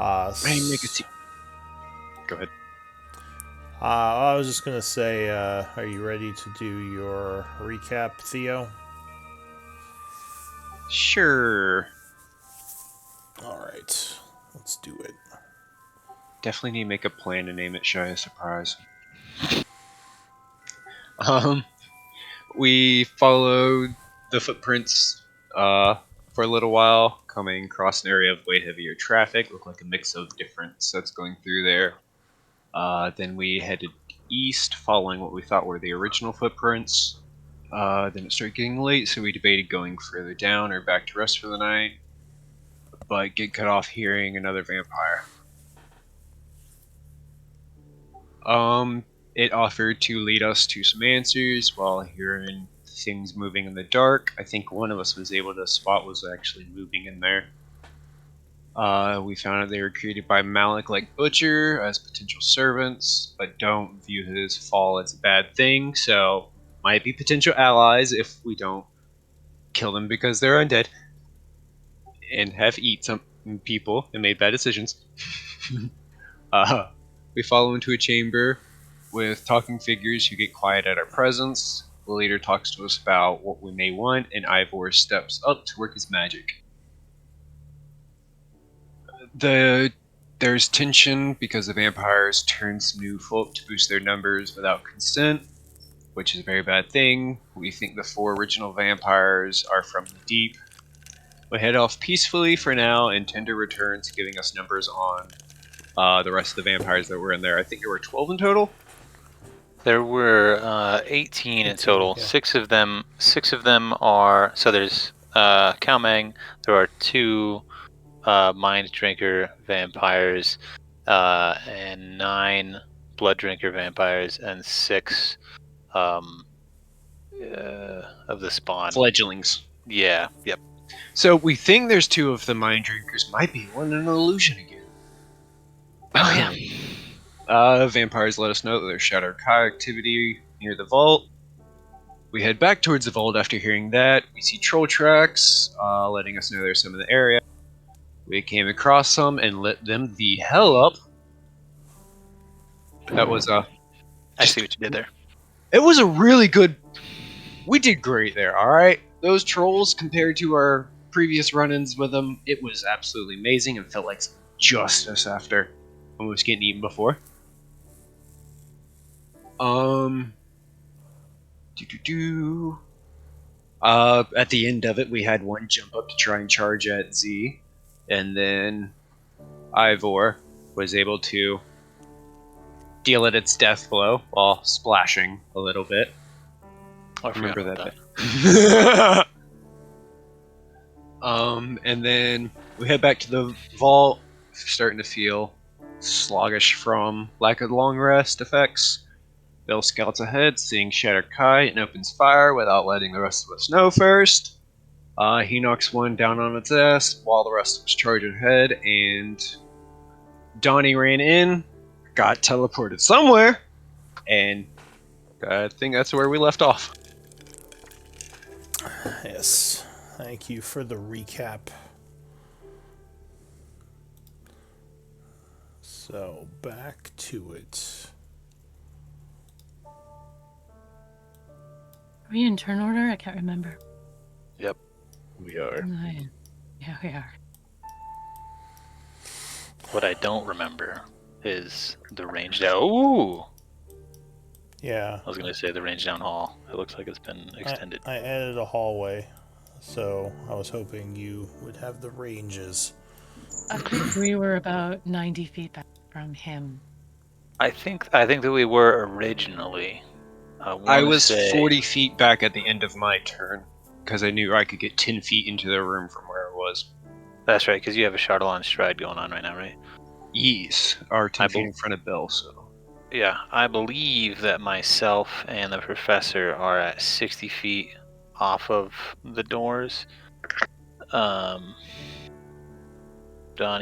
Hey, make a Go ahead. I was just gonna say, are you ready to do your recap, Theo? Sure. All right, let's do it. Definitely need to make a plan to name it Shy of Surprise. Um, we followed the footprints for a little while, coming across an area of way heavier traffic. Looked like a mix of different sets going through there. Then we headed east, following what we thought were the original footprints. Then it started getting late, so we debated going further down or back to rest for the night, but get cut off hearing another vampire. Um, it offered to lead us to some answers while hearing things moving in the dark. I think one of us was able to spot was actually moving in there. We found out they were created by Malik like Butcher as potential servants, but don't view his fall as a bad thing, so might be potential allies if we don't kill them because they're undead and have eat some people and made bad decisions. uh, we follow into a chamber with talking figures who get quiet at our presence. The leader talks to us about what we may want, and Ivor steps up to work his magic. There's tension because the vampires turn some new folk to boost their numbers without consent, which is a very bad thing. We think the 4 original vampires are from the deep. We head off peacefully for now, and Tender returns, giving us numbers on the rest of the vampires that were in there. I think there were 12 in total. There were 18 in total. Yeah. Six of them are, so there's Kalmang. There are 2 Mind Drinker vampires, and 9 Blood Drinker vampires, and 6 of the spawn. Fledglings. Yeah, yep. So we think there's 2 of the Mind Drinkers. Might be one an illusion again. Oh yeah. Vampires let us know that there's Shadow Kai activity near the vault. We head back towards the vault after hearing that. We see troll tracks, letting us know there's some in the area. We came across some and lit them the hell up. That was I see what you did there. It was a really good. We did great there. All right, those trolls compared to our previous run-ins with them, it was absolutely amazing and felt like justice after almost getting eaten before. At the end of it, we had one jump up to try and charge at Z, and then Ivor was able to deal it its death blow while splashing a little bit. I remember that. And then we head back to the vault, starting to feel sluggish from lack of long rest effects. Bill scouts ahead, seeing Shatter Kai, and opens fire without letting the rest of us know first. He knocks one down on its ass while the rest of us charge ahead, and Donnie ran in, got teleported somewhere, and I think that's where we left off. Yes. Thank you for the recap. So back to it. Are we in turn order? I can't remember. Yep, we are. Yeah, we are. What I don't remember is the range down. Ooh! Yeah. I was going to say the range down hall. It looks like it's been extended. I added a hallway, so I was hoping you would have the ranges. I think we were about 90 feet back from him. I think that we were originally. I was 40 feet back at the end of my turn, because I knew I could get 10 feet into the room from where I was. That's right, because you have a Shadowlord stride going on right now, right? Yes, or 10 feet in front of Bill, so. Yeah, I believe that myself and the professor are at 60 feet off of the doors. Donnie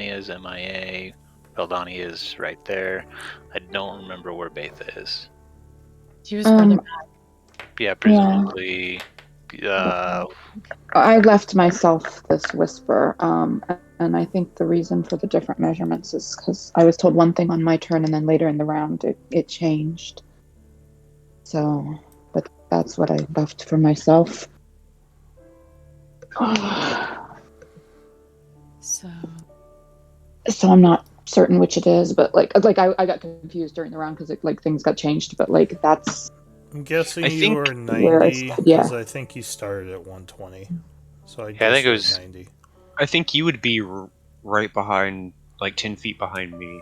is MIA. Donnie is right there. I don't remember where Betha is. She was further back. Yeah, presumably I left myself this whisper, and I think the reason for the different measurements is because I was told one thing on my turn, and then later in the round it changed. So, but that's what I left for myself. So So I'm not certain which it is, but I got confused during the round because things got changed, but that's I'm guessing I you think were where I 90 yeah. because I think you started at 120. So I Yeah, I guess think it you're at was. 90. I think you would be right behind, like 10 feet behind me.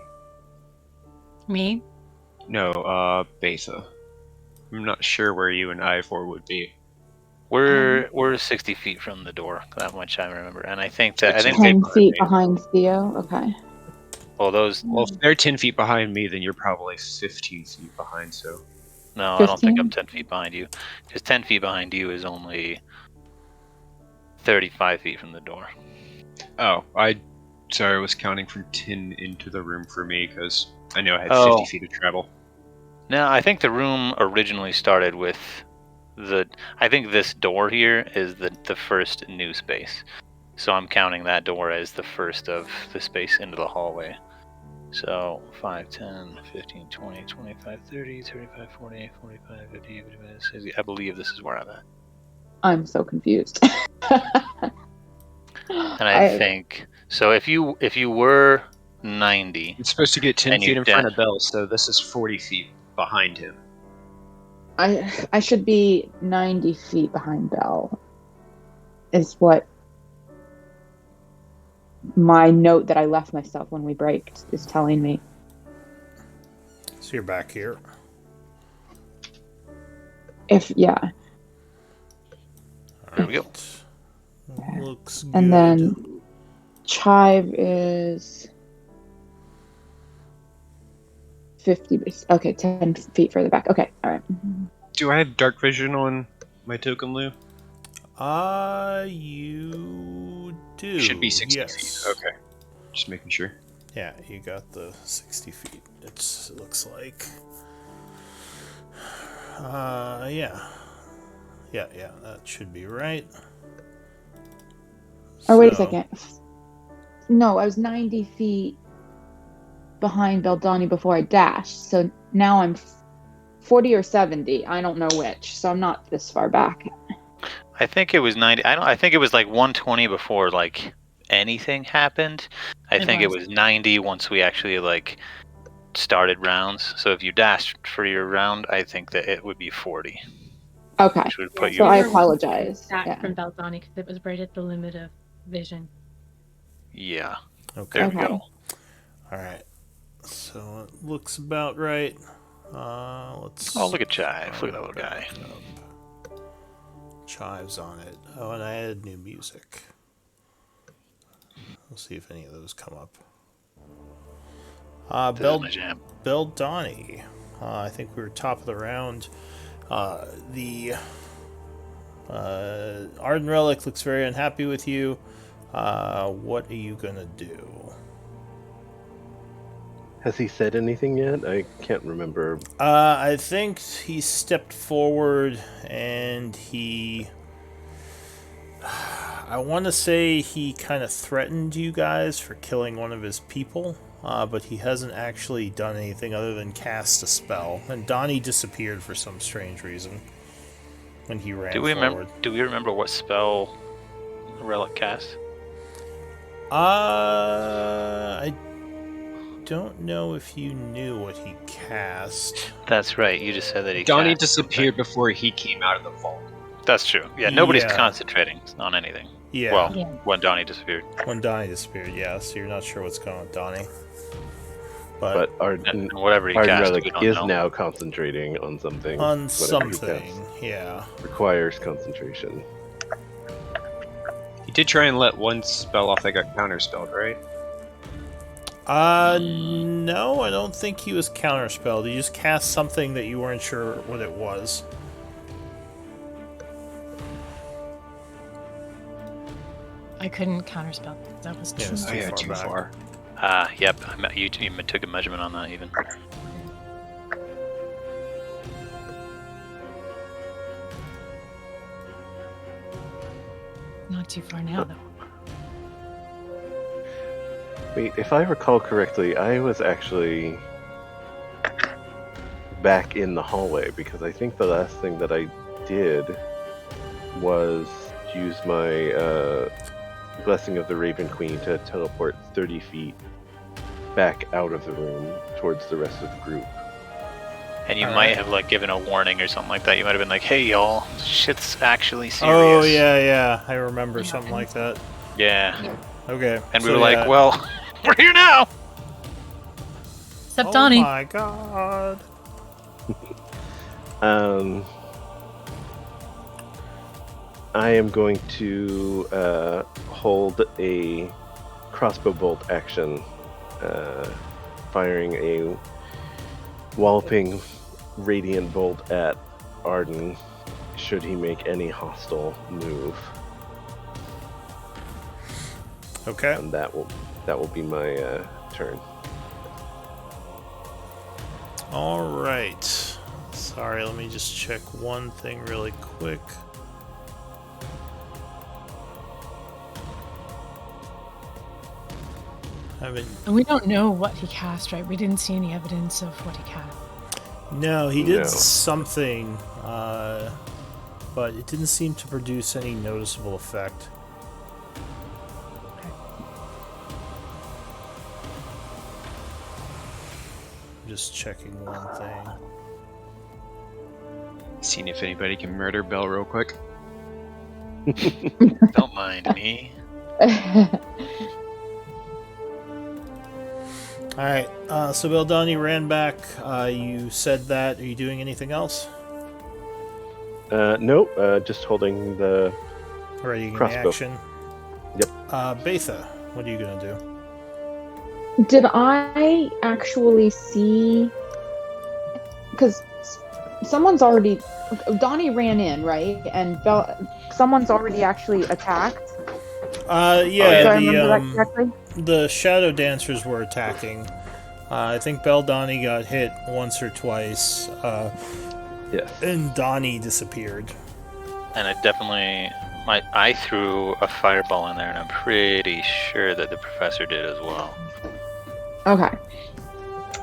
me? No, Betha. I'm not sure where you and Ivor would be. We're 60 feet from the door. That much I remember, and I think So that I think 10 they. feet 10 behind feet me. behind Theo. Okay. Well, those. Well, if they're 10 feet behind me, then you're probably 15 feet behind, so. No, I don't think I'm 15. 10 feet behind you, because 10 feet behind you is only 35 feet from the door. Oh, sorry, I was counting from 10 into the room for me, because I know I had Oh. 50 feet of travel. No, I think the room originally started with I think this door here is the first new space. So I'm counting that door as the first of the space into the hallway. So 5, 10, 15, 20, 25, 30, 35, 40, 45, 50, 55, 60. I believe this is where I'm at. I'm so confused. And I think so if you were 90 It's supposed to get 10 and you feet in front of Bell, so this is 40 feet behind him. I should be 90 feet behind Bell, is what my note that I left myself when we braked is telling me. So you're back here. Yeah. there we go. Looks good. And then Chive is 50. Okay, 10 feet further back. Okay, all right. Do I have dark vision on my token, Lou? You do. Should be 60 yes. feet. Okay. Just making sure. Yeah, you got the 60 feet. It looks like. Yeah. Yeah, that should be right. Oh, wait a second. No, I was 90 feet behind Beldani before I dashed. So now I'm 40 or 70. I don't know which. So I'm not this far back. I think it was 90. I think it was like 120 before like anything happened. I think it was 90 once we actually like started rounds. So if you dashed for your round, I think that it would be 40. Okay. Which would put So you I at 40. apologize. Back Yeah. from Belzani because it was right at the limit of vision. Yeah. Okay. There we go. All right. So it looks about right. Let's. Oh, look at Chive. Look at that little guy. Chives on it. Oh, and I added new music. We'll see if any of those come up. This is my jam. Beldani. I think we were top of the round. The Arden Relic looks very unhappy with you. What are you gonna do? Has he said anything yet? I can't remember. I think he stepped forward and he. I want to say he kind of threatened you guys for killing one of his people, but he hasn't actually done anything other than cast a spell. And Donnie disappeared for some strange reason when he ran forward. Do we remember what spell Relic cast? I don't know if you knew what he cast. That's right. You just said that he. Donnie cast disappeared something. before he came out of the vault. That's true. Yeah, nobody's Yeah. concentrating on anything. Yeah. Well, when Donnie disappeared. When Donnie disappeared, yeah. So you're not sure what's going on with Donnie. But And whatever he Arden cast, Relic we don't is know. now concentrating on something. On Whatever he something, casts yeah. requires concentration. He did try and let one spell off that got counterspelled, right? No, I don't think he was counterspelled. He just cast something that you weren't sure what it was. I couldn't counterspell. That was Yeah, too it's much. too Oh yeah, far too back. far. Yep. You took a measurement on that even. Not too far now, though. Wait, if I recall correctly, I was actually back in the hallway because I think the last thing that I did was use my Blessing of the Raven Queen to teleport 30 feet back out of the room towards the rest of the group. And you All might right. have like given a warning or something like that. You might have been like, "Hey, y'all, shit's actually serious." Oh yeah, I remember Yeah. something like that. Yeah. Okay. And we so were like, yeah. "Well, we're here now." Except Oh Donnie. my god. I am going to hold a crossbow bolt action, firing a walloping radiant bolt at Arden should he make any hostile move. Okay. And that will be my turn. All right. Sorry, let me just check one thing really quick. And we don't know what he cast, right? We didn't see any evidence of what he cast. No, he did No. something, but it didn't seem to produce any noticeable effect. I'm just checking one thing. Seeing if anybody can murder Bell real quick. Don't mind me. Alright, so Beldani ran back. You said that. Are you doing anything else? Nope, just holding the Or are you getting crossbow. action? Yep. Betha, what are you gonna do? Did I actually see? Because someone's already. Donnie ran in, right? And someone's already actually attacked. Yeah, Do I remember that correctly? the Shadow Dancers were attacking. I think Beldani got hit once or twice, Yes. and Donnie disappeared. And it definitely, I threw a fireball in there, and I'm pretty sure that the professor did as well. Okay. All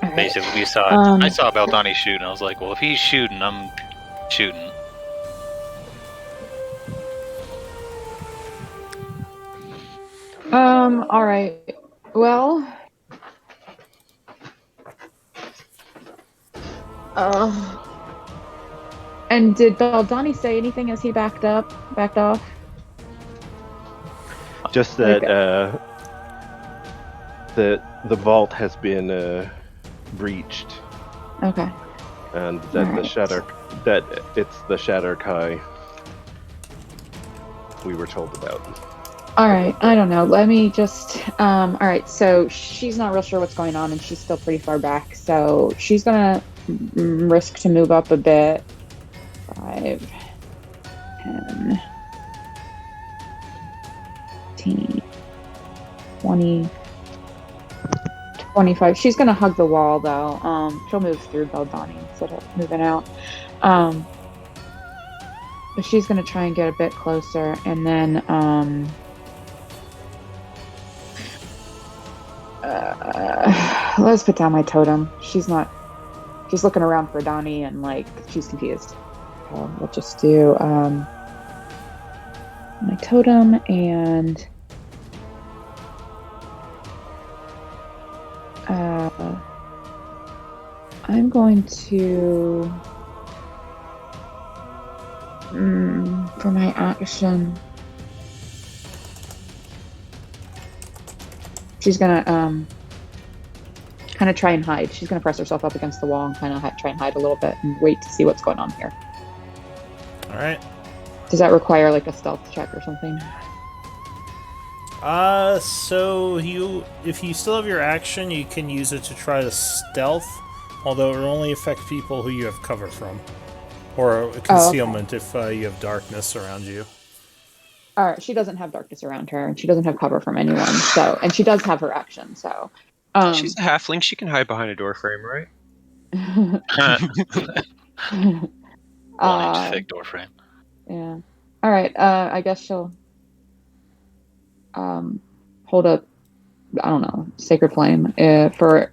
right. Basically, we saw. I saw Beldani shoot, and I was like, "Well, if he's shooting, I'm shooting." All right. Well. And did Beldani say anything as he backed off? Just that the vault has been breached, Okay. and that it's the Shatter Kai we were told about. All right. I don't know. Let me just. All right. So she's not real sure what's going on, and she's still pretty far back. So she's gonna risk to move up a bit. 5, 10, 15, 20, 25. She's gonna hug the wall though. She'll move through Beldani instead of moving out. But she's gonna try and get a bit closer, and then let's put down my totem. She's looking around for Donnie and like she's confused. So we'll just do my totem and I'm going to for my action she's gonna kind of try and hide. She's gonna press herself up against the wall and kind of try and hide a little bit and wait to see what's going on here. All right. Does that require like a stealth check or something? So if you still have your action, you can use it to try to stealth, although it will only affect people who you have cover from, or concealment if you have darkness around you. All right, she doesn't have darkness around her, and she doesn't have cover from anyone. So, and she does have her action. So, She's a halfling. She can hide behind a door frame, right? One-inch thick door frame. Yeah. All right. I guess she'll hold up, I don't know, sacred flame for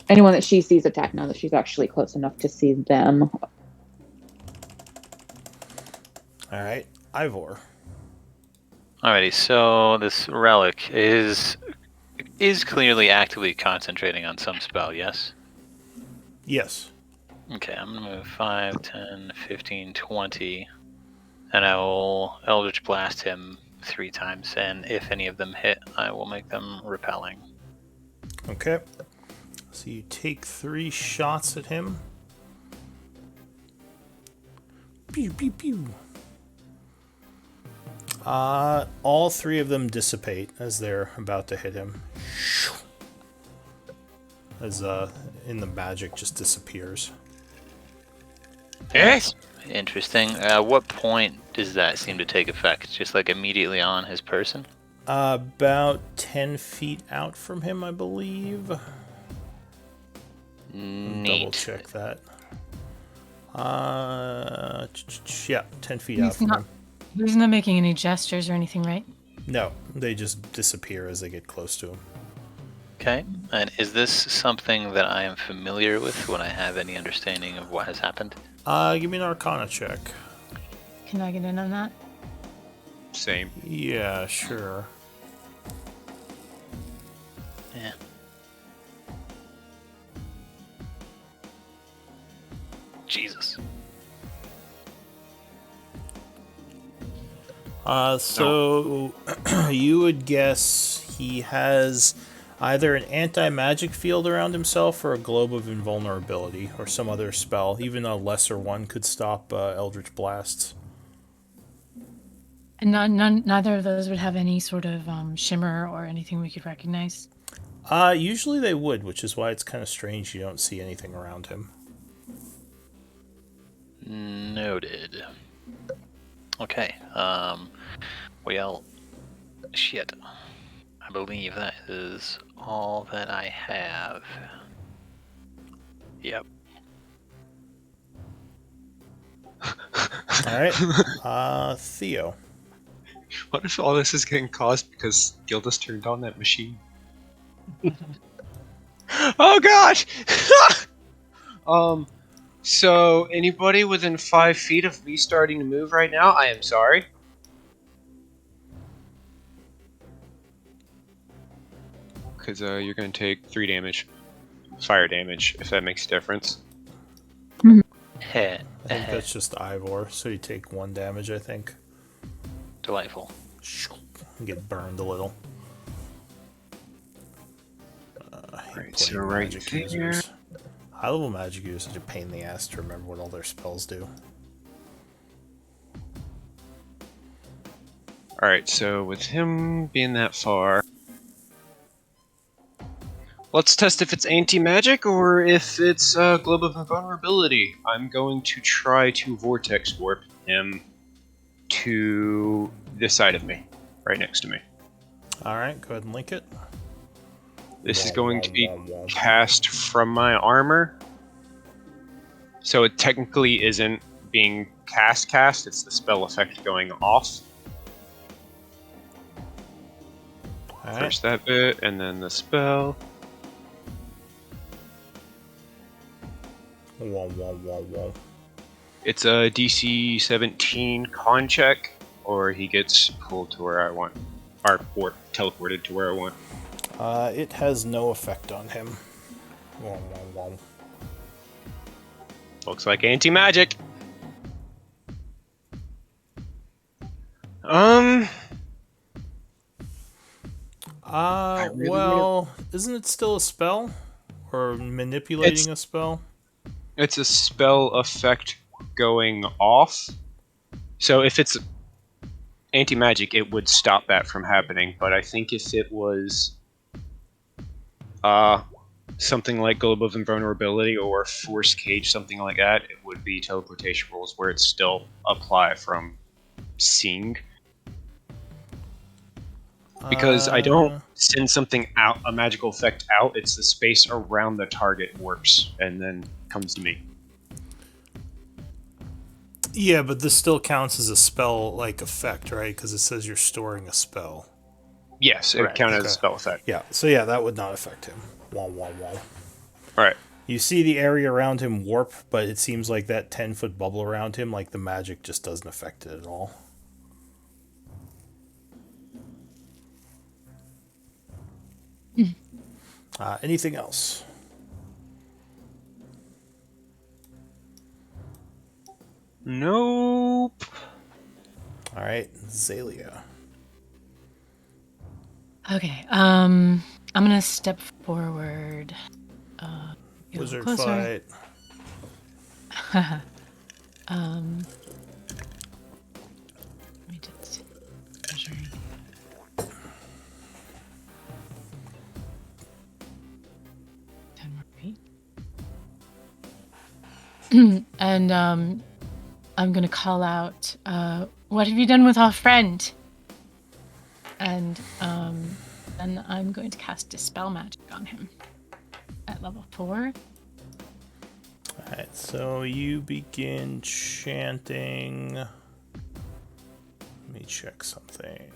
anyone that she sees attack now that she's actually close enough to see them. All right, Ivor. Alrighty, so this relic is clearly actively concentrating on some spell, yes? Yes. Okay, I'm going to move 5, 10, 15, 20, and I will Eldritch Blast him 3 times, and if any of them hit, I will make them repelling. Okay. So you take 3 shots at him. Pew, pew, pew. All 3 of them dissipate as they're about to hit him. As in the magic just disappears. Yes. Interesting. What point does that seem to take effect? Just like immediately on his person? About 10 feet out from him, I believe. Neat. Double check that. Yeah, 10 feet out from him. He's not making any gestures or anything, right? No, they just disappear as they get close to him. Okay, and is this something that I am familiar with when I have any understanding of what has happened? Give me an Arcana check. Can I get in on that? Same. Yeah, sure. Yeah. Jesus. So you would guess he has either an anti-magic field around himself or a globe of invulnerability or some other spell. Even a lesser one could stop Eldritch Blasts. And neither of those would have any sort of shimmer or anything we could recognize. Usually they would, which is why it's kind of strange you don't see anything around him. Noted. Okay, well, shit. I believe that is all that I have. Yep. Alright, Theo. What if all this is getting caused because Gildas turned on that machine? Oh gosh! So anybody within 5 feet of me starting to move right now, I am sorry. Because you're going to take 3 damage. Fire damage, if that makes a difference. I think that's just Ivor, so you take 1 damage, I think. Delightful. You get burned a little. Alright, so right there. High-level magic users are such a pain in the ass to remember what all their spells do. Alright, so with him being that far, let's test if it's anti-magic or if it's Globe of Invulnerability. I'm going to try to Vortex Warp him to this side of me, right next to me. Alright, go ahead and link it. This is going to be cast from my armor. So it technically isn't being cast, it's the spell effect going off. Alright. First that bit, and then the spell. It's a DC 17 con check, or he gets pulled to where I want, or teleported to where I want. It has no effect on him. Looks like anti-magic. Well, isn't it still a spell? Or manipulating a spell? It's a spell effect going off. So if it's anti-magic, it would stop that from happening. But I think if it was something like Globe of Invulnerability or Force Cage, something like that, it would be teleportation rules where it still apply from seeing. Because I don't send something out, a magical effect out, it's the space around the target warps and then comes to me. Yeah, but this still counts as a spell-like effect, right? Because it says you're storing a spell. Yes, it Correct. counts as a Okay. spell effect. Yeah, so yeah, that would not affect him. Wah, wah, wah. Right. You see the area around him warp, but it seems like that 10-foot bubble around him, like the magic just doesn't affect it at all. Anything else? Nope. All right, Zalia. Okay. I'm gonna step forward. Get a little Wizard closer. fight. Let me just measuring. Ten more feet. And I'm gonna call out, what have you done with our friend? And then I'm going to cast Dispel Magic on him at level 4. Alright, so you begin chanting. Let me check something.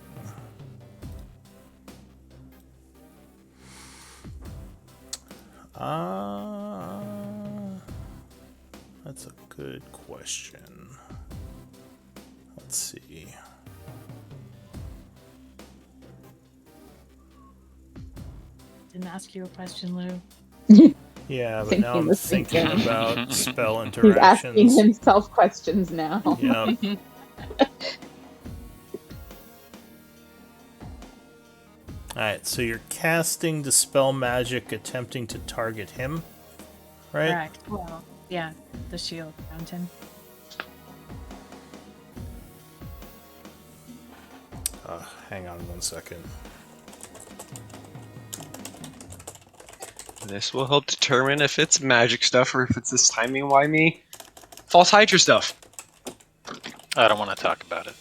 That's a good question. Let's see. Didn't ask you a question, Lou. Yeah, but now I'm the same thinking thing. about spell He's asking interactions. himself questions now. Yep. Alright, so you're casting Dispel Magic, attempting to target him, right? Correct. Well, yeah, the shield around him. Hang on 1 second. This will help determine if it's magic stuff or if it's this timey-wimey false Hydra stuff. I don't want to talk about it.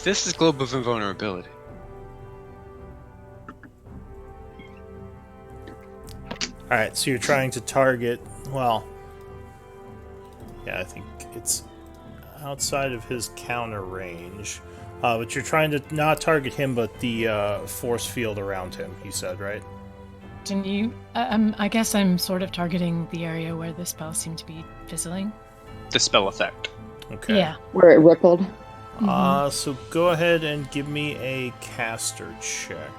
This is Globe of Invulnerability. Alright, so you're trying to target, well, yeah, I think it's outside of his counter range. But you're trying to not target him, but the force field around him, you said, right? Can you? I guess I'm sort of targeting the area where the spells seem to be fizzling. The spell effect. Okay. Yeah. Where it rippled. So go ahead and give me a caster check.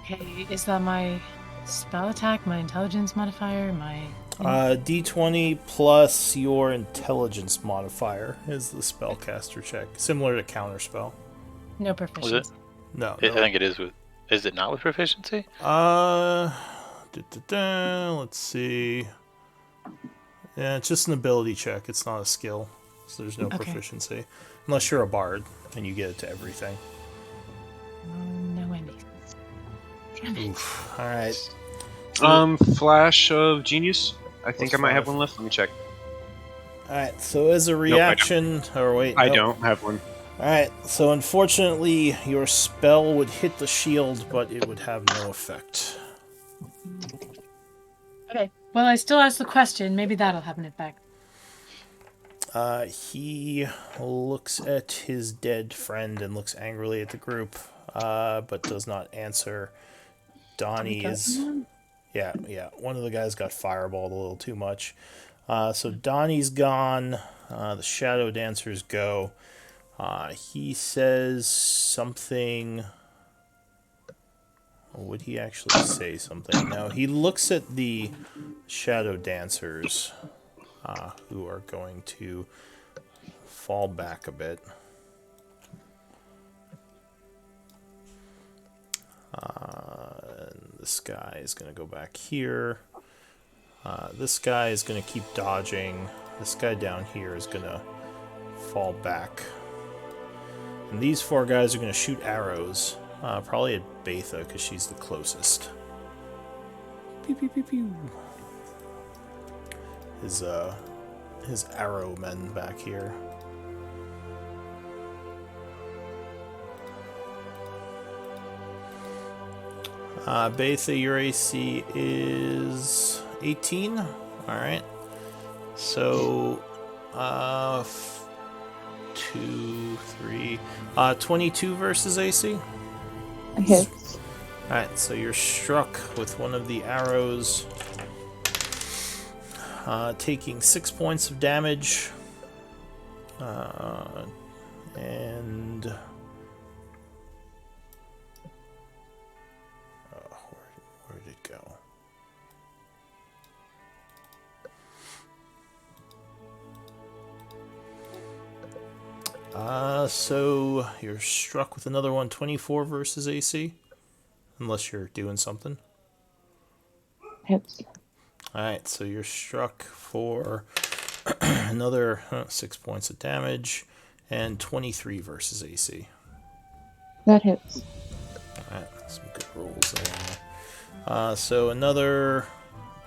Okay, is that my spell attack, my intelligence modifier, my... D20 plus your intelligence modifier is the spellcaster check, similar to counterspell. No Was proficiency. it? No. I think it is with. Is it not with proficiency? Let's see. Yeah, it's just an ability check. It's not a skill, so there's no Okay. proficiency unless you're a bard and you get it to everything. No Wendy's. Damn it. Oof. All right. Flash of Genius. I think Plus I might have 5. one left. Let me check. All right. So as a reaction, or wait, I no. don't have one. Alright, so unfortunately, your spell would hit the shield, but it would have no effect. Okay, well, I still ask the question. Maybe that'll have an effect. He looks at his dead friend and looks angrily at the group, but does not answer. Donnie is... Yeah, one of the guys got fireballed a little too much. So Donnie's gone, the Shadow Dancers go. He says something... Would he actually say something? No, he looks at the Shadow Dancers, who are going to fall back a bit. And this guy is going to go back here. This guy is going to keep dodging. This guy down here is going to fall back. And these 4 guys are going to shoot arrows. Probably at Betha, because she's the closest. Pew, pew, pew, pew. His arrow men back here. Betha, your AC is 18. Alright. So, 2, 3. 22 versus AC. Hits. Alright, so you're struck with one of the arrows, taking 6 points of damage. And where did it go? So you're struck with another one, 24 versus AC, unless you're doing something. Hits. Alright, so you're struck for another 6 points of damage, and 23 versus AC. That hits. Alright, some good rolls there. So another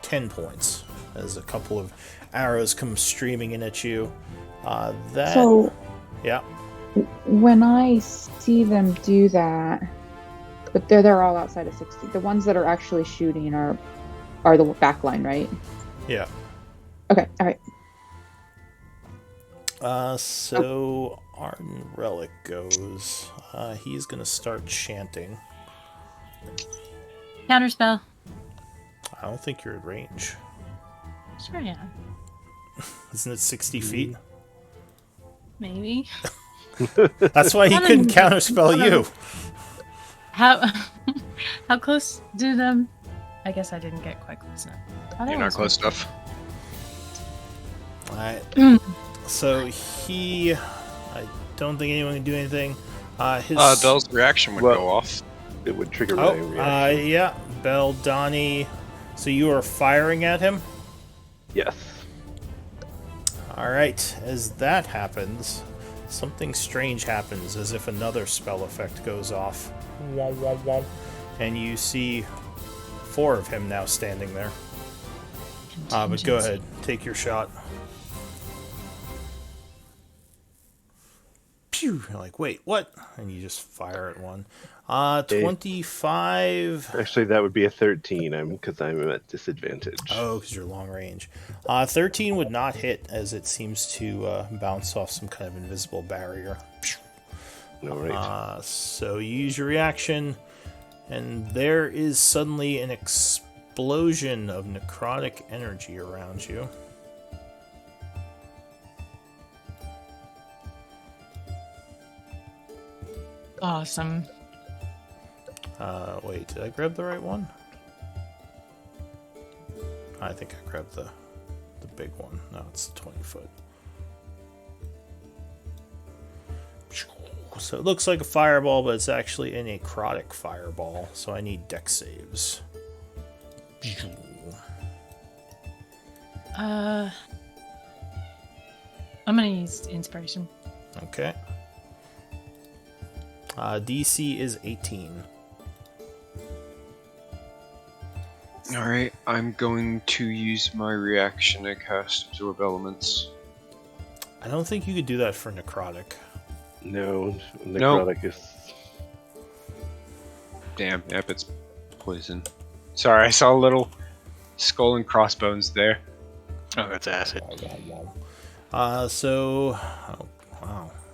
10 points as a couple of arrows come streaming in at you. So Yeah. when I see them do that, but they're all outside of 60. The ones that are actually shooting are the back line, right? Yeah. Okay, all right. So Arden Relic goes. He's gonna start chanting. Counterspell. I don't think you're at range. Sure, yeah. Isn't it 60 feet? Maybe. That's why he couldn't counterspell you. How close do them? I guess I didn't get quite close enough. You're not close enough. Alright. So I don't think anyone can do anything. Bell's reaction would go off. It would trigger my reaction. Yeah. Bell, Donnie. So you are firing at him? Yes. Alright. As that happens, something strange happens, as if another spell effect goes off. And you see 4 of him now standing there. But go ahead, take your shot. Pew! You're like, wait, what? And you just fire at one. 25. Actually, that would be a 13. Because I'm at disadvantage. Oh, because you're long range. 13 would not hit, as it seems to bounce off some kind of invisible barrier. All right. So you use your reaction, and there is suddenly an explosion of necrotic energy around you. Awesome. Wait, did I grab the right one? I think I grabbed the big one. No, it's the 20 foot. So it looks like a fireball, but it's actually a necrotic fireball. So I need dex saves. I'm gonna use inspiration. Okay. DC is 18. Alright, I'm going to use my reaction to cast Absorb Elements. I don't think you could do that for necrotic. No, necrotic is... Damn, yep, it's poison. Sorry, I saw a little skull and crossbones there. Oh, that's acid. Wow,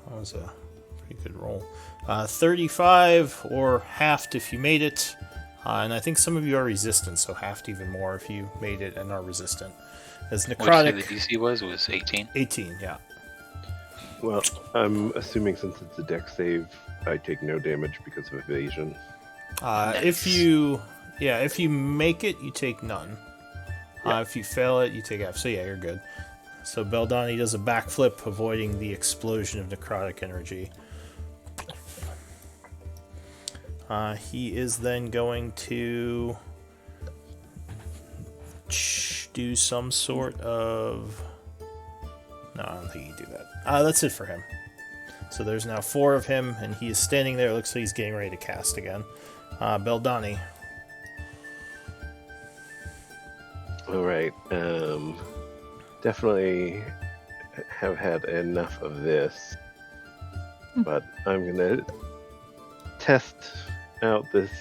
that was a pretty good roll. 35 or halved if you made it. And I think some of you are resistant, so halved even more if you made it and are resistant. As necrotic... What did you say the DC was 18? 18, yeah. Well, I'm assuming since it's a dex save, I take no damage because of evasion. Nice. If you make it, you take none. If you fail it, you take half. So yeah, you're good. So Beldani does a backflip, avoiding the explosion of necrotic energy. He is then going to do some sort of... No, I don't think he can do that. That's it for him. So there's now 4 of him, and he is standing there. It looks like he's getting ready to cast again. Beldani. Alright, definitely have had enough of this. But I'm gonna test out this,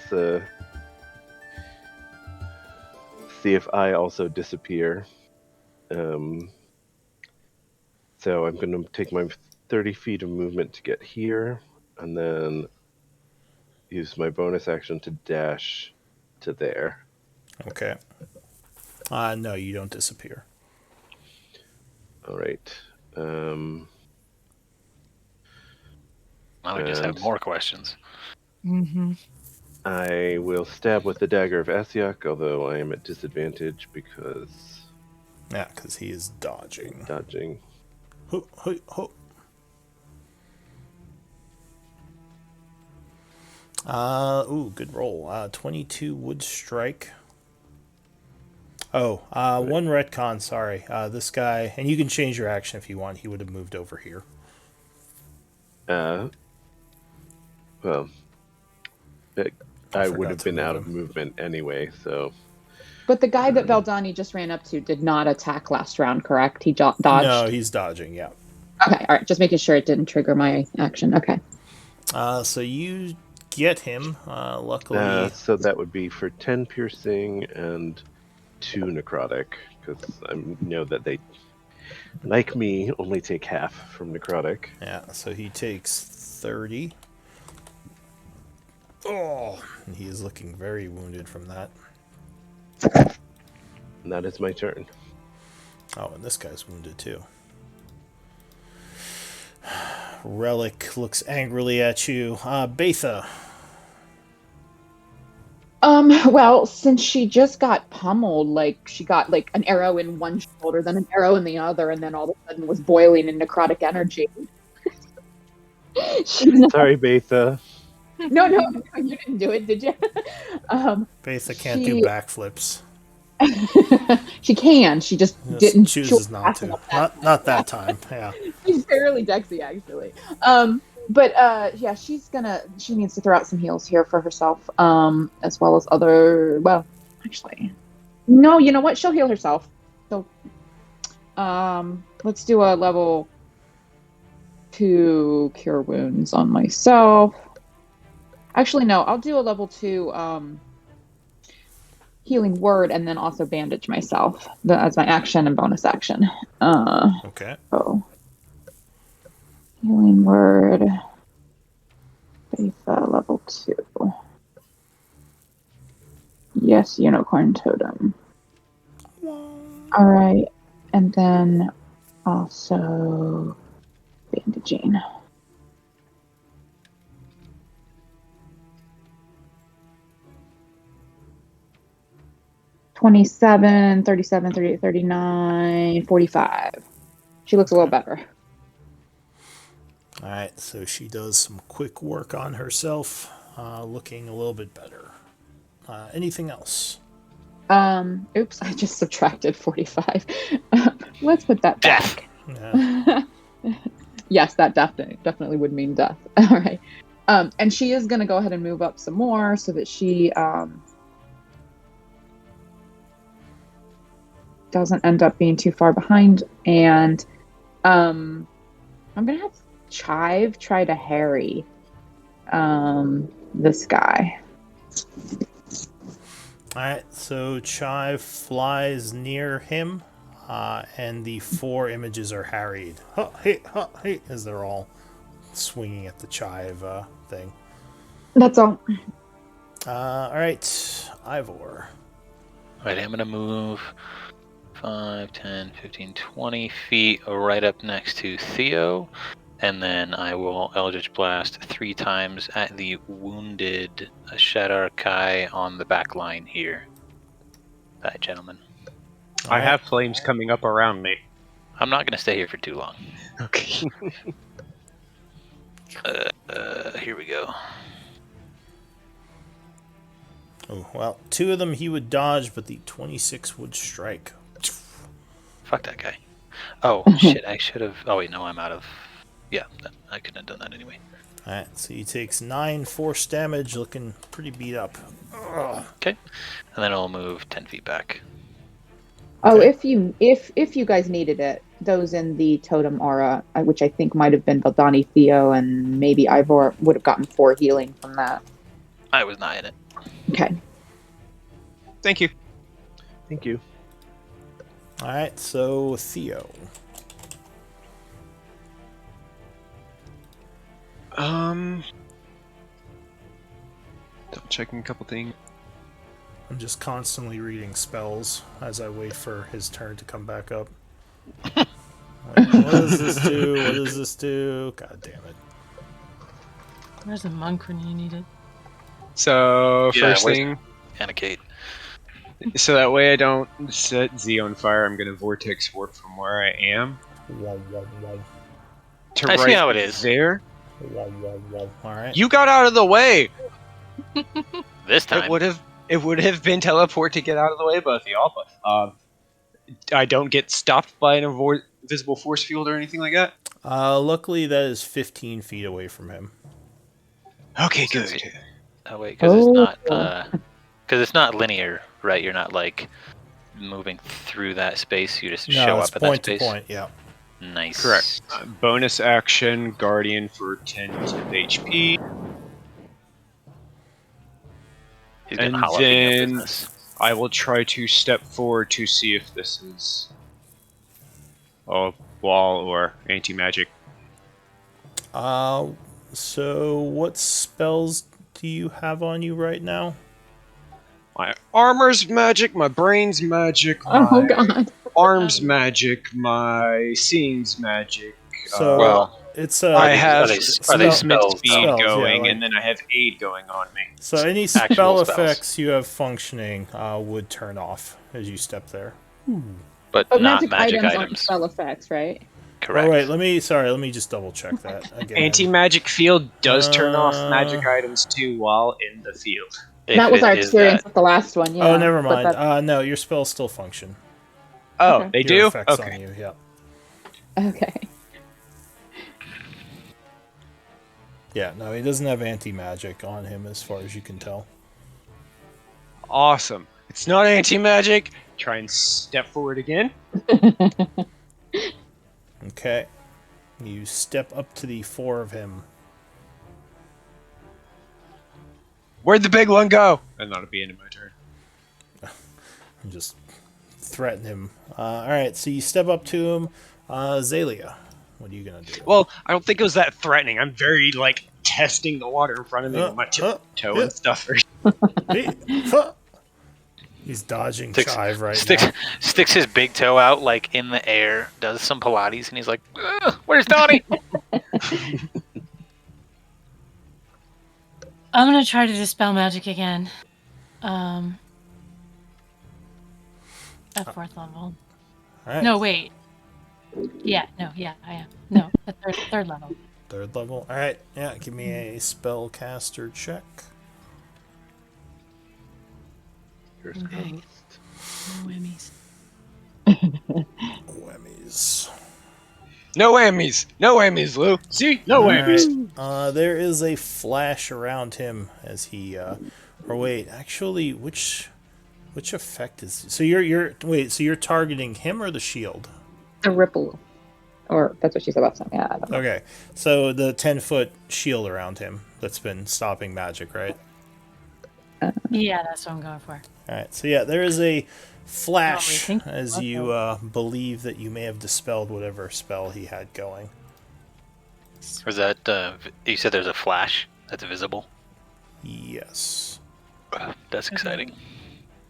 see if I also disappear. So I'm gonna take my 30 feet of movement to get here, and then use my bonus action to dash to there. Okay. No, you don't disappear. All right. Now we just have And more questions. Mm-hmm. I will stab with the dagger of Asiak, although I am at disadvantage because Yeah, because he is dodging. dodging. Ho, ho, ho. Good roll. 22 would strike. Oh, one retcon, sorry. This guy, and you can change your action if you want, he would have moved over here. Well, I I would forgot have to been move out of him. movement anyway, so. But the guy that Valdani just ran up to did not attack last round, correct? He No, dodged. he's dodging, yeah. Okay, all right. Just making sure it didn't trigger my action. Okay. So you get him, luckily. So that would be for 10 piercing and 2 necrotic, because I know that they, like me, only take half from necrotic. Yeah, so he takes 30. Oh, and he is looking very wounded from that. And that is my turn. Oh, and this guy's wounded too. Relic looks angrily at you. Betha. Well, since she just got pummeled, like she got like an arrow in one shoulder, then an arrow in the other, and then all of a sudden was boiling in necrotic energy. She's not, Sorry, Betha. no, you didn't do it, did you? Betha can't do she backflips. she can. She just Just didn't feel chooses not fast to. enough that Not that time. Yeah. She's fairly Dexy, actually. But yeah, she needs to throw out some heals here for herself, as well as other. Well, actually, no. You know what? She'll heal herself. So, let's do a level 2 cure wounds on myself. Actually, no. I'll do a level 2 healing word, and then also bandage myself as my action and bonus action. Okay. Oh. Healing word. Betha, level 2. Yes, unicorn totem. Alright. And then also bandaging. $27, $37, $38, $39, $45. She looks a little better. Alright, so she does some quick work on herself, looking a little bit better. Anything else? Oops, I just subtracted 45. Let's put that Death. back. Yeah. Yes, that definitely would mean death. All right. And she is going to go ahead and move up some more so that she doesn't end up being too far behind. And I'm going to have Chive try to harry this guy. Alright, so Chive flies near him, and the 4 images are harried. Hey, as they're all swinging at the Chive thing. That's all. Alright, Ivor. Alright, I'm going to move 5, 10, 15, 20 feet right up next to Theo. And then I will Eldritch Blast 3 times at the wounded Shadar Kai on the back line here. That gentleman. I have flames coming up around me. I'm not going to stay here for too long. Okay. Here we go. Oh, well, 2 of them he would dodge, but the 26 would strike. Fuck that guy. Oh, shit, I should have... Oh, wait, no, I'm out of... Yeah, I couldn't have done that anyway. Alright, so he takes 9 force damage, looking pretty beat up. Ugh. Okay, and then I'll move 10 feet back. Oh, Okay. if you guys needed it, those in the totem aura, which I think might have been Valdani, Theo, and maybe Ivor, would have gotten 4 healing from that. I was not in it. Okay. Thank you. Thank you. Alright, so Theo. Double checking a couple things. I'm just constantly reading spells as I wait for his turn to come back up. What does this do? What does this do? God damn it. Where's a monk when you need it? So first where's thing, Anna Kate? so that way I don't set Z on fire, I'm gonna vortex warp from where I am Wow, wow, wow. to I see right how it is. there. Wow, wow, wow. Alright. You got out of the way. This It time. would have been teleport to get out of the way, both of y'all. But I don't get stopped by an invisible force field or anything like that. Luckily, that is 15 feet away from him. Okay, Since good. Oh wait, because it's not Oh. because it's not linear, right? You're not like moving through that space. You just No, show it's up at that point to space. point, yeah. Nice. Correct. Bonus action, Guardian for 10 temp HP. He's gonna And holla up in your then business. I will try to step forward to see if this is a wall or anti-magic. So what spells do you have on you right now? My armor's magic, my brain's magic, Oh my God. arm's magic, my seeing's magic. So Well, it's I they- have are they movement spells, speed though? Spells, yeah, going, like- and then I have aid going on me. So any Actual spell spells. effects you have functioning would turn off as you step there. but But not magic magic items aren't items. spell effects, right? Correct. Oh wait, let me just double check that again. Anti-magic field does turn off magic Uh, items too while in the field. If That was it our is experience that, with the last one. Yeah. Oh, never but mind. No, your spells still function. Oh, Okay. they Your do? effects Okay. on you, yeah. Okay. Yeah, no, he doesn't have anti-magic on him as far as you can tell. Awesome. It's not anti-magic. Try and step forward again. Okay. You step up to the 4 of him. Where'd the big one go? And that'll be into my turn. And just threaten him. Alright, so you step up to him. Zalia, what are you gonna do? Well, I don't think it was that threatening. I'm very, testing the water in front of me with my tiptoe and stuff. Hey, huh. He's dodging chive right now. sticks his big toe out like in the air, does some Pilates, and he's like, "Where's Donnie?" I'm gonna try to dispel magic again. At 4th level. Alright, No, wait. Yeah, I am. No, at third level. 3rd level. Alright, yeah, give me a spellcaster check. Okay. No whammies. Whammies. No whammies. No whammies, Lou. See? No whammies. Alright, there is a flash around him as he, or wait, actually, which effect is, so you're targeting him or the shield? A ripple. Or that's what she said last time. Yeah, I don't know. Okay, so the 10-foot shield around him that's been stopping magic, right? Yeah, that's what I'm going for. Alright, so yeah, there is a flash Oh, we think- as you believe that you may have dispelled whatever spell he had going. Was that you said there's a flash that's visible? Yes. That's exciting.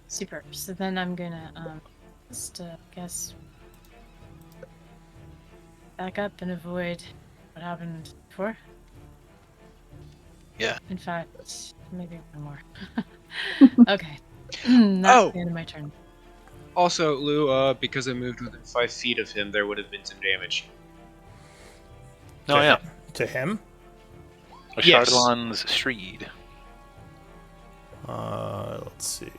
Super. So then I'm gonna just guess back up and avoid what happened before. Yeah. In fact, maybe one more. Okay. That's the end of my turn. Also, Lou, because I moved within 5 feet of him, there would have been some damage. Oh yeah. To him? Yes. Shardlon's Shreed. Let's see.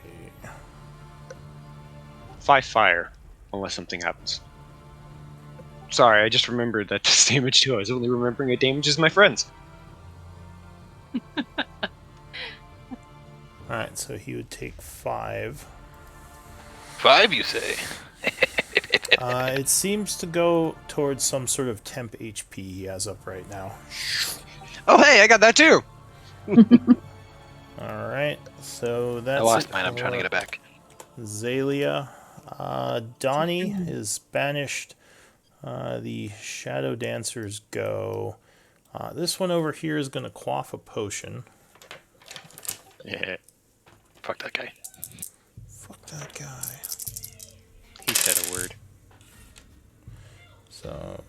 5 fire, unless something happens. Sorry, I just remembered that this damage too. I was only remembering it damages my friends. Alright, so he would take 5. 5, you say? It seems to go towards some sort of temp HP he has up right now. Oh, hey, I got that too. Alright, so that's I lost it mine. I'm trying to for get it back. Zalia. Donnie is banished. The Shadow Dancers go. This one over here is going to quaff a potion. Yeah. Fuck that guy. Fuck that guy. He said a word. So...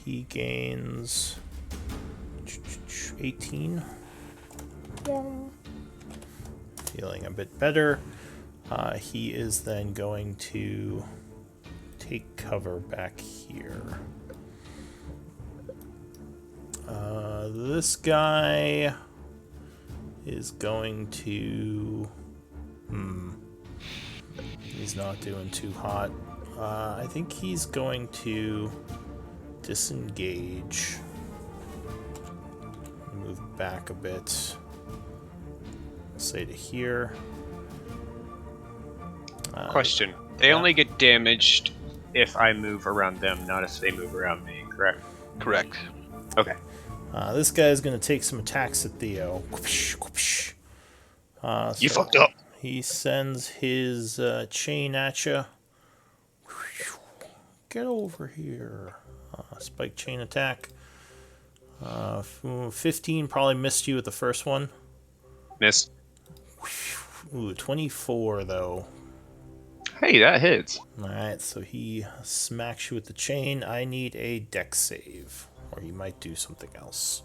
he gains 18. Feeling a bit better. He is then going to take cover back here. This guy is going to... He's not doing too hot. I think he's going to disengage. Move back a bit. Say to here. Question. They only get damaged if I move around them, not if they move around me, correct? Correct. Okay. This guy is going to take some attacks at Theo. You fucked up. He sends his chain at you. Get over here. Spike chain attack. 15 probably missed you with the first one. Miss. Ooh, 24 though. Hey, that hits. Alright, so he smacks you with the chain. I need a dex save. Or you might do something else.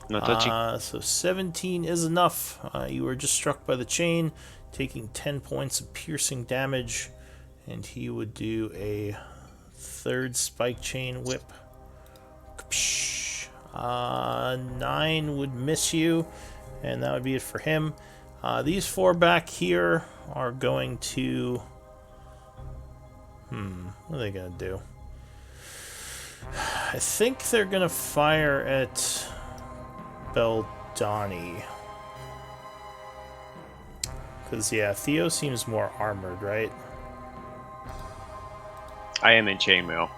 Not touching. So 17 is enough. You were just struck by the chain, taking 10 points of piercing damage. And he would do a third spike chain whip. 9 would miss you, and that would be it for him. These 4 back here are going to... what are they going to do? I think they're going to fire at Beldani. Because, yeah, Theo seems more armored, right? I am in chainmail.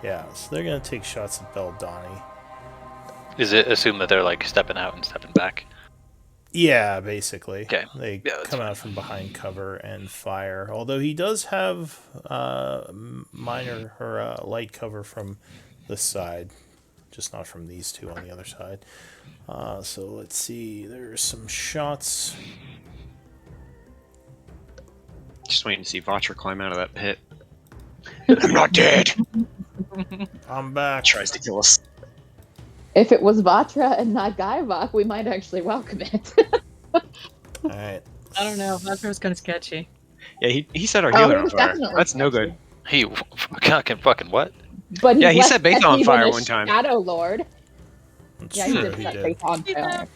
Yeah, so they're going to take shots at Beldani. Is it assumed that they're like stepping out and stepping back? Yeah, basically. Okay. They Yeah, that's come fine. out from behind cover and fire. Although he does have minor or light cover from this side, just not from these two on the other side. So let's see. There's some shots. Just waiting to see Vatra climb out of that pit. I'm not dead. I'm back. Tries to kill us. If it was Vatra and not Gaivok, we might actually welcome it. All right. I don't know. That was kind of sketchy. Yeah, he set our Oh, healer he on was fire. definitely That's no sketchy. good. He fucking what? But Yeah, he less set Betha sketchy on fire than a one time. Shadowlord. That's Yeah, he true, did he set did. Betha on fire.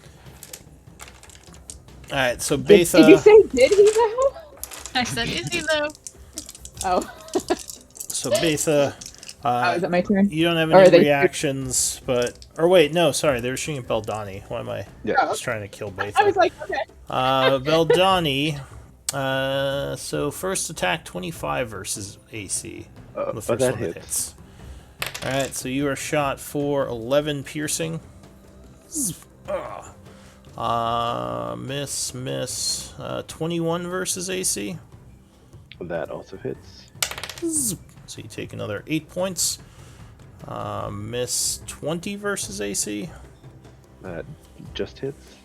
All right, so Did you Betha. say did he though? I said, is he though? Oh. So Betha. Is it my turn? You don't have Or are any they- reactions, but... Or wait, no, sorry, they were shooting at Beldani. Why am I Yeah. Oh, just trying to kill Betha? I was like, okay. Beldani, so first attack 25 versus AC. The first that one that hits. hits. Alright, so you are shot for 11 piercing. Miss. 21 versus AC. That also hits. So you take another 8 points. Miss 20 versus AC. That just hits.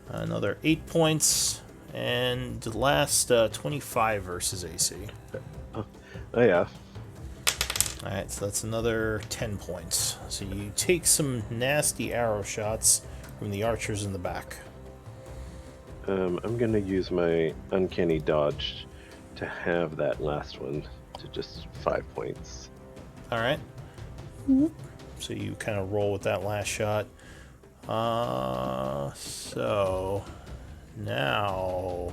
Another 8 points. And last 25 versus AC. Oh yeah. Alright, so that's another 10 points. So you take some nasty arrow shots from the archers in the back. I'm gonna use my uncanny dodge to have that last one to just 5 points. Alright. So you kind of roll with that last shot. So now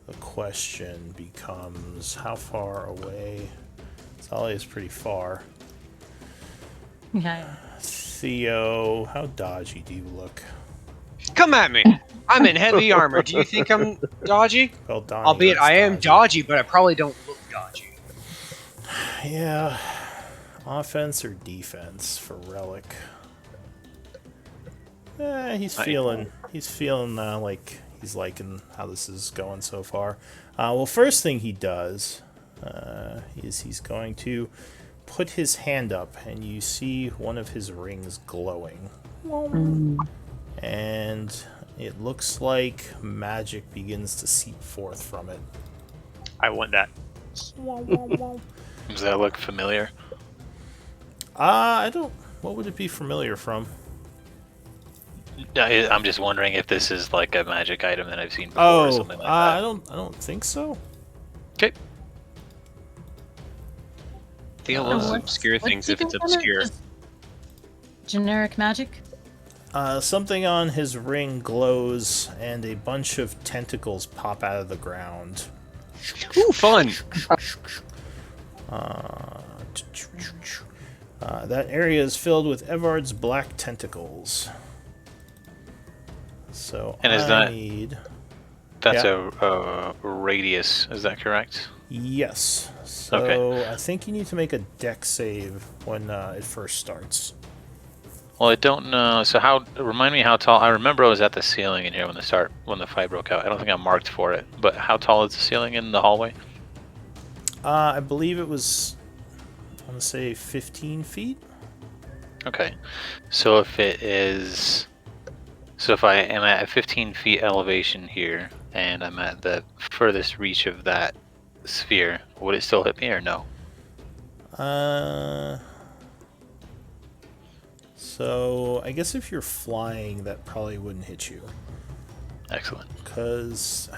the question becomes how far away? Zali is pretty far. Yeah. Theo, how dodgy do you look? Come at me. I'm in heavy armor. Do you think I'm dodgy? Well, Donnie Albeit looks I am dodgy, but I probably don't look dodgy. Yeah. Offense or defense for Relic? He's feeling like he's liking how this is going so far. Well, first thing he does is he's going to put his hand up, and you see one of his rings glowing. And it looks like magic begins to seep forth from it. I want that. Does that look familiar? I don't... What would it be familiar from? I'm just wondering if this is like a magic item that I've seen before or something like that. I don't think so. Okay. Theo loves obscure things if it's obscure. Generic magic? Something on his ring glows, and a bunch of tentacles pop out of the ground. Ooh, fun! That area is filled with Evard's black tentacles. So And is I that- need... That's Yeah. a radius, is that correct? Yes. So Okay. I think you need to make a dex save when it first starts. Well, I don't know. So how? Remind me how tall. I remember I was at the ceiling in here when the fight broke out. I don't think I marked for it. But how tall is the ceiling in the hallway? I believe it was, I want to say 15 feet. Okay. So if it is, so if I am at a 15 feet elevation here, and I'm at the furthest reach of that sphere, would it still hit me or no? So I guess if you're flying, that probably wouldn't hit you. Excellent. Because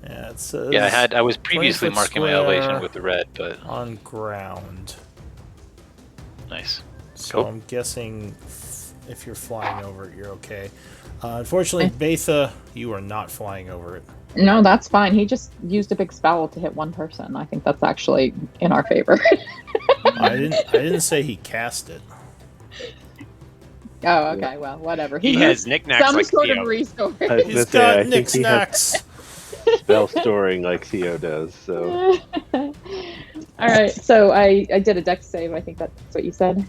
yeah, it says Yeah, I was 20 previously foot marking my square elevation with the red, but on ground. nice. So Cool. I'm guessing if you're flying over it, you're okay. Unfortunately, Betha, you are not flying over it. No, that's fine. He just used a big spell to hit one person. I think that's actually in our favor. I didn't say he cast it. Oh, okay. Well, whatever. He has knickknacks some like sort Theo. of restore. I was He's gonna say, got I think he has knickknacks. spell storing like Theo does. So All right. So I did a dex save. I think that's what you said.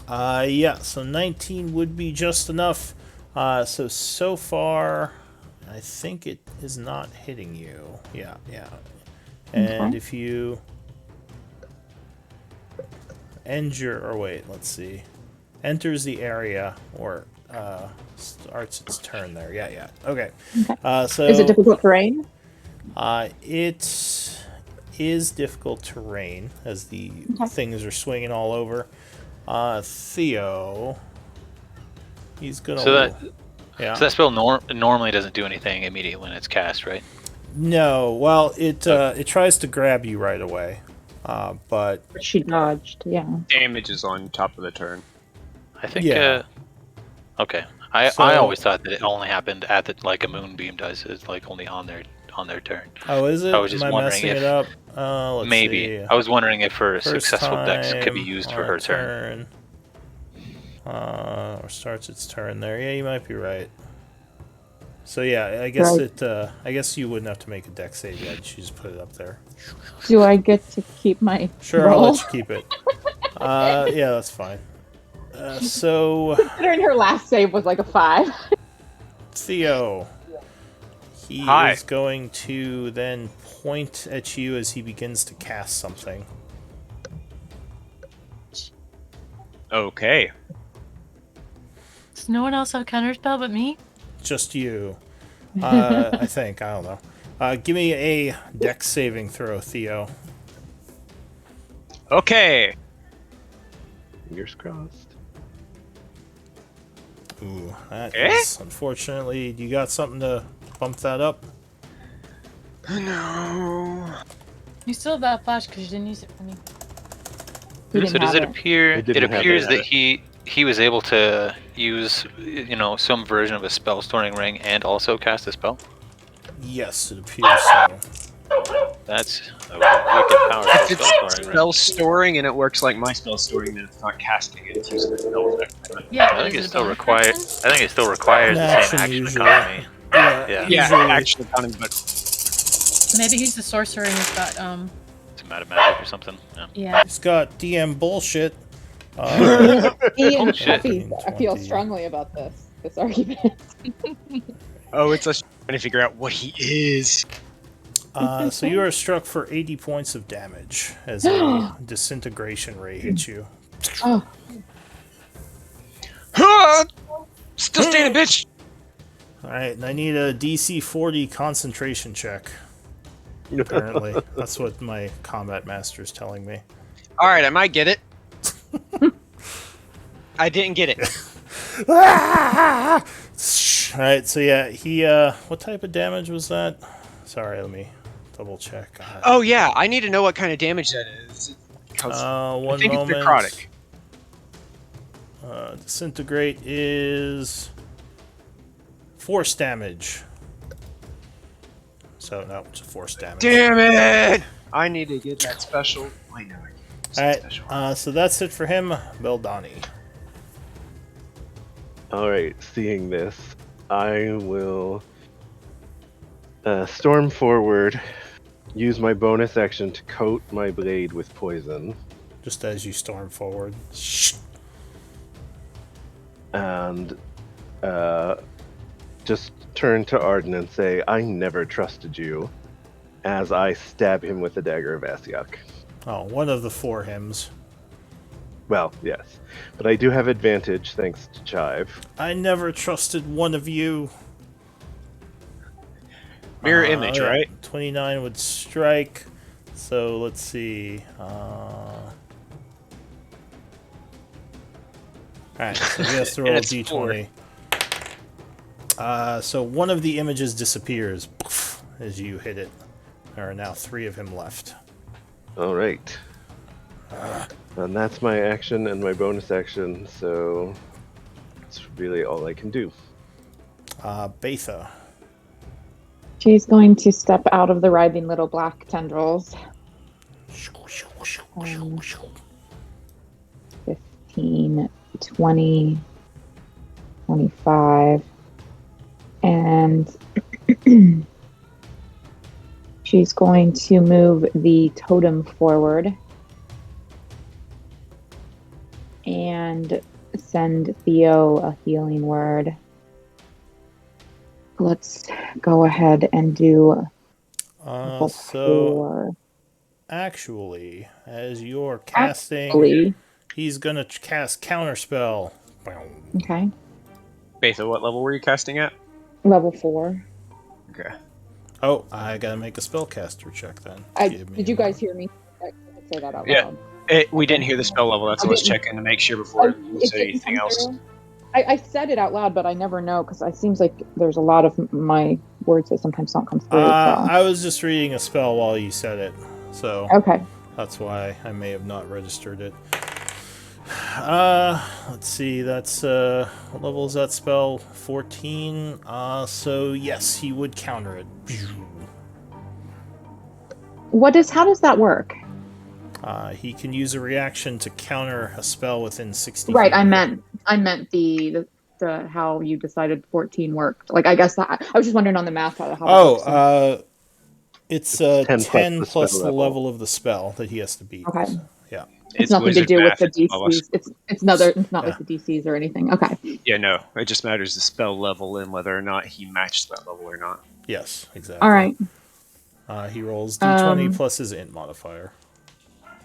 Yeah. So 19 would be just enough. So far, I think it is not hitting you. Yeah. And Okay. if you let's see, enters the area or starts its turn there. Yeah. Okay. So Is it difficult terrain? it is difficult terrain as the things are swinging all over. Theo, he's gonna. So yeah. that spell normally doesn't do anything immediately when it's cast, right? No, well, it tries to grab you right away, but She dodged. Yeah. Damage is on top of the turn. I think. Yeah. Okay. So- I always thought that it only happened at the like a moonbeam does. It's like only on their turn. oh, is it? I was just Am I wondering messing if it up? Let's Maybe. see. I was wondering if her First successful dex could be time used on for a her turn. Or starts its turn there. Yeah, you might be right. So yeah, I guess Right. I guess you wouldn't have to make a dex save yet. You just put it up there. Do I get to keep my Sure, I'll roll? let you keep it. Yeah, that's fine. So Considering her last save was like a 5. Theo, he Hi. is going to then point at you as he begins to cast something. Okay. Does no one else have counterspell but me? Just you. I think. I don't know. Give me a dex saving throw, Theo. Okay. fingers crossed. Ooh, that Eh? is unfortunately. You got something to bump that up? No. You still have that flash because you didn't use it for me. He didn't So does have it appear? It It didn't have appears it. that he was able to use some version of a spell storing ring and also cast a spell. Yes, it appears so. That's a wicked powerful If spell it's storing ring. spell storing and it works like my spell storing, then it's not casting it, it's using a spell effect. Yeah, I think is it a still bonus requires. action? I think it still requires An the same action action usually. economy. Yeah, Yeah. Yeah, usually- actually counting, but Maybe he's the sorcerer and he's got It's a meta magic or something. Yeah. yeah. He's got DM bullshit. Ian, Bullshit. I feel strongly about this. this argument. Oh, it's us trying to figure out what he is. So you are struck for 80 points of damage as a disintegration ray hits you. Oh, Still standing, bitch. Alright, and I need a DC 40 concentration check. Apparently. That's what my combat master is telling me. All right, I might get it. I didn't get it. Alright, so yeah, he, what type of damage was that? Sorry, let me double check. Oh yeah, I need to know what kind of damage that is. Because I One think moment. it's necrotic. Disintegrate is force damage. So, no, it's force damage. Damn it! I need to get that special. Wait, no, I can't. Alright, so that's it for him. Beldani. Alright, seeing this, I will storm forward, use my bonus action to coat my blade with poison. Just as you storm forward. And just turn to Arden and say, I never trusted you, as I stab him with the dagger of Asiak. Oh, one of the 4 hymns. Well, yes. But I do have advantage thanks to Chive. I never trusted one of you. Mirror image, yeah. right? 29 would strike. So let's see. Alright, so he has to roll a It's d20. So one of the images disappears as you hit it. There are now 3 of him left. Alright. And that's my action and my bonus action, so that's really all I can do. Betha. she's going to step out of the writhing little black tendrils. 15, 20, 25, and she's going to move the totem forward and send Theo a healing word. Let's go ahead and do level So 4. actually, as you're casting, Actually, he's gonna cast counterspell. okay, Betha, what level were you casting at? level 4. Okay. Oh, I gotta make a spellcaster check then. Give me Did you a guys moment. hear me say that out Yeah. loud? We didn't hear the spell level. That's what I was checking to make sure before you It said didn't anything come else. through. I said it out loud, but I never know because it seems like there's a lot of my words that sometimes don't come through. So. I was just reading a spell while you said it, so Okay. that's why I may have not registered it. Let's see. That's what level is that spell? 14. So yes, he would counter it. How does that work? He can use a reaction to counter a spell within 60 Right. feet. I meant the how you decided 14 worked. Like I guess I was just wondering on the math how it works. It's 10 plus the level of the spell that he has to beat. Okay. Yeah. It's nothing to wizard do with math, the it's above us. DCs. It's not like the DCs or anything. Okay. Yeah, no. It just matters the spell level and whether or not he matched that level or not. Yes, exactly. All right. He rolls d20 plus his int modifier.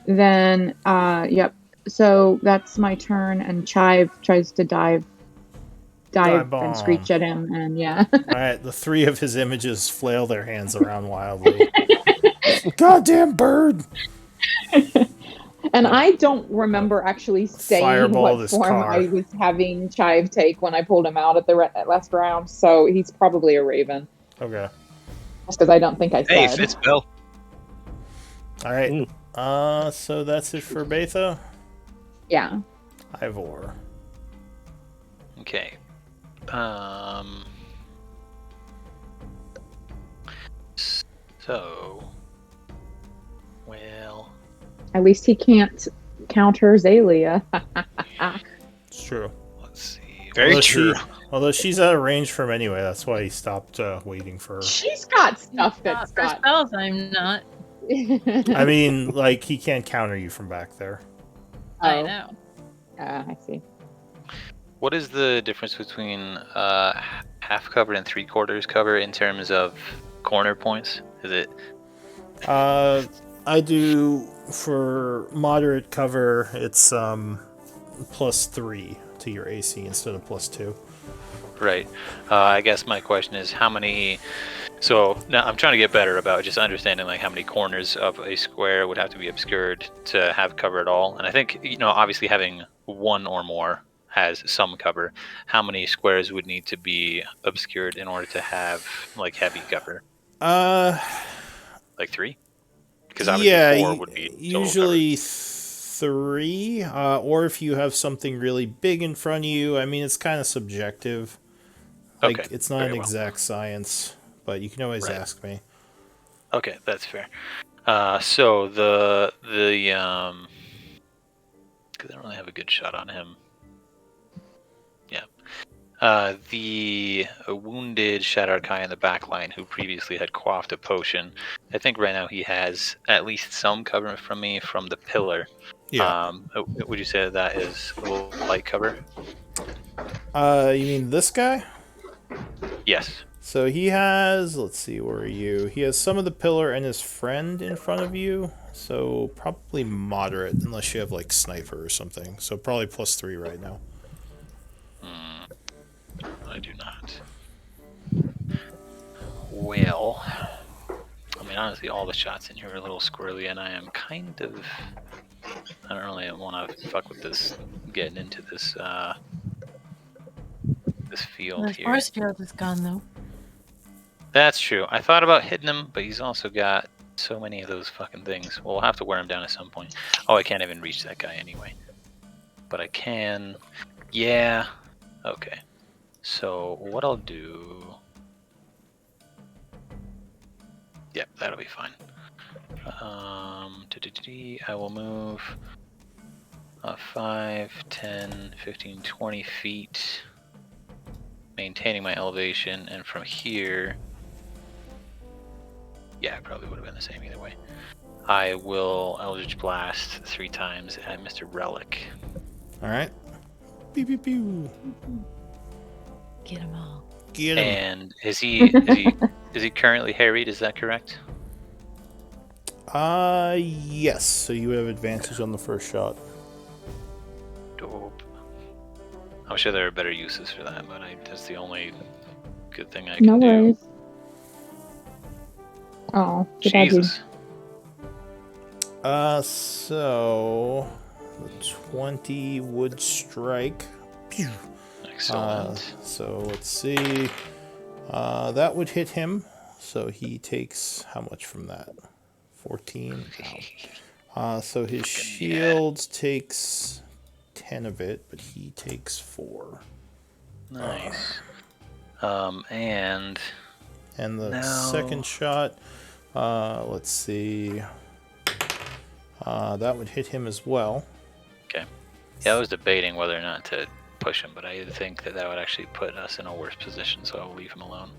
Then, yep. So that's my turn, and Chive tries to dive bomb. and screech at him, and yeah. All right, the 3 of his images flail their hands around wildly. Goddamn bird! And I don't remember actually saying Fireball what this form car. I was having Chive take when I pulled him out at the last round, so he's probably a raven. Okay. Just because I don't think I Hey, said. fits Bill. All right. So that's it for Betha. Yeah. Ivor. Okay. So, well, At least he can't counter Zalia. It's true. let's see. Very true. Although she's out of range from him anyway, that's why he stopped waiting for her. She's got stuff that's For got. spells, I'm not. I mean, like, he can't counter you from back there. I know. I see. What is the difference between half cover and 3/4 cover in terms of corner points? Is it? I do for moderate cover. It's +3 to your AC instead of +2. Right. I guess my question is how many. So now I'm trying to get better about just understanding like how many corners of a square would have to be obscured to have cover at all. And I think obviously having one or more has some cover. How many squares would need to be obscured in order to have like heavy cover? Uh, Like 3? Because obviously yeah, 4 would be total cover. usually 3. Or if you have something really big in front of you, I mean, it's kind of subjective. Okay. Like, it's not Very an well. exact science, but you can always Right. ask me. Okay, that's fair. So the because I don't really have a good shot on him. Yeah. The wounded Shadowlord in the back line who previously had quaffed a potion. I think right now he has at least some cover from me from the pillar. Yeah. Would you say that is light cover? You mean this guy? Yes. So he has, let's see, where are you? He has some of the pillar and his friend in front of you. So probably moderate, unless you have like sniper or something. So probably +3 right now. I do not. Well, I mean, honestly, all the shots in here are a little squirrely, and I am kind of. I don't really want to fuck with this, getting into this this field The here. force field is gone though. That's true. I thought about hitting him, but he's also got so many of those fucking things. Well, we'll have to wear him down at some point. Oh, I can't even reach that guy anyway. But I can. Yeah. Okay. So what I'll do. Yep, that'll be fine. I will move 5, 10, 15, 20 feet, maintaining my elevation, and from here, yeah, it probably would have been the same either way. I will Eldritch Blast 3 times at Mr. Relic. Alright. Pew pew pew. Get them all. Get him. And is he currently harried? Is that correct? Yes. So you have advantage on the first shot. Dope. I'm sure there are better uses for that, but that's the only good thing I can No do. worries. Oh, too bad you- Jesus. So the 20 would strike. Pew. Excellent. So let's see. That would hit him. So he takes how much from that? 14. So his shield takes 10 of it, but he takes 4. Nice. And the second shot, let's see. That would hit him as well. okay. Yeah, I was debating whether or not to push him, but I think that would actually put us in a worse position, so I'll leave him alone.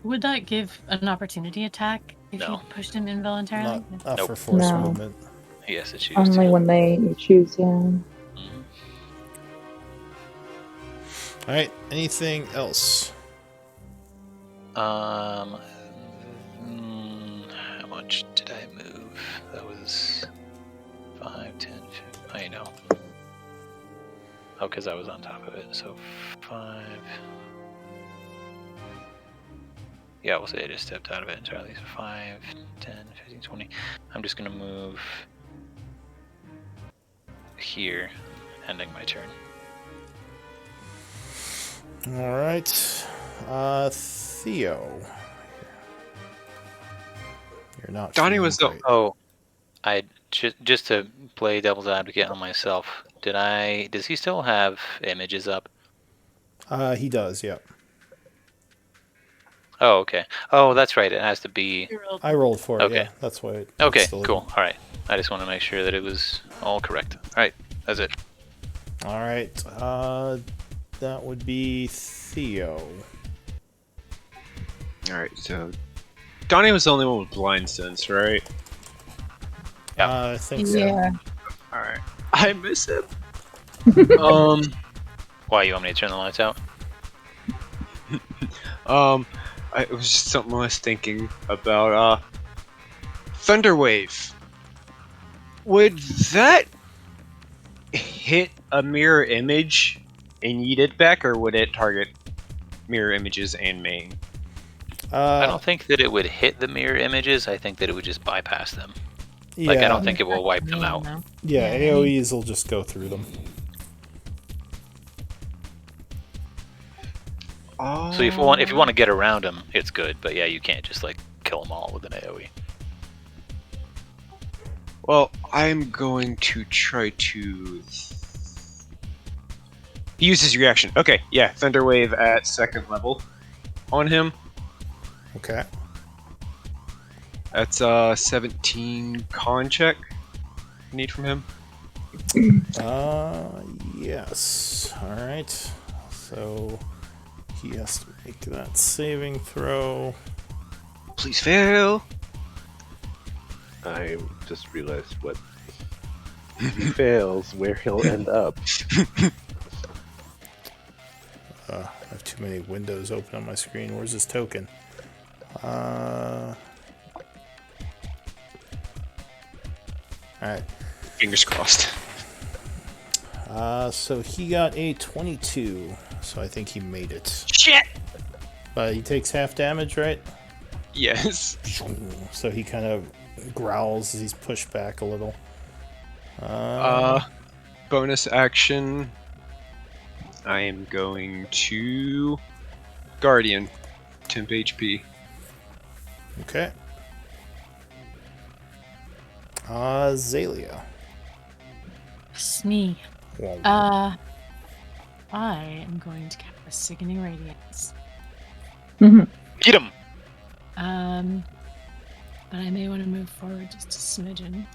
Would that give an opportunity attack if No. you pushed him involuntarily? Not Nope. for force No. movement. He has to choose Only to. when you choose, yeah. Mhm. Alright, anything else? How much did I move? That was 5, 10, 15. I know. Oh, because I was on top of it. So 5. Yeah, we'll say I just stepped out of it entirely. So 5, 10, 15, 20. I'm just going to move here, ending my turn. Alright. Theo. You're not. Donnie feeling was the- great. Oh, I just to play devil's advocate on myself. Does he still have images up? He does, yeah. Oh, okay. Oh, that's right. It has to be. I rolled for it, Okay. yeah. That's why it Okay, it's still cool. All right. I just want to make sure that it was all correct. All right, that's it. Alright. That would be Theo. Alright, so Donnie was the only one with blind sense, right? Yep. I think so. Yeah. Alright. I miss him. Why, you want me to turn the lights out? It was just something I was thinking about. Thunderwave. Would that hit a mirror image and yeet it back, or would it target mirror images and main? I don't think that it would hit the mirror images. I think that it would just bypass them. Yeah, Like, I don't think it will wipe them out. Yeah, AoEs will just go through them. So if you want to get around them, it's good. But yeah, you can't just like kill them all with an AoE. Well, I'm going to try to. He uses reaction. Okay, yeah, Thunderwave at 2nd level on him. Okay. That's 17 con check. Need from him. Yes. All right. So he has to make that saving throw. Please fail. I just realized what if he fails, where he'll end up. I have too many windows open on my screen. Where's his token? Alright. Fingers crossed. So he got a 22. So I think he made it. Shit! But he takes half damage, right? Yes. So he kind of growls as he's pushed back a little. Bonus action. I am going to Guardian. Temp HP. Okay. Zalia. It's me. Whoa. I am going to cast Sickening Radiance. Get him! But I may want to move forward just a smidgen.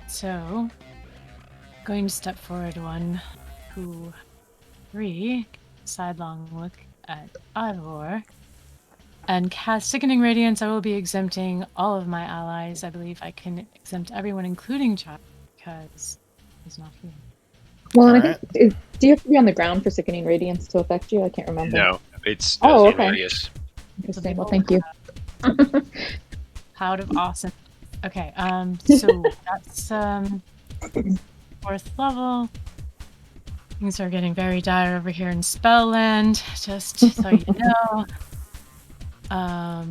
So, going to step forward 1, 2, 3, sidelong look at Ivor, and cast Sickening Radiance. I will be exempting all of my allies. I believe I can exempt everyone, including Chuck, because he's not here. Well, and Alright. I think, do you have to be on the ground for Sickening Radiance to affect you? I can't remember. No, it's. Oh, Does okay. radius. Interesting. Well, thank you. Cloud of Awesome. Okay, so that's 4th level. Things are getting very dire over here in Spellland, just so you know. I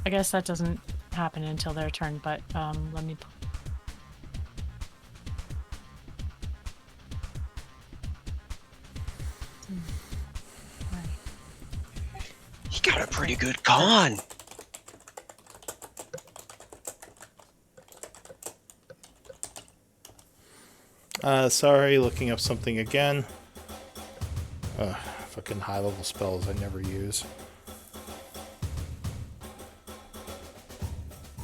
guess that doesn't happen until their turn, but let me. He got a pretty good con. Sorry, looking up something again. Fucking high-level spells I never use.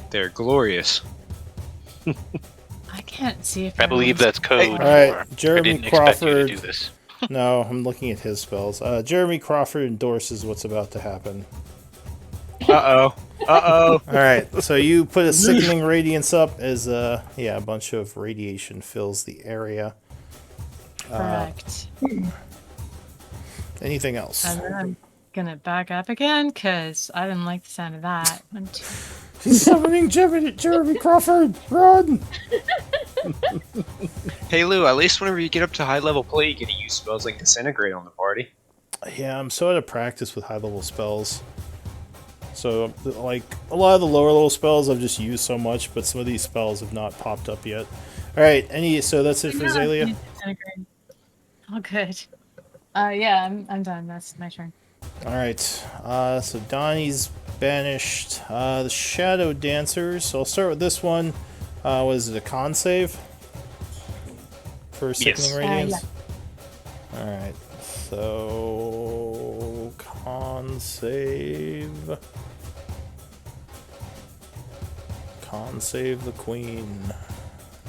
They're glorious. I can't see if I believe that's code. Alright, for, Jeremy I didn't expect you to Crawford. do this. No, I'm looking at his spells. Jeremy Crawford endorses what's about to happen. Uh-oh. Uh-oh. Alright, so you put a Sickening Radiance up as, a bunch of radiation fills the area. correct. Anything else? And then I'm gonna back up again because I didn't like the sound of that. 1, 2. He's summoning Jeremy Crawford! Run! Hey Lou, at least whenever you get up to high level play, you get to use spells like Disintegrate on the party. Yeah, I'm so out of practice with high-level spells. So, like, a lot of the lower-level spells I've just used so much, but some of these spells have not popped up yet. Alright, so that's it for Zalia? Oh, good. Yeah, I'm done. That's my turn. Alright, so Donnie's banished. The Shadow Dancers. So I'll start with this one. Was it a con save? For Sickening Radiance? Yeah. Alright, so con save. Con save the queen.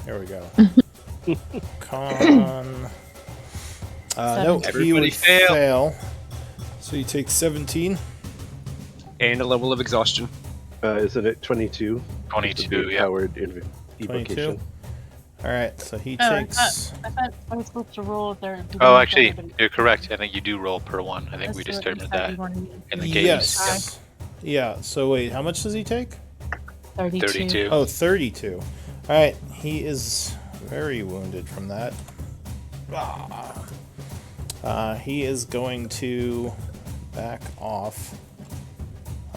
There we go. Con. No, he Everybody would fail. fail. So you take 17. And a level of exhaustion. Isn't it 22? 22, yeah. Powered Twenty-two. evocation. Alright, so he Oh, takes... I thought I was supposed to roll if they're. Oh, actually, you're correct. I think you do roll per one. I think we That's what determined you that said you wanted in the Yes. games. Yeah, so wait, how much does he take? 32. 32. Oh, 32. Alright, he is very wounded from that. He is going to back off.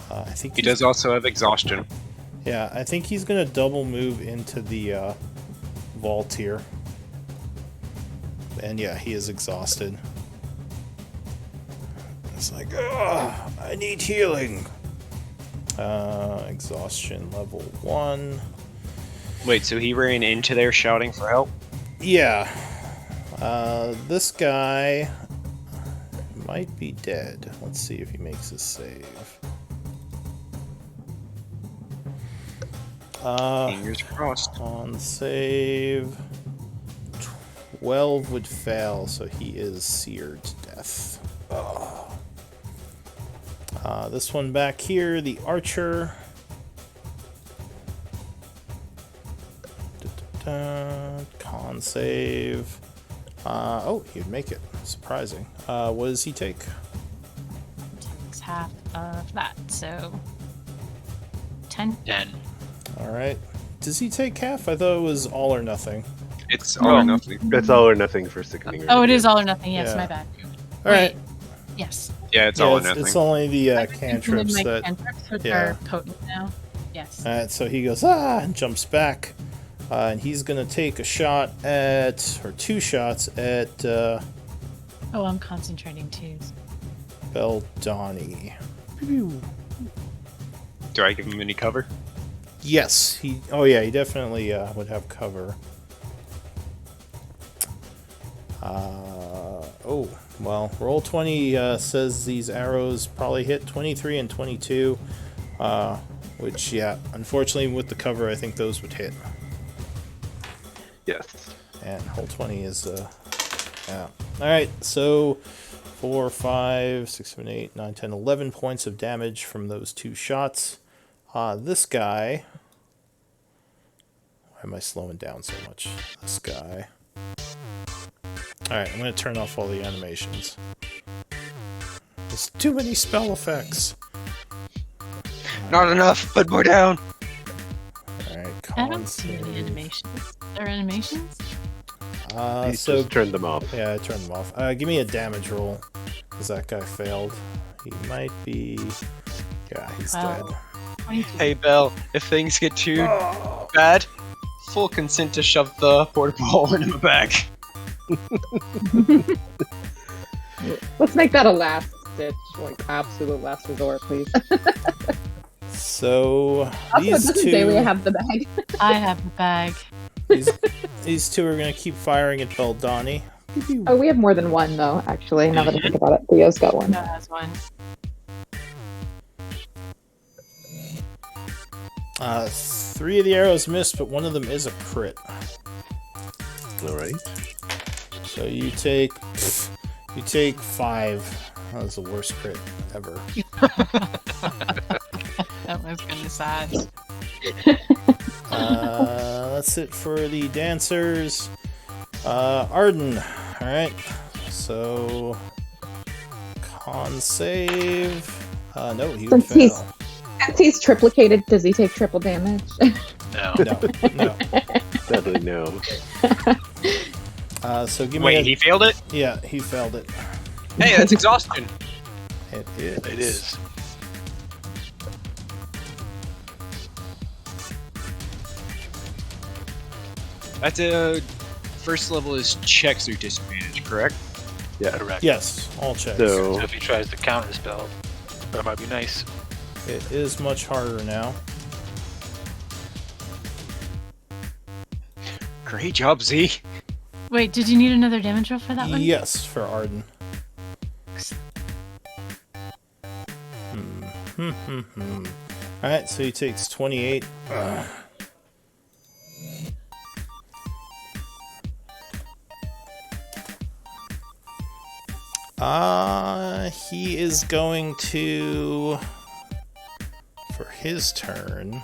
I think He does also have exhaustion. Yeah, I think he's going to double move into the vault here. And yeah, he is exhausted. It's like, I need healing. Exhaustion level 1. Wait, so he ran into there shouting for help? Yeah. This guy might be dead. Let's see if he makes his save. Fingers crossed. On save, 12 would fail, so he is seared to death. This one back here, the archer. Con save. Oh, he'd make it. Surprising. What does he take? Takes half of that, so 10. 10. Alright. Does he take half? I thought it was all or nothing. It's all or nothing. That's all or nothing for sickening. Oh, it is all or nothing. Yes, Yeah. my bad. Alright. Yes. Yeah, it's all or it's, nothing. it's only the I've implemented cantrips my that... cantrips, which yeah. are potent now. Yes. Alright, so he goes, and jumps back. And he's gonna take a shot at, or 2 shots at, Oh, I'm concentrating too. Beldani. Do I give him any cover? Yes, he definitely would have cover. Oh, well, roll 20 says these arrows probably hit 23 and 22, which, yeah, unfortunately with the cover, I think those would hit. Yes. And roll 20 is, yeah. Alright, so 4, 5, 6, 7, 8, 9, 10, 11 points of damage from those 2 shots. This guy... Why am I slowing down so much? This guy... Alright, I'm going to turn off all the animations. There's too many spell effects. Not enough, put more down! Alright, I don't see any animations. There are animations? You just turned them off. Yeah, I turned them off. Give me a damage roll, because that guy failed. He might be... Yeah, he's dead. 22. Hey, Belle, if things get too bad, full consent to shove the portable hole into my bag. Let's make that a last ditch, like absolute last resort, please. So, Also, it these doesn't two... say we have the bag. I have the bag. These two are going to keep firing at Beldani. Oh, we have more than one, though, actually, now that I think about it. Theo's got one. No, has one. 3 of the arrows missed, but one of them is a crit. Alright. So you take 5. That was the worst crit ever. That was kind of sad. That's it for the dancers. Arden. Alright. So con save. No, he would fail. Since he's triplicated, does he take triple damage? No. No. Sadly, no. So give me Wait, he failed it? Yeah, he failed it. Hey, that's exhaustion. It is. It is. That's a... First level is checks or disadvantage, correct? Yeah. Correct. Yes, all checks. So if he tries to counter spell, that might be nice. It is much harder now. Great job, Z. Wait, did you need another damage roll for that one? Yes, for Arden. Alright, so he takes 28. He is going to, for his turn,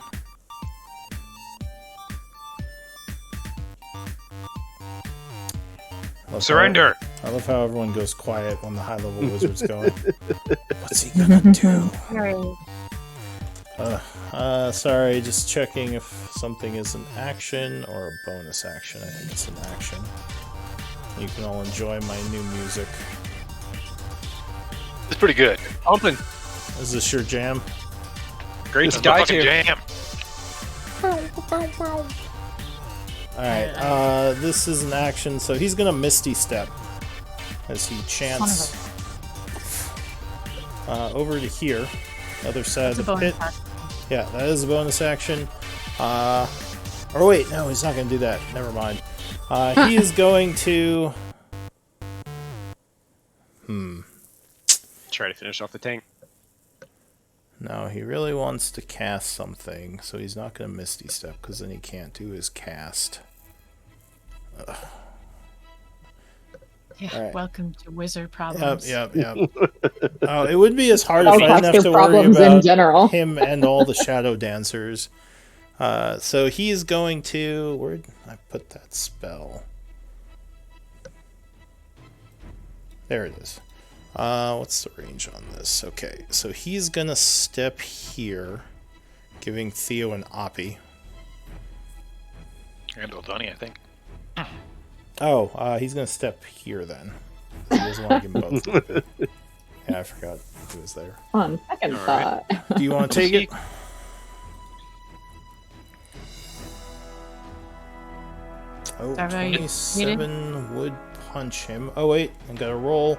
Surrender! I love how everyone goes quiet when the high-level wizard's going. What's he gonna do? Sorry, just checking if something is an action or a bonus action. I think it's an action. You can all enjoy my new music. It's pretty good. Open. Is this your jam? Great It's to the die fucking to. jam. Alright, this is an action, so he's gonna Misty Step as he chants over to here, other side of the pit. Yeah, that is a bonus action. Or wait, no, he's not gonna do that. Never mind. He is going to... Try to finish off the tank. No, he really wants to cast something, so he's not gonna Misty Step, because then he can't do his cast. Ugh. Yeah, Alright. welcome to wizard problems. Yep. It would be as hard if I didn't have to worry problems in about general. him and all the shadow dancers. So he's going to... Where did I put that spell? There it is. What's the range on this? Okay, so he's gonna step here, giving Theo an Oppie. And Oldani, I think. Oh, he's gonna step here then. He doesn't want to give him both. Yeah, I forgot he was there. On second thought. Do you want to take it? Oh, Is that right? 27 would punch him. Oh wait, I got a roll.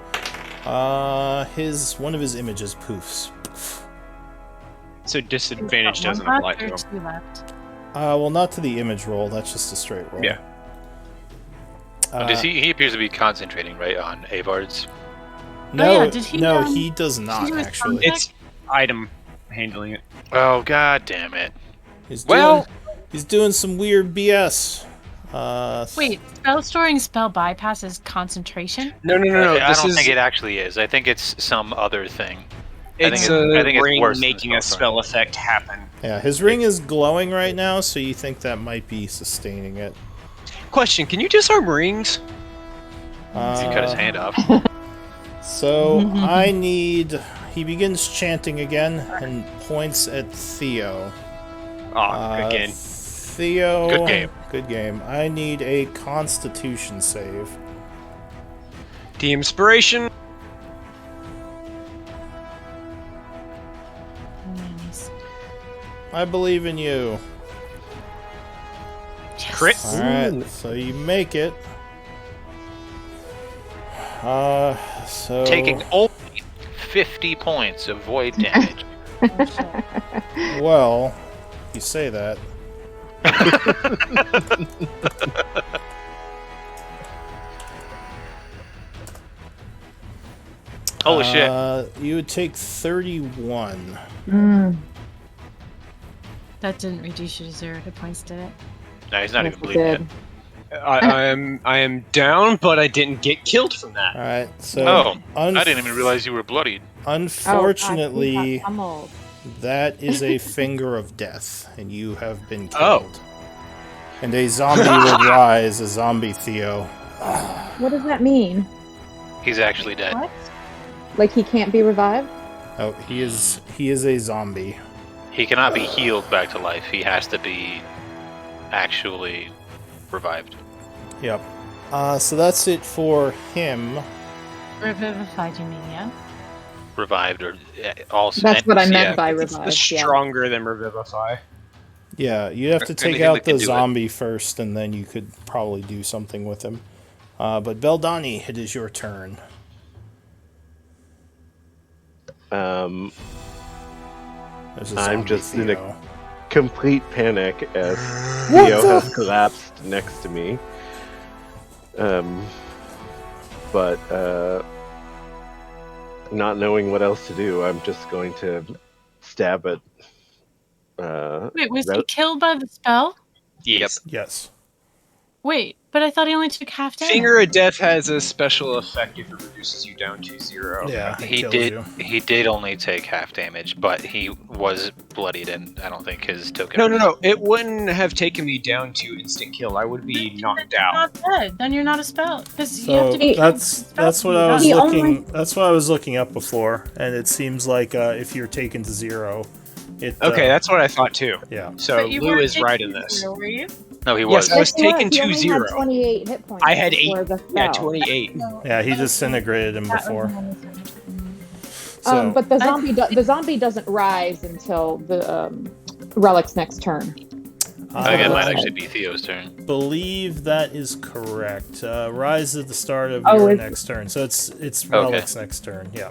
One of his images poofs. So disadvantage One doesn't left apply or to him. two left? Well, not to the image roll. That's just a straight roll. Yeah. Does he appears to be concentrating, right, on Avard's. No, yeah, did he, no, um, he does not do his actually. thumbtack? It's item handling it. Oh, god damn it. He's doing some weird BS. Wait, spell storing spell bypasses concentration? No. I This don't is think it actually is. I think it's some other thing. it's I a think it's ring worse than making a spell spell effect happen. Yeah, his ring is glowing right now, so you think that might be sustaining it. Question: can you disarm rings? He cut his hand off. So I need. He begins chanting again and points at Theo. Again. Theo. Good game. Good game. I need a Constitution save. The inspiration. Nice. I believe in you. Crit. All right, so you make it. So Taking only 50 points of void damage. Oh, shit. well, you say that. Holy shit. You would take 31. That didn't reduce you to 0 hit points, did it? No, he's not Yes, even it bleeding yet. did. I am down, but I didn't get killed from that. All right, so Oh, I didn't even realize you were bloodied. Unfortunately, Oh, that is a finger of death, and you have been Oh. killed. And a zombie will rise, a zombie Theo. what does that mean? He's actually dead. What? Like he can't be revived? Oh, he is a zombie. He cannot be healed back to life. He has to be actually revived. Yep. So that's it for him. Revivified, you mean, yeah? Revived or also. That's what I meant yeah. by It's revived. Yeah. stronger than revivify. Yeah, you have to take Anything out that can the do it. zombie first, and then you could probably do something with him. But Beldani, it is your turn. Um, There's a I'm zombie just in a- Theo. complete panic as Theo has collapsed next to me. But not knowing what else to do, I'm just going to stab at. Wait, was he Rel- killed by the spell? Yes. Yes. Wait, but I thought he only took half damage. Finger of Death has a special effect if it reduces you down to 0. Yeah, it He kills did. you. He did only take half damage, but he was bloodied, and I don't think his token. No. It wouldn't have taken me down to instant kill. I would be knocked You're out. not dead. Then you're not a spell. Because you So have to be. that's what I was He looking. only- That's what I was looking up before, and it seems like if you're taken to 0, it. Okay, that's what I thought too. Yeah. So But you Lou weren't is right taking in this. zero, were you? No, he Yes, was. I was Yes, he taken He to only had 0. 28 hit points. I had 8. before the Yeah, spell. 28. Yeah, he disintegrated him That was before. the one. So But the zombie doesn't rise until the relic's next turn. I think it might Uh, actually be Theo's turn. believe that is correct. Rise at the start of Oh, your it's- next turn, so it's Relic's next turn. Yeah.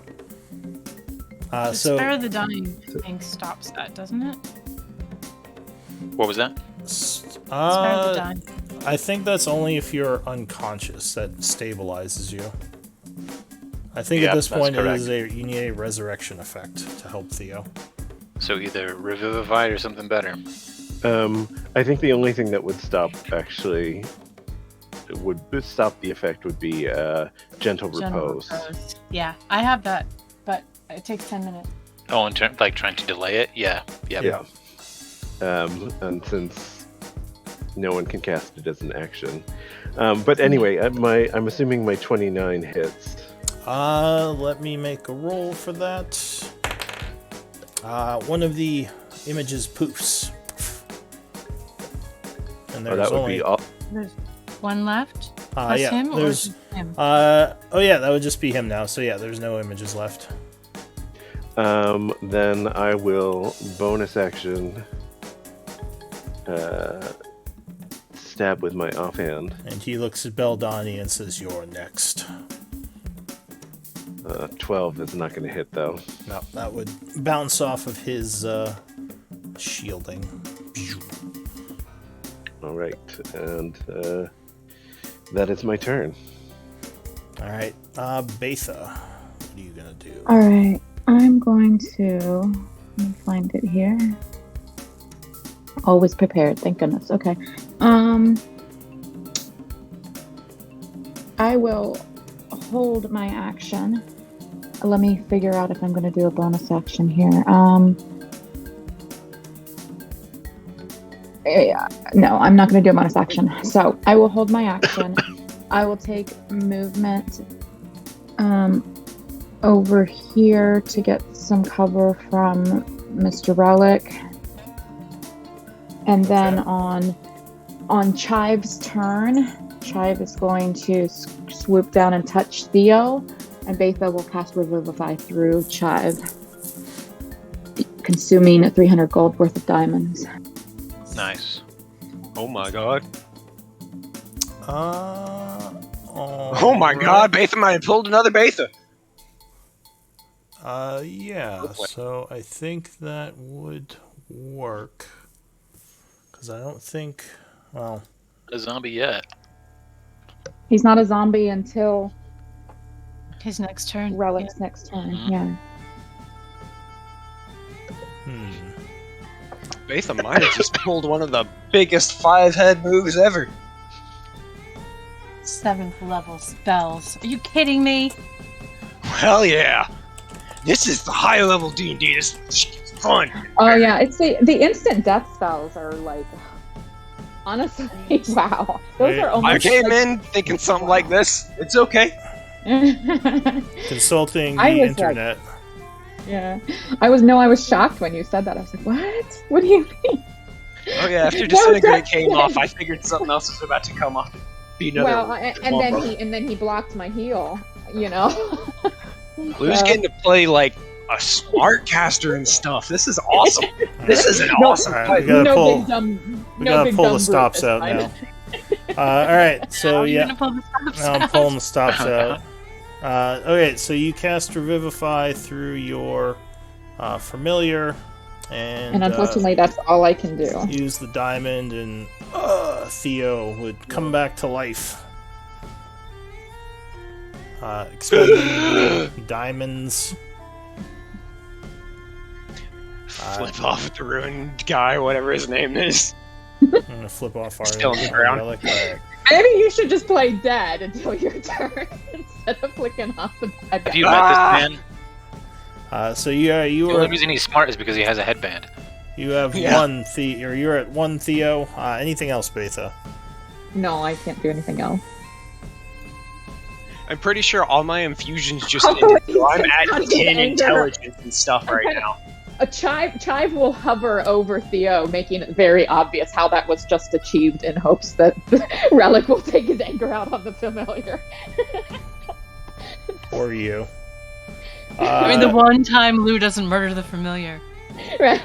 The So Spare the Dying thing stops that, doesn't it? What was that? Spare the Dying. I think that's only if you're unconscious that stabilizes you. I think Yeah, at this that's point correct. you need a resurrection effect to help Theo. So either Revivify or something better. I think the only thing that would stop the effect would be gentle General repose. Repose. Yeah, I have that, but it takes 10 minutes. Oh, in turn, like trying to delay it. Yeah. Yeah. And since no one can cast it as an action, but anyway, I'm assuming my 29 hits. Let me make a roll for that. One of the images poofs. And Oh, there's that would only be all. There's one left? Plus yeah, him or there's just him? oh yeah, that would just be him now. So yeah, there's no images left. Then I will bonus action stab with my offhand. And he looks at Beldani and says, "You're next." 12 is not going to hit though. No, that would bounce off of his shielding. All right, and that is my turn. All right, Betha, what are you gonna do? All right, I'm going to let me find it here. Always prepared, thank goodness. Okay, I will hold my action. Let me figure out if I'm going to do a bonus action here. Yeah, no, I'm not going to do a bonus action. So I will hold my action. I will take movement over here to get some cover from Mr. Relic. And then on Chive's turn, Chive is going to swoop down and touch Theo, and Betha will cast Revivify through Chive, consuming 300 gold worth of diamonds. Nice. Oh my god. Oh my god, Betha might have pulled another Betha. Yeah, so I think that would work. Because I don't think, well... A zombie yet. He's not a zombie until His next turn. Relic's next turn, Mhm. yeah. Betha might have just pulled one of the biggest 5-head moves ever. 7th level spells. Are you kidding me? Hell yeah. This is the high level D&D. This is fun. Oh yeah, it's the instant death spells are like, honestly, wow. Those are I almost came in thinking something like this. It's okay. Consulting I the was internet. Yeah, I was shocked when you said that. I was like, what? What do you mean? Oh yeah, after No, Disintegrate that's- came off, I figured something else was about to come off. Be another Well, and then wombo. he blocked my heal. You know. Lou's getting to play like a smart caster and stuff. This is awesome. This is an No. awesome Alright, fight. we gotta no pull- big dumb. We no gotta big pull dumb the brute stops this out time. now. Alright, so Are you yeah. gonna pull the stops Now I'm out? pulling the stops out. Okay, so you cast Revivify through your familiar, and And unfortunately, that's all I can do. use the diamond, and Theo would come back to life. Expending diamonds. Flip off at the ruined guy, whatever his name is. I'm gonna flip off our Still on the ground. relic. Alright. Maybe you should just play dead until your turn instead of flicking off the bad Have guy. you met this man? So you The only reason he's smart is because he has a headband. you have Yeah. one Theo, or you're at one Theo. Anything else, Betha? No, I can't do anything else. I'm pretty sure all my infusions just Oh, ended, so I'm he's at got 10 anger. intelligence and stuff right Okay. now. A chive will hover over Theo, making it very obvious how that was just achieved in hopes that the Relic will take his anger out on the familiar. Or you? I mean, the one time Lou doesn't murder the familiar. Right?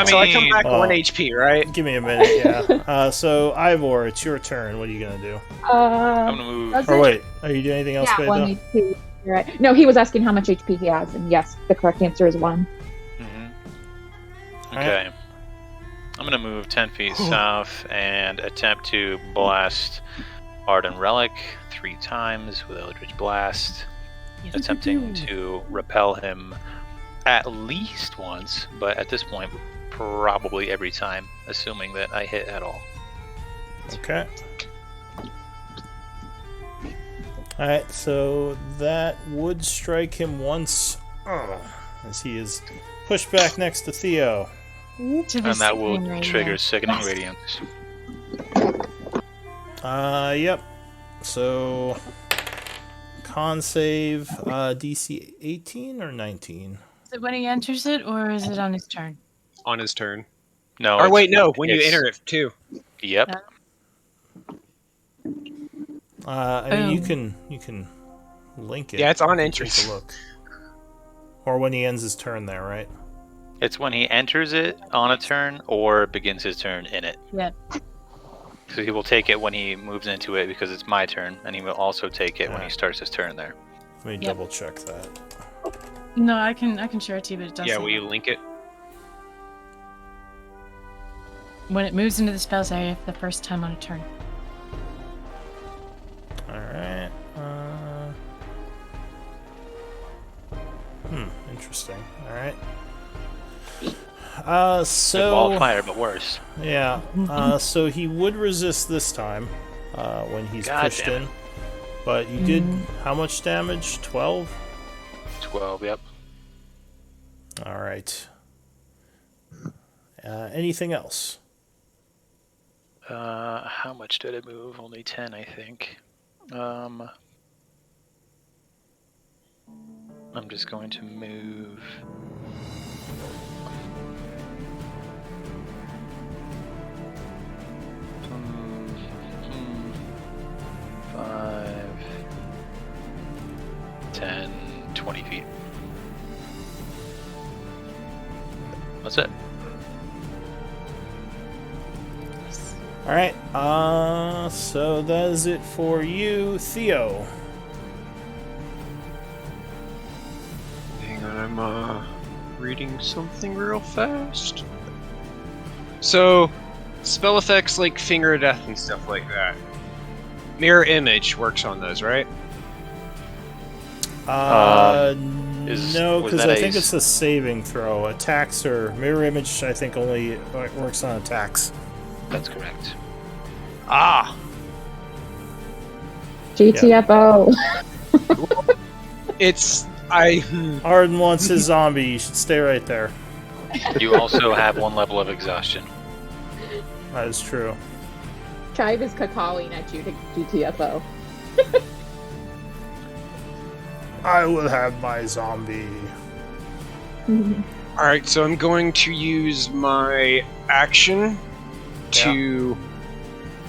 So I come back well, 1 HP, right? Give me a minute, yeah. So Ivor, it's your turn. What are you gonna do? I'm gonna move. does Or it- wait, are you doing anything else, yeah, Betha? 1 HP. You're right. No, he was asking how much HP he has, and yes, the correct answer is 1. Okay. I'm gonna move 10 feet south and attempt to blast Arden Relic 3 times with Eldritch Blast, attempting to repel him at least once, but at this point, probably every time, assuming that I hit at all. Okay. Alright, so that would strike him once, as he is pushed back next to Theo. To the And that will sickening radiance. trigger Sickening Radiance. Yep. So, con save, DC 18 or 19? Is it when he enters it, or is it on his turn? On his turn. No. Or it's- wait, no, when you it's- enter it too. Yep. I mean, you can link it. Yeah, it's on Take entrance. a look. Or when he ends his turn there, right? It's when he enters it on a turn or begins his turn in it. Yeah. So he will take it when he moves into it because it's my turn, and he will also take it when he starts his turn there. Let me Yep. double check that. No, I can share it to you, but it does. Yeah, say will you link it? when it moves into the spells area for the first time on a turn. Alright. Interesting. Alright. Like So... ball of fire, but worse. Yeah. So he would resist this time when he's God pushed damn in. But you did how much damage? 12? 12, yep. Alright. Anything else? How much did it move? Only 10, I think. I'm just going to move. Five, 10, 20 feet. That's it. Alright. So that is it for you, Theo. Hang on, I'm reading something real fast. So, spell effects like Finger of Death and stuff like that. Mirror Image works on those, right? No, was because that I think a- it's a saving throw. Attacks or mirror image, I think, only works on attacks. That's correct. Ah! GTFO. It's... Arden wants his zombie. You should stay right there. You also have 1 level of exhaustion. That is true. Chive is cacawing at you to GTFO. I will have my zombie. Alright, so I'm going to use my action to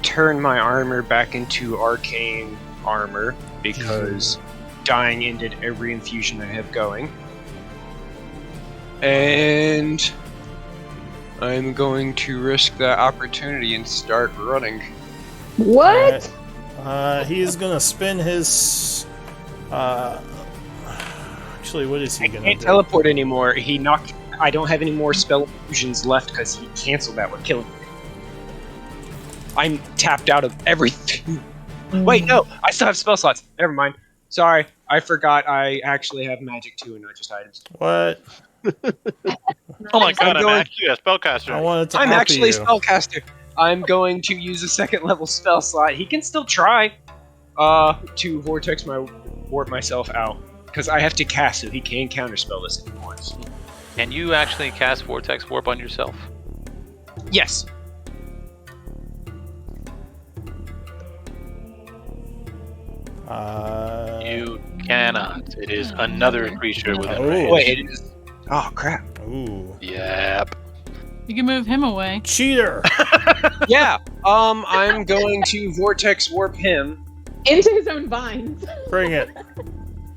turn my armor back into arcane armor because dying ended every infusion I have going. And I'm going to risk that opportunity and start running. What? He is gonna spin his. Actually, what is he I gonna can't do? teleport anymore. He knocked. I don't have any more spell infusions left because he canceled that with killing me. I'm tapped out of everything. Wait, no, I still have spell slots. Never mind. Sorry, I forgot. I actually have magic too, and not just items. What? Oh my god, I'm going- actually a spellcaster. I wanted to I'm happy actually a you. spellcaster. I'm going to use a second level spell slot. He can still try to vortex warp myself out because I have to cast it. He can counterspell this if he wants. Can you actually cast Vortex Warp on yourself? Yes. You cannot. It is another creature with Oh. range. Wait, it is. Oh crap. Ooh. Yep. You can move him away. Cheater! Yeah. I'm going to vortex warp him. Into his own vines. Bring it.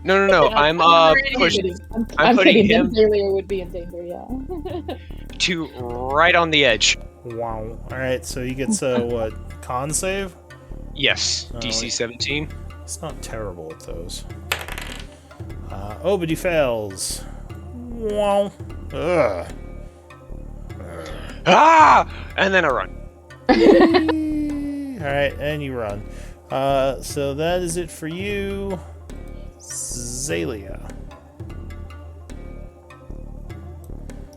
No. I'm pushing. I'm putting kidding. him Earlier would be in danger. Yeah. to right on the edge. Wow. Alright, so he gets a, what, con save? Yes. Oh, DC wait. 17. It's not terrible at those. Oh, but he fails. Wow. Ugh. Ah! And then I run. Alright, and you run. So that is it for you, Zalia.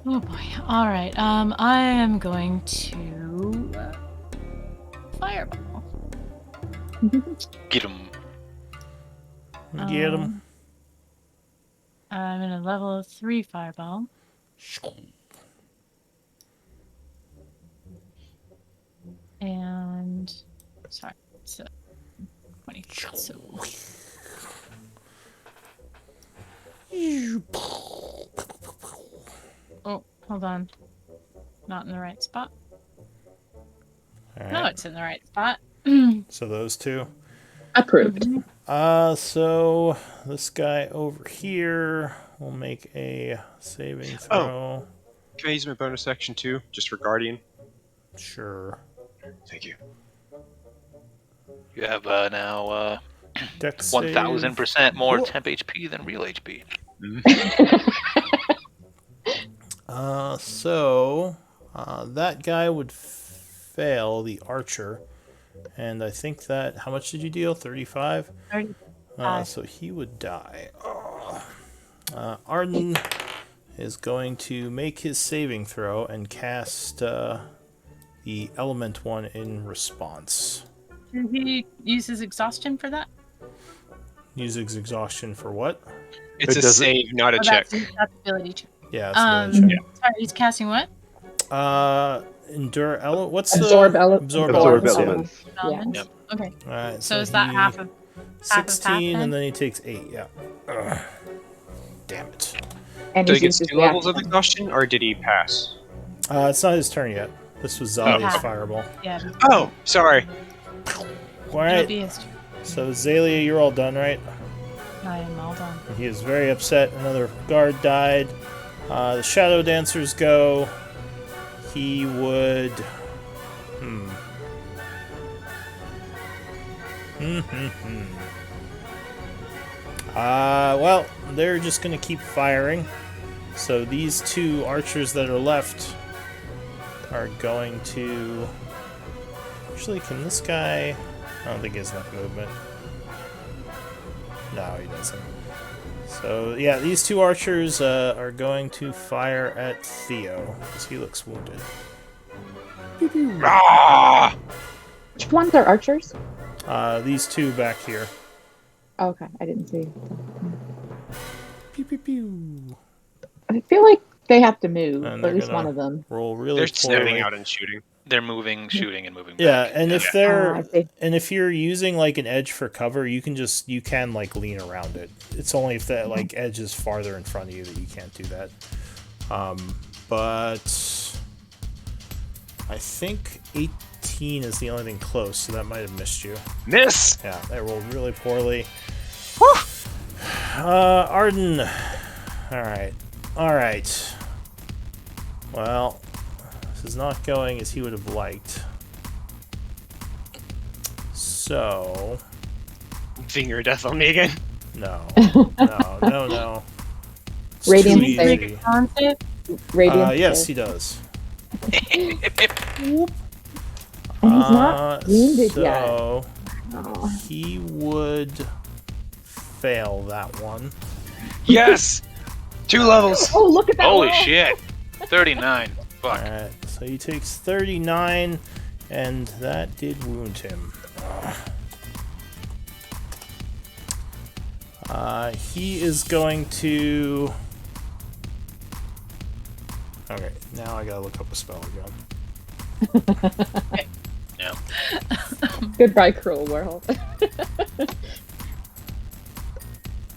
Oh boy. All right. I am going to fireball. Get him. Get him. I'm in a level 3 fireball. And sorry, so 20. So oh, hold on. Not in the right spot. All No, right. it's in the right spot. So those two. Approved. So this guy over here will make a saving throw. Can I use my bonus action too, just for Guardian? Sure. Thank you. You have now Dex save. 1,000% more Whoa. temp HP than real HP. So that guy would fail, the archer. And I think that, how much did you deal? 35? 35. So he would die. Arden is going to make his saving throw and cast the element one in response. Did he use his exhaustion for that? Uses exhaustion for what? It's It a doesn't- save, not a Oh, check. that's ability check. Yeah, it's a check. Sorry, he's casting what? Endure element. What's Absorb the ele- absorb Absorb elements? elements. Elements? Yep. Okay. Alright, So is that he- half of 16, then? and then he takes 8. Yeah. Ugh. Damn it. And So he's he gets used 2 his levels of reaction. exhaustion, or did he pass? It's not his turn yet. This was Zalia's Oh. fireball. Yeah. Oh, sorry. All It'll right. be his turn. So Zalia, you're all done, right? I am all done. He is very upset. Another guard died. The shadow dancers go. He would. Well, they're just gonna keep firing. So these two archers that are left are going to. Actually, can this guy? I don't think he has enough movement. No, he doesn't. So, yeah, these two archers are going to fire at Theo, because he looks wounded. Ah! Which ones are archers? These two back here. Oh, okay, I didn't see. Pew, pew, pew. I feel like they have to move, And or they're at least gonna one of them. Roll really They're poorly. standing out and shooting. They're moving, shooting, and moving Yeah, back. and if I they're see. and if you're using like an edge for cover, you can like lean around it. It's only if that like edge is farther in front of you that you can't do that. But I think 18 is the only thing close, so that might have missed you. Miss! Yeah, they rolled really poorly. Arden. Alright. Well, this is not going as he would have liked. So, Finger of death on me again. no. No. It's Radiant too save. easy. Con save? Radiant. Yes, save. he does. And he's not wounded yet. So, Oh. he would fail that one. Yes! 2 levels. Oh, look at that! Holy roll. shit! 39. Fuck. Alright, so he takes 39, And that did wound him. He is going to... Okay, now I gotta look up a spell again. Yeah. Goodbye, cruel world.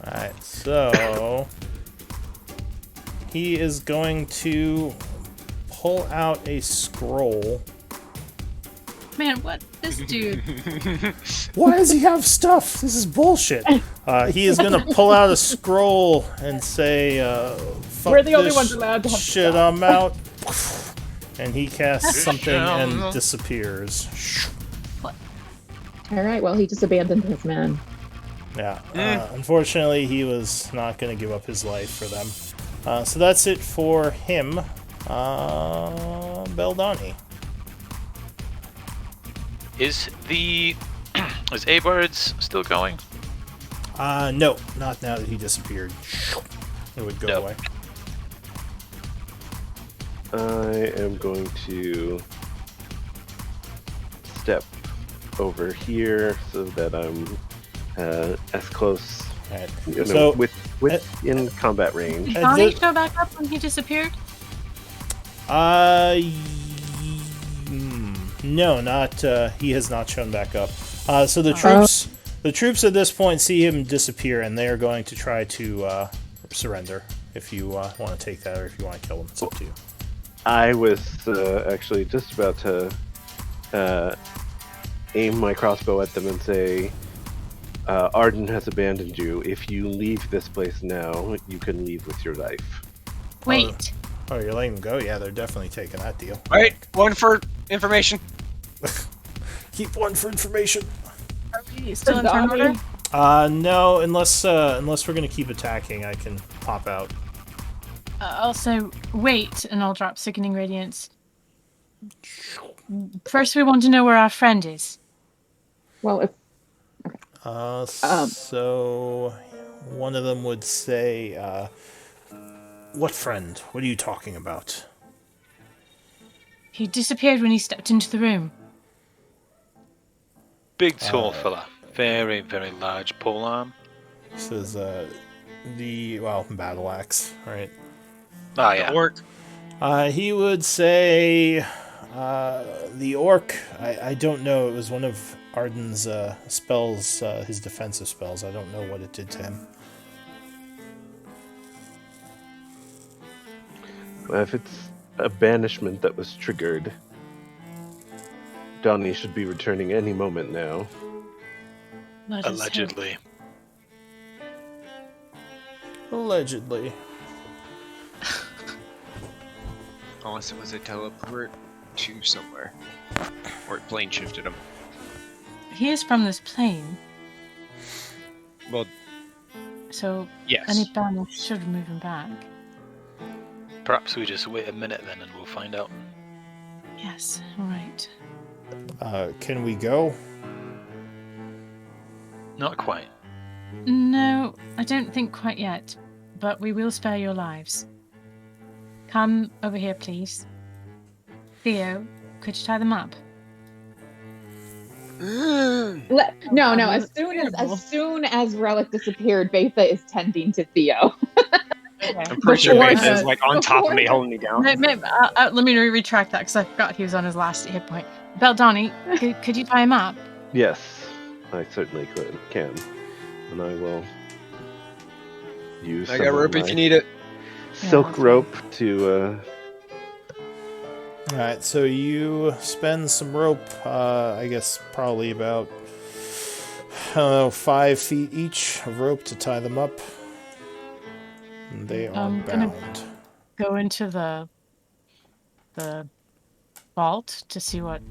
Alright, so... He is going to pull out a scroll. Man, what? This dude. Why does he have stuff? This is bullshit. He is gonna pull out a scroll and say, fuck We're the only this ones allowed to have shit, stuff. I'm out. And he casts something and disappears. Alright, well, he just abandoned his man. Yeah, unfortunately, he was not going to give up his life for them. So that's it for him. Beldani. Is Abards still going? No, not now that he disappeared. It would go Nope. away. I am going to step over here so that I'm as close, Alright. you know, So, in combat range. Did Bonnie show back up when he disappeared? No, not. He has not shown back up. So the troops at this point see him disappear, and they are going to try to surrender. If you want to take that, or if you want to kill them, it's up to you. I was actually just about to aim my crossbow at them and say, Arden has abandoned you. If you leave this place now, you can leave with your life. Wait. Oh, you're letting them go? Yeah, they're definitely taking that deal. Alright, one for information. Keep one for information. Are we still in turn order? No, unless we're gonna keep attacking, I can pop out. Also, wait, and I'll drop Sickening Radiance. First, we want to know where our friend is. Well, if So one of them would say, "What friend? What are you talking about?" He disappeared when he stepped into the room. Big tall fella. Very, very large polearm. This is battle axe, right? Oh, yeah. Orc. He would say, the orc. I don't know. It was one of Arden's spells, his defensive spells. I don't know what it did to him. Well, if it's a banishment that was triggered, Donnie should be returning any moment now. Let us hope. Allegedly. Allegedly. Unless it was a teleport to somewhere. Or it plane shifted him. He is from this plane, Well, so yes. any banish should move him back. Perhaps we just wait a minute then and we'll find out. Yes, alright. Can we go? Not quite. No, I don't think quite yet, but we will spare your lives. Come over here, please. Theo, could you tie them up? no. As soon as Relic disappeared, Betha is tending to Theo. Okay. I'm pretty sure Before Betha is like on top of me, before- holding me down. Let me retract that because I forgot he was on his last hit point. Beldani, could you tie him up? Yes, I certainly can. And I will use I some got of rope if my you need it. silk Yeah. rope to Alright, so you spend some rope, I guess probably about, 5 feet each of rope to tie them up. And they are I'm gonna- bound. Go into the vault to see what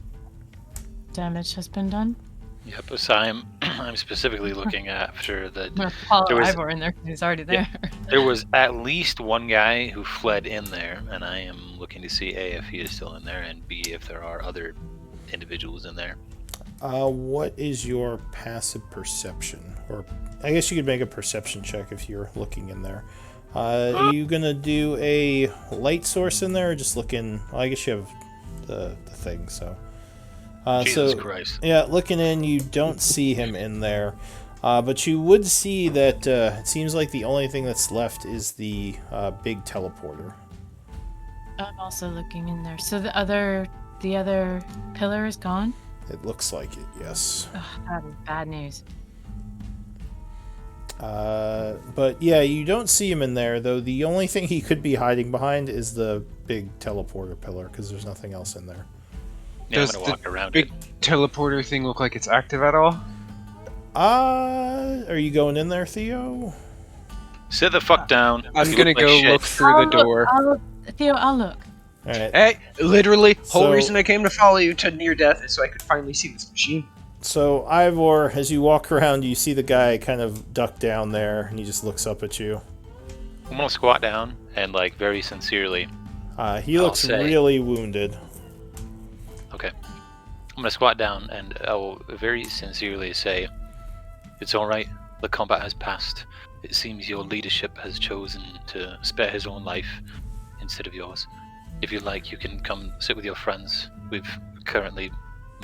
damage has been done. Yep, so I'm specifically looking after the... I'm gonna follow There was- Ivor in there because he's already there. There was at least one guy who fled in there, and I am looking to see A, if he is still in there, and B, if there are other individuals in there. What is your passive perception? Or I guess you could make a perception check if you're looking in there. Are you gonna do a light source in there, or just looking? Well, I guess you have the thing. So, Jesus so, Christ. yeah, looking in, you don't see him in there. But you would see that it seems like the only thing that's left is the big teleporter. I'm also looking in there. So the other pillar is gone? It looks like it, yes. Ugh, that is bad news. But yeah, you don't see him in there, though the only thing he could be hiding behind is the big teleporter pillar, because there's nothing else in there. Yeah, I'm Does gonna the walk around big it. teleporter thing look like it's active at all? Are you going in there, Theo? Sit the fuck down. I'm You gonna look like go shit. look through the door. Theo, I'll look. Alright, Hey, literally, whole So- reason I came to follow you to near death is so I could finally see this machine. so Ivor, as you walk around, you see the guy kind of duck down there, and he just looks up at you. I'm gonna squat down and like very sincerely. He I'll looks say- really wounded. Okay. I'm gonna squat down and I will very sincerely say, "It's all right. The combat has passed. It seems your leadership has chosen to spare his own life instead of yours. If you like, you can come sit with your friends. We've currently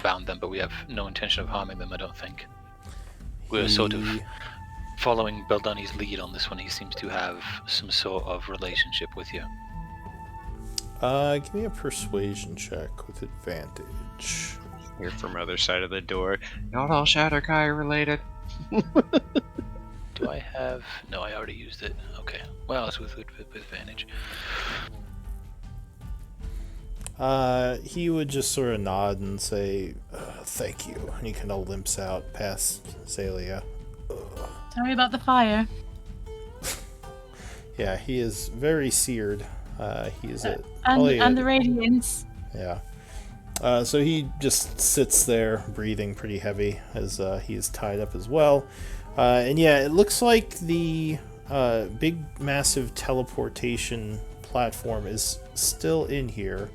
bound them, but we have no intention of harming them, I don't think. We're sort of He- following Beldani's lead on this one. He seems to have some sort of relationship with you." Give me a persuasion check with advantage. Here from other side of the door. Not all Shatterkai related. Do I have... No, I already used it. Okay. Well, it's with advantage. He would just sort of nod and say, thank you. And he kind of limps out past Zalia. Sorry about the fire. Yeah, he is very seared. He is at And the radiance. yeah. So he just sits there, breathing pretty heavy as he is tied up as well. And yeah, it looks like the big, massive teleportation platform is still in here.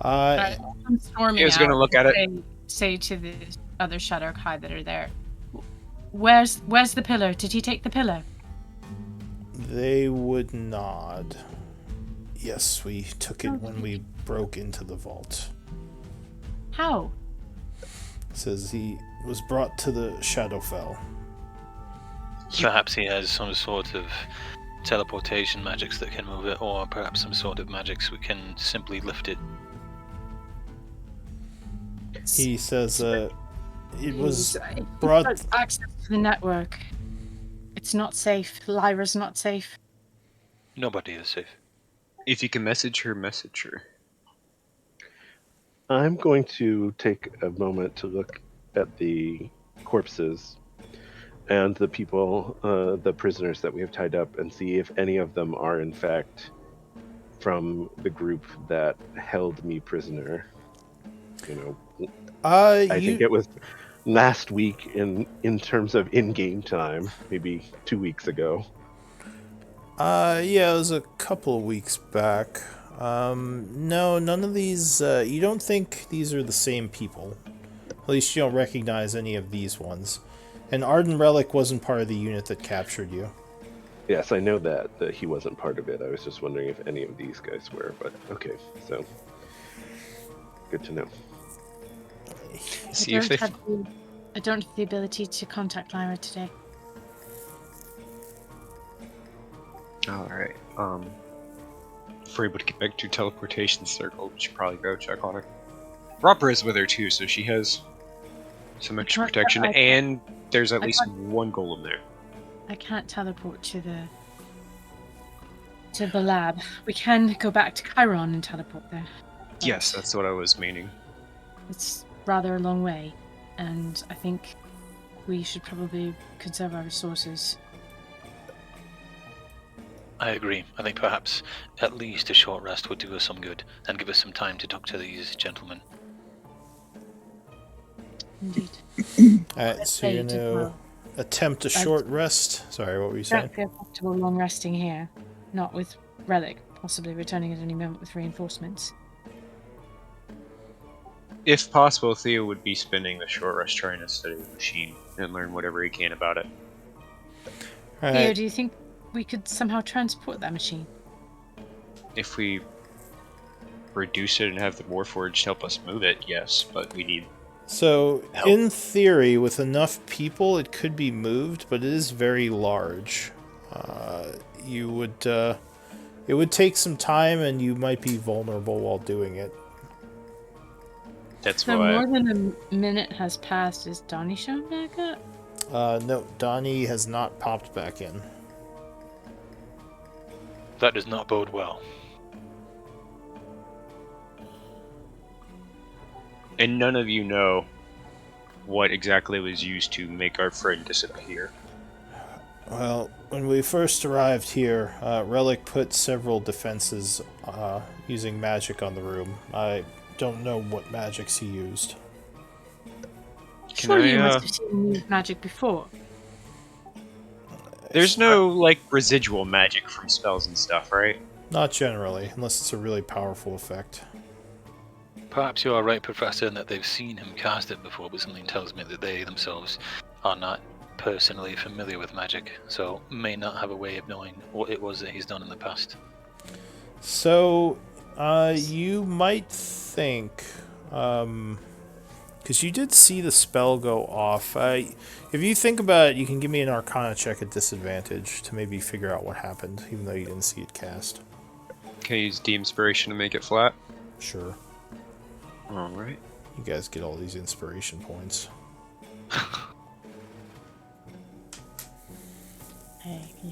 I'm storming He was gonna out look at it. and say to the other Shadowkai that are there, Where's the pillar? Did he take the pillar? They would nod. Yes, we took it when we broke into the vault. How? Says he was brought to the Shadowfell. Perhaps he has some sort of teleportation magics that can move it, or perhaps some sort of magics we can simply lift it. He says it was It brought. has access to the network. It's not safe. Lyra's not safe. Nobody is safe. If you can message her, message her. I'm going to take a moment to look at the corpses and the people, the prisoners that we have tied up, and see if any of them are in fact from the group that held me prisoner. You know, I think it was last week in terms of in-game time, maybe 2 weeks ago. Yeah, it was a couple of weeks back. No, none of these. You don't think these are the same people? At least you don't recognize any of these ones. And Arden Relic wasn't part of the unit that captured you. Yes, I know that he wasn't part of it. I was just wondering if any of these guys were, but okay, so good to know. See if they. I don't have the ability to contact Lyra today. Alright, if we're able to get back to teleportation circle, we should probably go check on her. Robber is with her too, so she has some extra can't- protection, I can't- and there's at I least can't- one golem there. I can't teleport to the lab. We can go back to Chiron and teleport there. but Yes, that's what I was meaning. It's rather a long way, and I think we should probably conserve our resources. I agree. I think perhaps at least a short rest would do us some good and give us some time to talk to these gentlemen. Indeed. Alright, so you're Fate as gonna well. attempt a short rest. Sorry, what were you saying? Don't feel comfortable long resting here. Not with Relic, possibly returning at any moment with reinforcements. If possible, Theo would be spending the short rest trying to study the machine and learn whatever he can about it. Theo, Alright, do you think we could somehow transport that machine? If we reduce it and have the Warforged help us move it, yes, but we need So, help. in theory, with enough people, it could be moved, but it is very large. It would take some time, and you might be vulnerable while doing it. That's So why. more than a minute has passed. Is Donnie shown back up? No, Donnie has not popped back in. That does not bode well. And none of you know what exactly was used to make our friend disappear. Well, when we first arrived here, Relic put several defenses using magic on the room. I don't know what magics he used. Surely you I, must have seen me use magic before. There's no, like, residual magic from spells and stuff, right? Not generally, unless it's a really powerful effect. Perhaps you are right, Professor, in that they've seen him cast it before, but something tells me that they themselves are not personally familiar with magic, so may not have a way of knowing what it was that he's done in the past. So, you might think, because you did see the spell go off. If you think about it, you can give me an Arcana check at disadvantage to maybe figure out what happened, even though you didn't see it cast. Can I use de-inspiration to make it flat? Sure. Alright. You guys get all these inspiration points.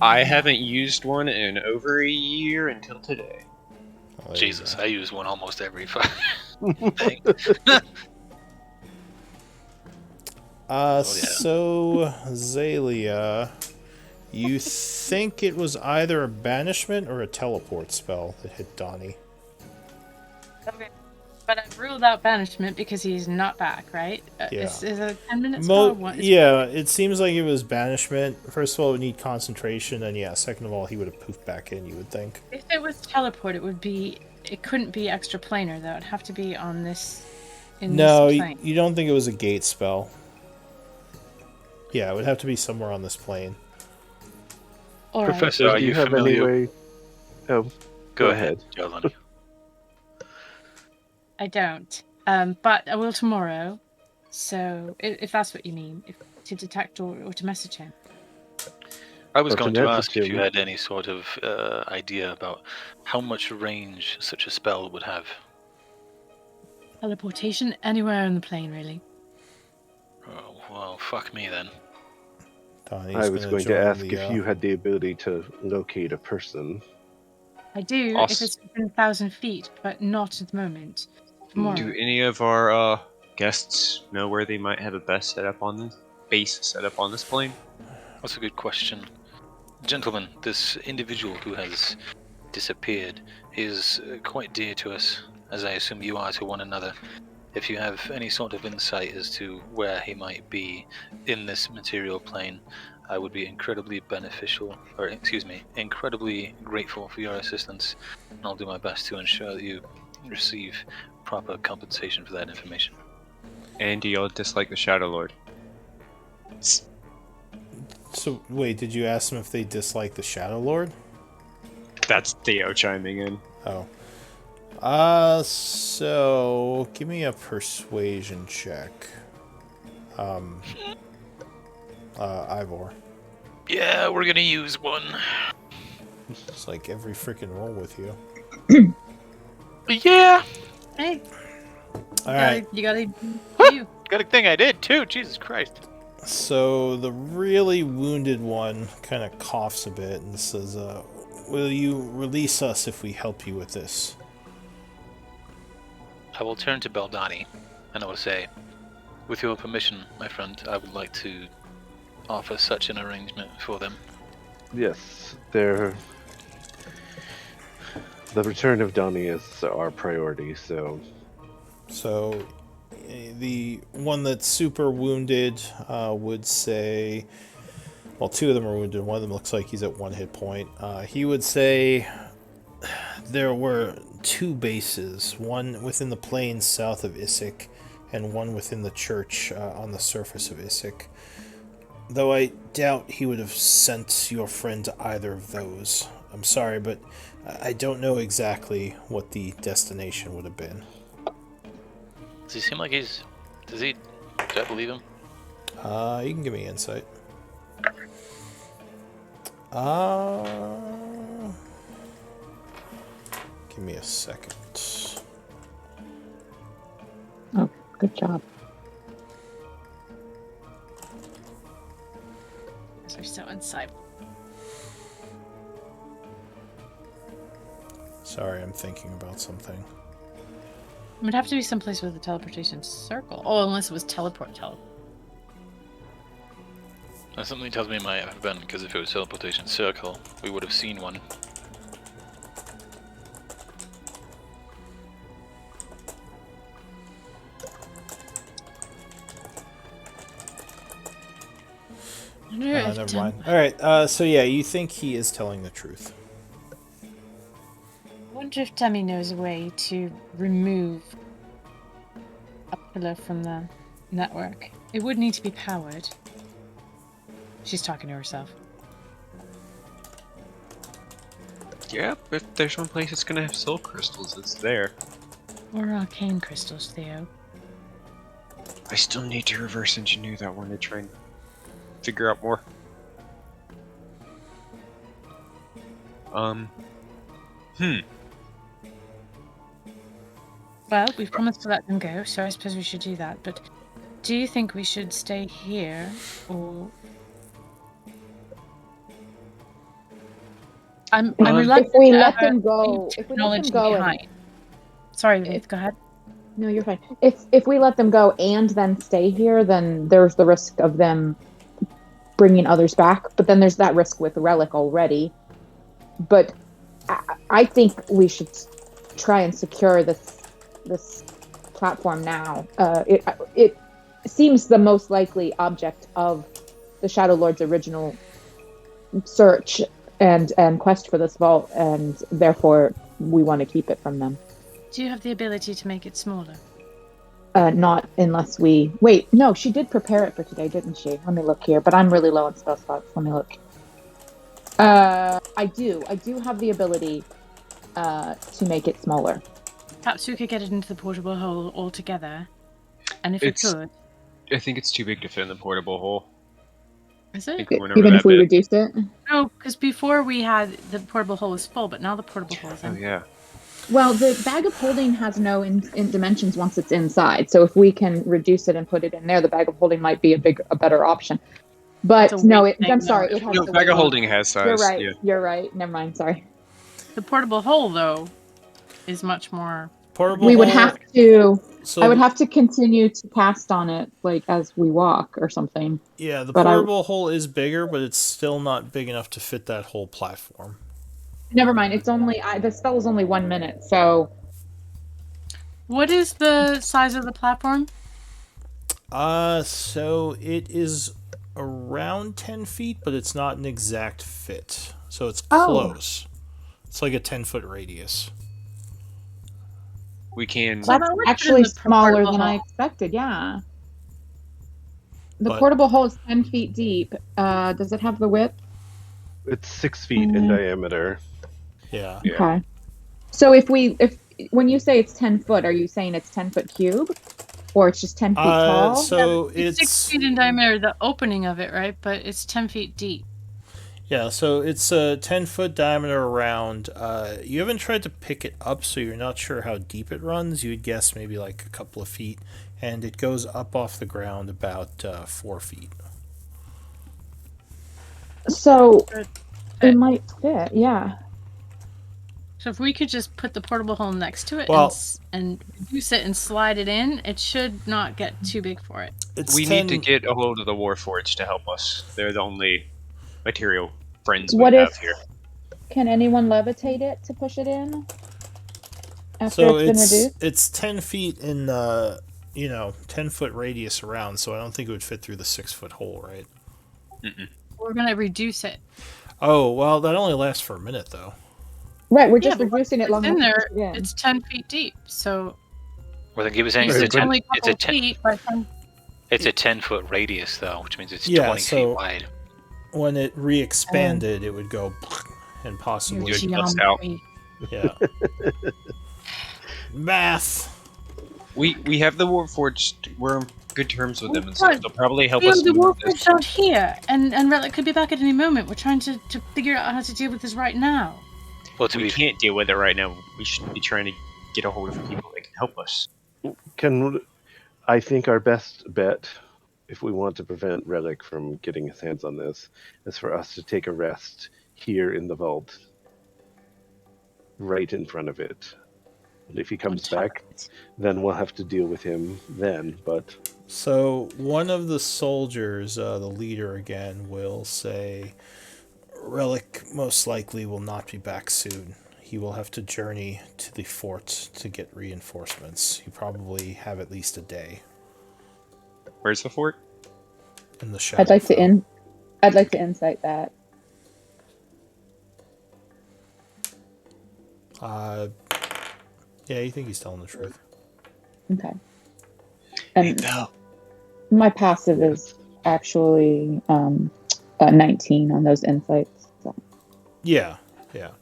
I haven't used one in over a year until today. Oh, Jesus, I use one almost every thing. So, Zalia, you think it was either a banishment or a teleport spell that hit Donnie? Okay. But I've ruled out banishment because he's not back, right? Yeah. Is it a 10-minute spell or what? Yeah, it seems like it was banishment. First of all, it would need concentration, and yeah, second of all, he would have poofed back in, you would think. If it was teleport, it couldn't be extra planar, though. It'd have to be on this, this plane. You don't think it was a gate spell. Yeah, it would have to be somewhere on this plane. All right. Professor, are do you you have familiar? any way? Oh, Go ahead, Jolani. I don't. But I will tomorrow. So, if that's what you mean, to detect or to message him. I was Or to going to ask message if you him. had any sort of idea about how much range such a spell would have. Teleportation anywhere on the plane, really. Oh, well, fuck me then. Donnie's I was gonna going to join ask the, if you had the ability to locate a person. I do if it's within 1,000 feet, but not at the moment. Tomorrow. Do any of our guests know where they might have a base set up on this plane? That's a good question. Gentlemen, this individual who has disappeared is quite dear to us, as I assume you are to one another. If you have any sort of insight as to where he might be in this material plane, I would be incredibly incredibly grateful for your assistance, and I'll do my best to ensure that you receive proper compensation for that information. And do y'all dislike the Shadowlord? So, wait, did you ask them if they dislike the Shadowlord? That's Theo chiming in. Oh. So, give me a persuasion check. Ivor. Yeah, we're gonna use one. It's like every freaking roll with you. Yeah! Hey, Alright, you gotta you. Good thing I did too, Jesus Christ. so the really wounded one kind of coughs a bit and says, will you release us if we help you with this? I will turn to Beldani, and I will say, with your permission, my friend, I would like to offer such an arrangement for them. Yes, the return of Donnie is our priority, so... So, the one that's super wounded would say... Well, two of them are wounded. One of them looks like he's at 1 hit point. He would say there were 2 bases, one within the plains south of Issyk, and one within the church on the surface of Issyk. Though I doubt he would have sent your friend to either of those. I'm sorry, but I don't know exactly what the destination would have been. Does he seem like he's... Do I believe him? You can give me insight. Uh, give me a second. Oh, good job. They're so insightful. Sorry, I'm thinking about something. It would have to be someplace with a teleportation circle. Oh, unless it was teleport. Something tells me it might have been, because if it was teleportation circle, we would have seen one. Never mind. Alright, so yeah, you think he is telling the truth. I wonder if Demi knows a way to remove a pillar from the network. It would need to be powered. She's talking to herself. Yep, if there's one place that's gonna have soul crystals, it's there. Or arcane crystals, Theo. I still need to reverse engineer that one to try and figure out more. Well, we've promised to let them go, so I suppose we should do that. But do you think we should stay here, or... I'm reluctant if we to let ever them go, leave if we let them technology go, behind. Sorry, Ruth, go ahead. no, you're fine. If we let them go and then stay here, then there's the risk of them bringing others back. But then there's that risk with Relic already. But I think we should try and secure this platform now. It seems the most likely object of the Shadowlord's original search and quest for this vault, and therefore we want to keep it from them. Do you have the ability to make it smaller? Not unless we... Wait, no, she did prepare it for today, didn't she? Let me look here, but I'm really low on spell slots. Let me look. I do have the ability to make it smaller. Perhaps we could get it into the portable hole altogether. And if we could... I think it's too big to fit in the portable hole. Is it? Even if we reduce it? No, because before we had the portable hole was full, but now the portable hole is empty. Oh, yeah. Well, the bag of holding has no in dimensions once it's inside. So if we can reduce it and put it in there, the bag of holding might be a better option. But no, I'm sorry. It has No, bag of holding has size. You're right. Yeah. You're right. Never mind. Sorry. The portable hole, though, is much more... Portable we would hole, have to... So, I would have to continue to cast on it, like, as we walk or something. Yeah, the portable hole is bigger, but it's still not big enough to fit that whole platform. Never mind. It's only... the spell is only 1 minute, so... What is the size of the platform? So it is around 10 feet, but it's not an exact fit. So it's close. It's like a 10-foot radius. We can... That's actually smaller than I expected, yeah. The portable hole is 10 feet deep. Does it have the width? It's 6 feet in diameter. Yeah. Okay. So when you say it's 10 foot, are you saying it's 10 foot cube? Or it's just 10 feet tall? So it's 6 feet in diameter, the opening of it, right? But it's 10 feet deep. Yeah, so it's a 10-foot diameter around. You haven't tried to pick it up, so you're not sure how deep it runs. You would guess maybe like a couple of feet. And it goes up off the ground about 4 feet. So it might fit, yeah. So if we could just put the portable hole next to it and reduce it and slide it in, it should not get too big for it. We need to get a hold of the Warforged to help us. They're the only material friends we have here. Can anyone levitate it to push it in? After So it's been reduced? it's 10 feet in 10-foot radius around, so I don't think it would fit through the 6-foot hole, right? Mm-mm. We're going to reduce it. Oh, well, that only lasts for a minute, though. Right, we're just reducing it long in enough. there, it's 10 feet deep, so... Well, then he was saying it's only a couple feet, but... It's a 10-foot radius, though, which means it's 20 feet wide. When it re-expanded, it would go and Your possibly, Do it bust out. geometry. yeah, math. We have the Warforged. We're on good terms with them and What? stuff. They'll probably help Theo, us the move this. Warforged aren't here, and Relic could be back at any moment. We're trying to figure out how to deal with this right now. Well, to We be can't deal with it right now. We should be trying to get a hold of people that can help us. I think our best bet, if we want to prevent Relic from getting his hands on this, is for us to take a rest here in the vault, right in front of it. And if he comes On top back, of it. then we'll have to deal with him then. But So one of the soldiers, the leader again, will say, Relic most likely will not be back soon. He will have to journey to the fort to get reinforcements. He probably have at least a day Where's the fort? in the I'd like to Shadowfell. I'd like to insight that. Yeah, you think he's telling the truth? Okay. Hey, And Belle. my passive is actually 19 on those insights. So. Yeah, yeah.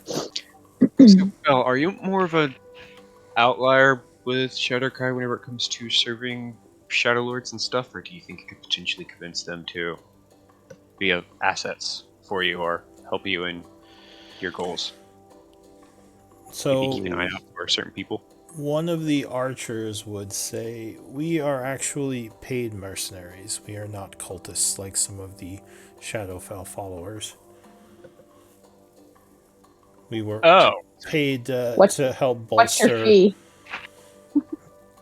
So, Belle, are you more of a outlier with Shadowkai whenever it comes to serving Shadowlords and stuff, or do you think you could potentially convince them to be of assets for you or help you in your goals? So Maybe keep an eye out for certain people. one of the archers would say, we are actually paid mercenaries. We are not cultists like some of the Shadowfell followers. We were paid to help What's your bolster. fee?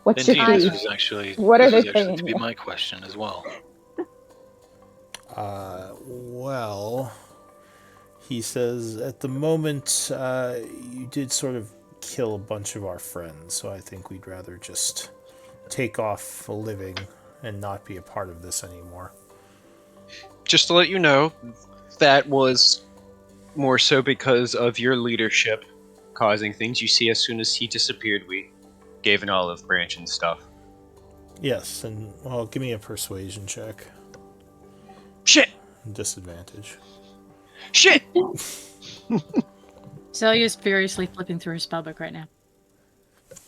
What's your indeed, fee? this was actually What are this they was actually paying to be you? my question as well. Well, he says, at the moment, you did sort of kill a bunch of our friends, so I think we'd rather just take off a living and not be a part of this anymore. Just to let you know, that was more so because of your leadership causing things. You see, as soon as he disappeared, we gave an olive branch and stuff. Yes, and, well, give me a persuasion check. Shit! Disadvantage. Shit! Celia's furiously flipping through her spellbook right now.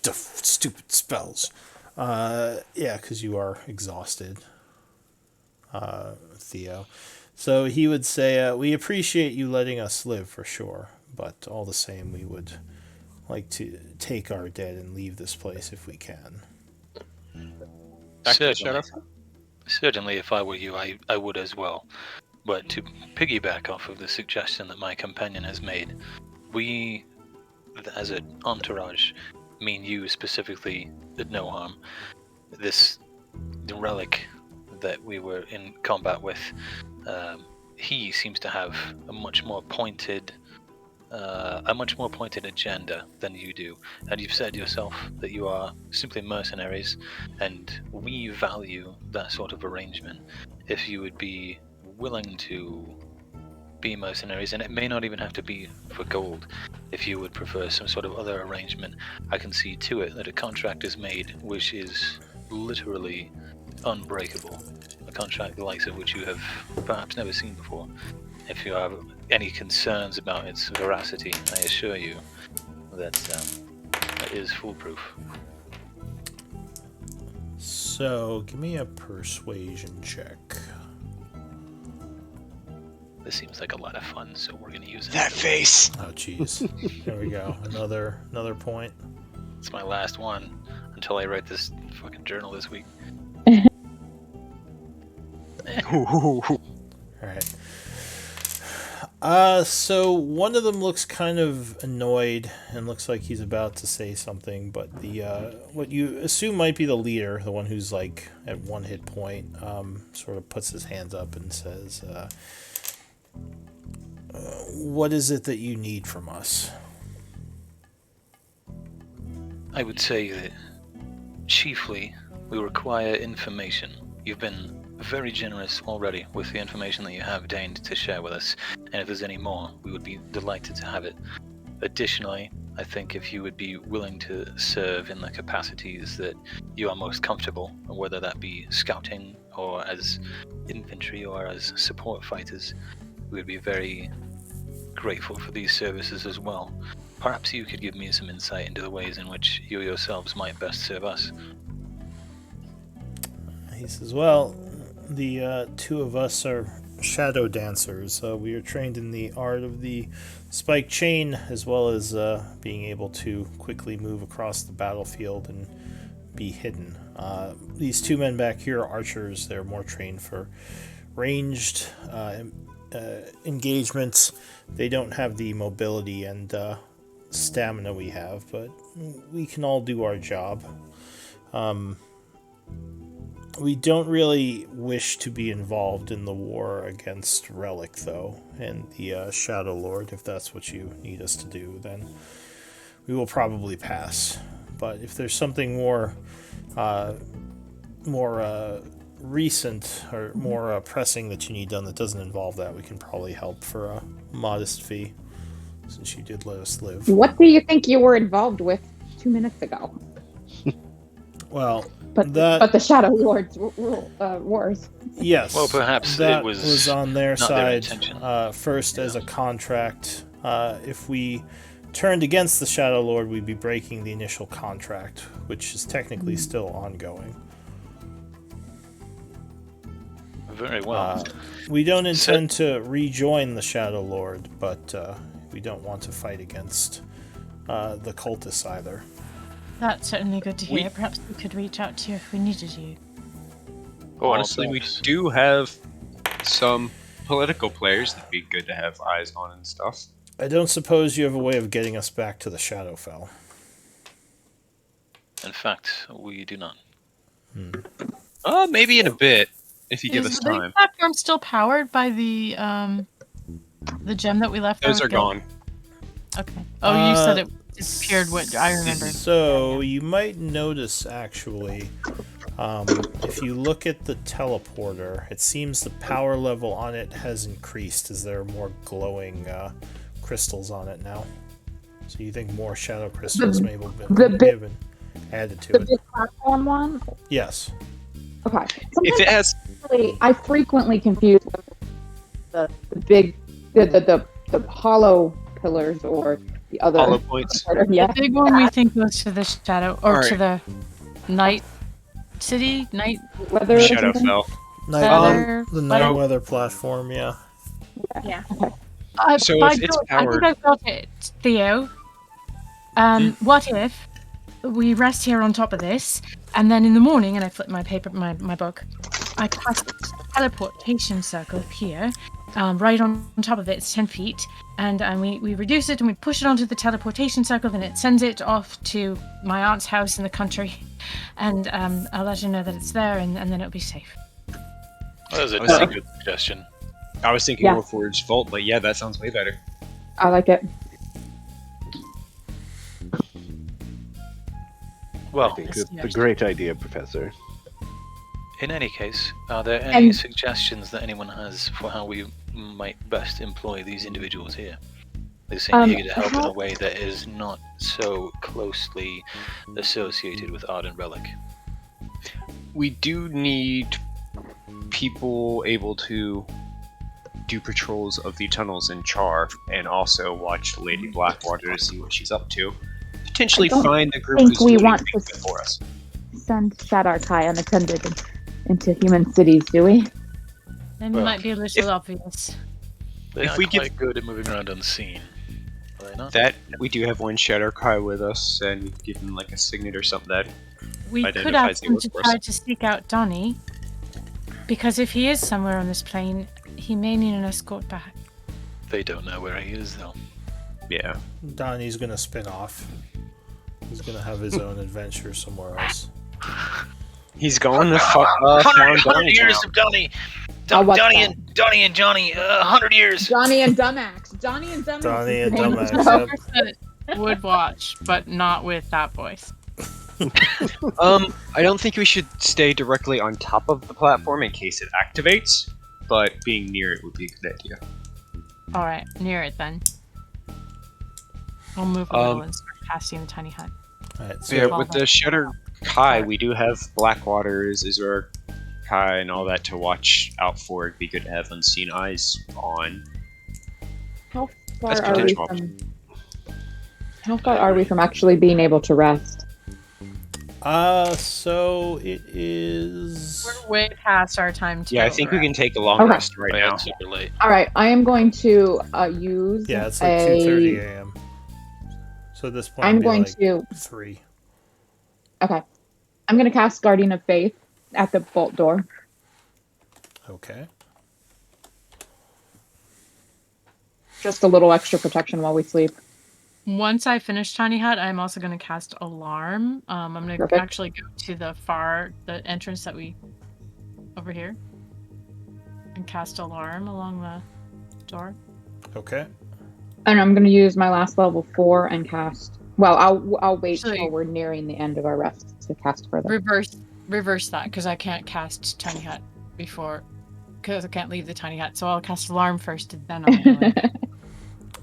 Stupid spells. Yeah, because you are exhausted, Theo. So he would say, we appreciate you letting us live for sure, but all the same, we would like to take our dead and leave this place if we can. Back to the Certainly. Shadowfell? Certainly, if I were you, I would as well. But to piggyback off of the suggestion that my companion has made, we, as an entourage, mean you specifically, did no harm. The relic that we were in combat with, he seems to have a much more pointed agenda than you do. And you've said yourself that you are simply mercenaries, and we value that sort of arrangement. If you would be willing to be mercenaries, and it may not even have to be for gold, if you would prefer some sort of other arrangement, I can see to it that a contract is made which is literally unbreakable. A contract the likes of which you have perhaps never seen before. If you have any concerns about its veracity, I assure you that it is foolproof. So, give me a persuasion check. This seems like a lot of fun, so we're going to use it. That face! Oh, jeez. There we go. Another point. It's my last one until I write this fucking journal this week. All right. So one of them looks kind of annoyed and looks like he's about to say something, but the what you assume might be the leader, the one who's like at one hit point, sort of puts his hands up and says, "What is it that you need from us?" I would say that chiefly we require information. You've been very generous already with the information that you have deigned to share with us, and if there's any more, we would be delighted to have it. Additionally, I think if you would be willing to serve in the capacities that you are most comfortable, whether that be scouting or as infantry or as support fighters, we would be very grateful for these services as well. Perhaps you could give me some insight into the ways in which you yourselves might best serve us. He says, well, the two of us are shadow dancers. We are trained in the art of the spike chain, as well as being able to quickly move across the battlefield and be hidden. These two men back here are archers. They're more trained for ranged engagements. They don't have the mobility and stamina we have, but we can all do our job. We don't really wish to be involved in the war against Relic, though, and the Shadowlord. If that's what you need us to do, then we will probably pass. But if there's something more recent or more pressing that you need done that doesn't involve that, we can probably help for a modest fee, since you did let us live. What do you think you were involved with 2 minutes ago? Well, But the Shadowlord's wars. yes. Well, perhaps that it was on their not their side intention. first as a contract. If we turned against the Shadowlord, we'd be breaking the initial contract, which is technically still ongoing. Very well. We don't intend to rejoin the Shadowlord, but we don't want to fight against the cultists either. That's certainly good to hear. Perhaps we could reach out to you if we needed you. Honestly, we do have some political players that'd be good to have eyes on and stuff. I don't suppose you have a way of getting us back to the Shadowfell. In fact, we do not. Maybe in a bit, if you give us Is the time. platform still powered by the gem that we left? Those are gone. Okay. Oh, you said it disappeared. What I remember. So you might notice, actually, if you look at the teleporter, it seems the power level on it has increased as there are more glowing crystals on it now. So you think more shadow crystals may have been added to The it? big platform one? Yes. Okay. If it has, I frequently confuse the big, the hollow pillars or the other hollow points. Yeah. The big one we think goes to the shadow or Alright. to the night city, night Whether Shadowfell. weather. The night weather platform, yeah. Yeah. So By if it's God, I think powered- I've got it, Theo. What if we rest here on top of this, and then in the morning, and I flip my paper, my book, I cast a teleportation circle here, right on top of it. It's 10 feet, and we reduce it and we push it onto the teleportation circle, and it sends it off to my aunt's house in the country, and I'll let her know that it's there, and then it'll be safe. That was a was good suggestion. I was thinking Yeah. Warforged Vault, but yeah, that sounds way better. I like it. Well, I think it's a great idea, Professor. in any case, are there any And- suggestions that anyone has for how we might best employ these individuals here? They seem eager to help in a way that is not so closely associated with Ardent Relic. We do need people able to do patrols of the tunnels in Char, and also watch Lady Blackwater to see what she's up to. Potentially I don't find the group think who's we doing want things to before us. Send Shadarkai unattended into human cities, do we? Then Well, might be a little obvious. They If are we quite give- good at moving around unseen. Are they not? That we do have one Shadowkai with us, and we can give him like a signet or something that We could identifies ask the him to workforce. try to seek out Donnie, because if he is somewhere on this plane, he may need an escort back. They don't know where he is, though. yeah. Donnie's gonna spin off. He's gonna have his own adventure somewhere else. He's going to found Donny Town. of Donnie! I'll watch Donnie that. Donnie and Johnny, 100 years! Johnny and Dumax. Johnny and Dumax. Donnie is and the name of the Dumax, show. yep. Would watch, but not with that voice. I don't think we should stay directly on top of the platform in case it activates, but being near it would be a good idea. All right, near it then. I'll move a little and start casting the tiny hut. Alright, So yeah, Well, with the Shutter Kai, we do have Blackwaters, Azure Kai, and all that to watch out for. It'd be good to have unseen eyes on. far That's are we potential. How far are we from actually being able to rest? So it is. We're way past our time to. Yeah, I think we can take a long Okay. rest right Oh, yeah, now. it's super late. All right, I am going to use Yeah, it's like 2:30 a.m. So at this point, I'm it'd be going like to 3. Okay. I'm going to cast Guardian of Faith at the vault door. Okay. Just a little extra protection while we sleep. Once I finish Tiny Hut, I'm also going to cast Alarm. I'm going to Perfect. actually go to the entrance that we over here, and cast Alarm along the door. Okay. And I'm going to use my last level 4 and cast. Well, I'll wait Actually- till we're nearing the end of our rest to cast further. Reverse that, because I can't cast Tiny Hut before, because I can't leave the Tiny Hut. So I'll cast Alarm first, and then I'll heal.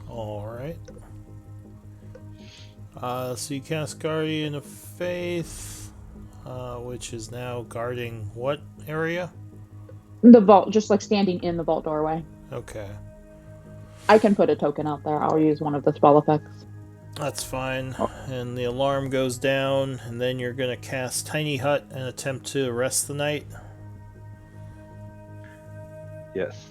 All right. So you cast Guardian of Faith, which is now guarding what area? The vault, just like standing in the vault doorway. Okay. I can put a token out there. I'll use one of the spell effects. That's fine. And the alarm goes down, and then you're going to cast Tiny Hut and attempt to rest the night. Yes.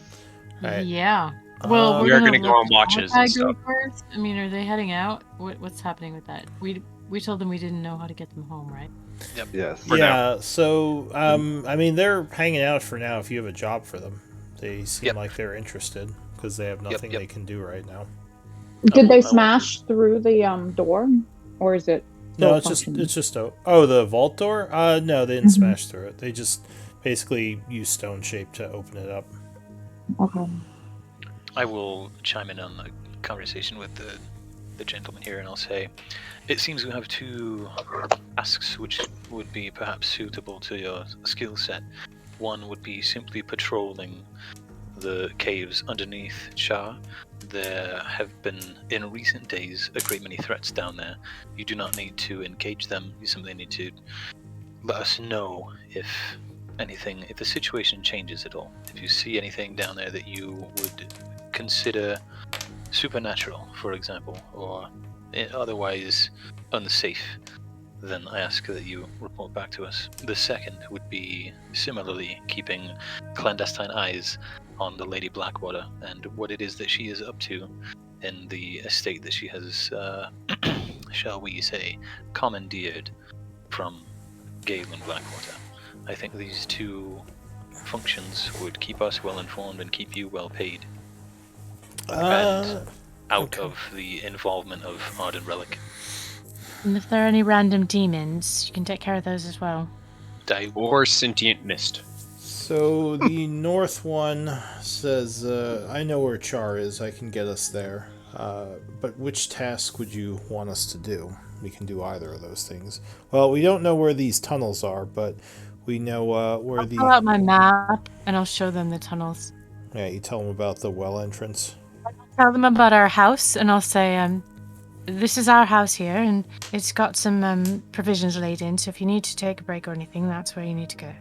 Alright. Yeah. Well, We we're are gonna gonna go let on watches and Malachi go stuff. first. I mean, are they heading out? What's happening with that? We told them we didn't know how to get them home, right? Yes. For Yeah, so, I mean, they're hanging out for now if you have a job for them. They seem Yep. like they're interested, because they have nothing yep. they can do right now. Did I they will- smash through the door, or is it? No, still functioning? it's just the vault door? No, they didn't smash through it. They just basically use stone shape to open it up. Okay. I will chime in on the conversation with the gentleman here, and I'll say, it seems we have 2 tasks which would be perhaps suitable to your skill set. One would be simply patrolling the caves underneath Shah. There have been, in recent days, a great many threats down there. You do not need to engage them. You simply need to let us know if the situation changes at all. If you see anything down there that you would consider supernatural, for example, or otherwise unsafe, then I ask that you report back to us. The second would be similarly keeping clandestine eyes on the Lady Blackwater and what it is that she is up to in the estate that she has, shall we say, commandeered from Galen Blackwater. I think these 2 functions would keep us well informed and keep you well paid. And out of the involvement of Ardent Relic. And if there are any random demons, you can take care of those as well. Or sentient mist. So the north one says, I know where Char is. I can get us there. But which task would you want us to do? We can do either of those things. Well, we don't know where these tunnels are, but we know where I'll pull out my map and I'll show them the tunnels. Yeah, you tell them about the well entrance. Tell them about our house, and I'll say, this is our house here, and it's got some provisions laid in, so if you need to take a break or anything, that's where you need to go.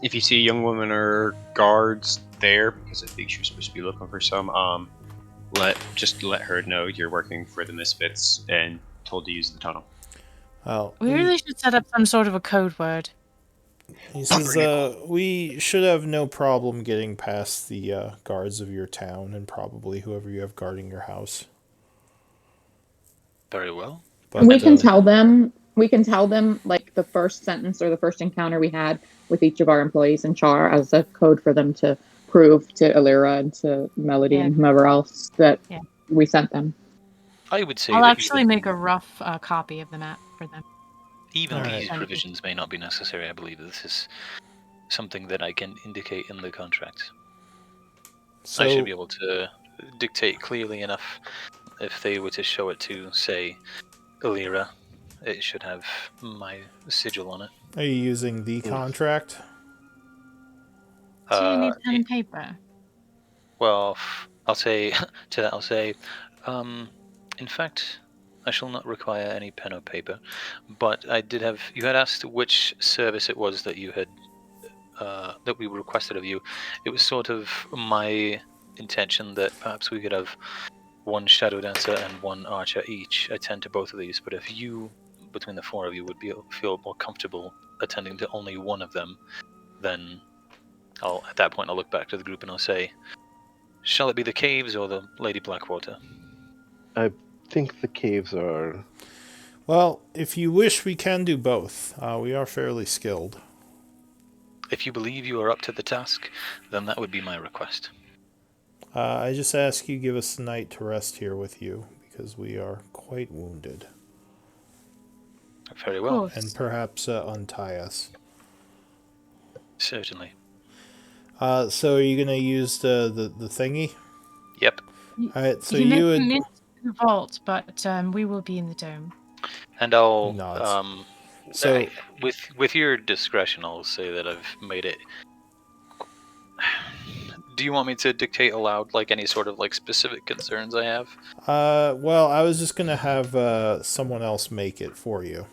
If you see a young woman or guards there, because I think she was supposed to be looking for some, let her know you're working for the Misfits and told to use the tunnel. Well, We really should set up some sort of a code word. he says, we should have no problem getting past the guards of your town and probably whoever you have guarding your house. Very well. But, we can tell them. We can tell them like the first sentence or the first encounter we had with each of our employees in Char as a code for them to prove to Alira and to Melody and whomever else that we sent them. I would say I'll that actually make a rough copy of the map for them. even All these right. provisions may not be necessary. I believe this is something that I can indicate in the contract. So, I should be able to dictate clearly enough if they were to show it to, say, Alira. It should have my sigil on it. are you using the contract? Do you need pen and paper? Well, I'll say to that. I'll say, in fact, I shall not require any pen or paper. But I did have. You had asked which service it was that you had that we requested of you. It was sort of my intention that perhaps we could have one shadow dancer and one archer each attend to both of these. But if you, between the four of you, would feel more comfortable attending to only one of them, then at that point I'll look back to the group and I'll say, shall it be the caves or the Lady Blackwater? I think the caves are. Well, if you wish, we can do both. We are fairly skilled. If you believe you are up to the task, then that would be my request. I just ask you give us the night to rest here with you, because we are quite wounded. Very well. And perhaps untie us. Certainly. So are you going to use the thingy? Yep. Alright, so you you make would... them into the vault, but we will be in the dome. And I'll Nods. So with your discretion, I'll say that I've made it. Do you want me to dictate aloud like any sort of like specific concerns I have? well, I was just gonna have someone else make it for you.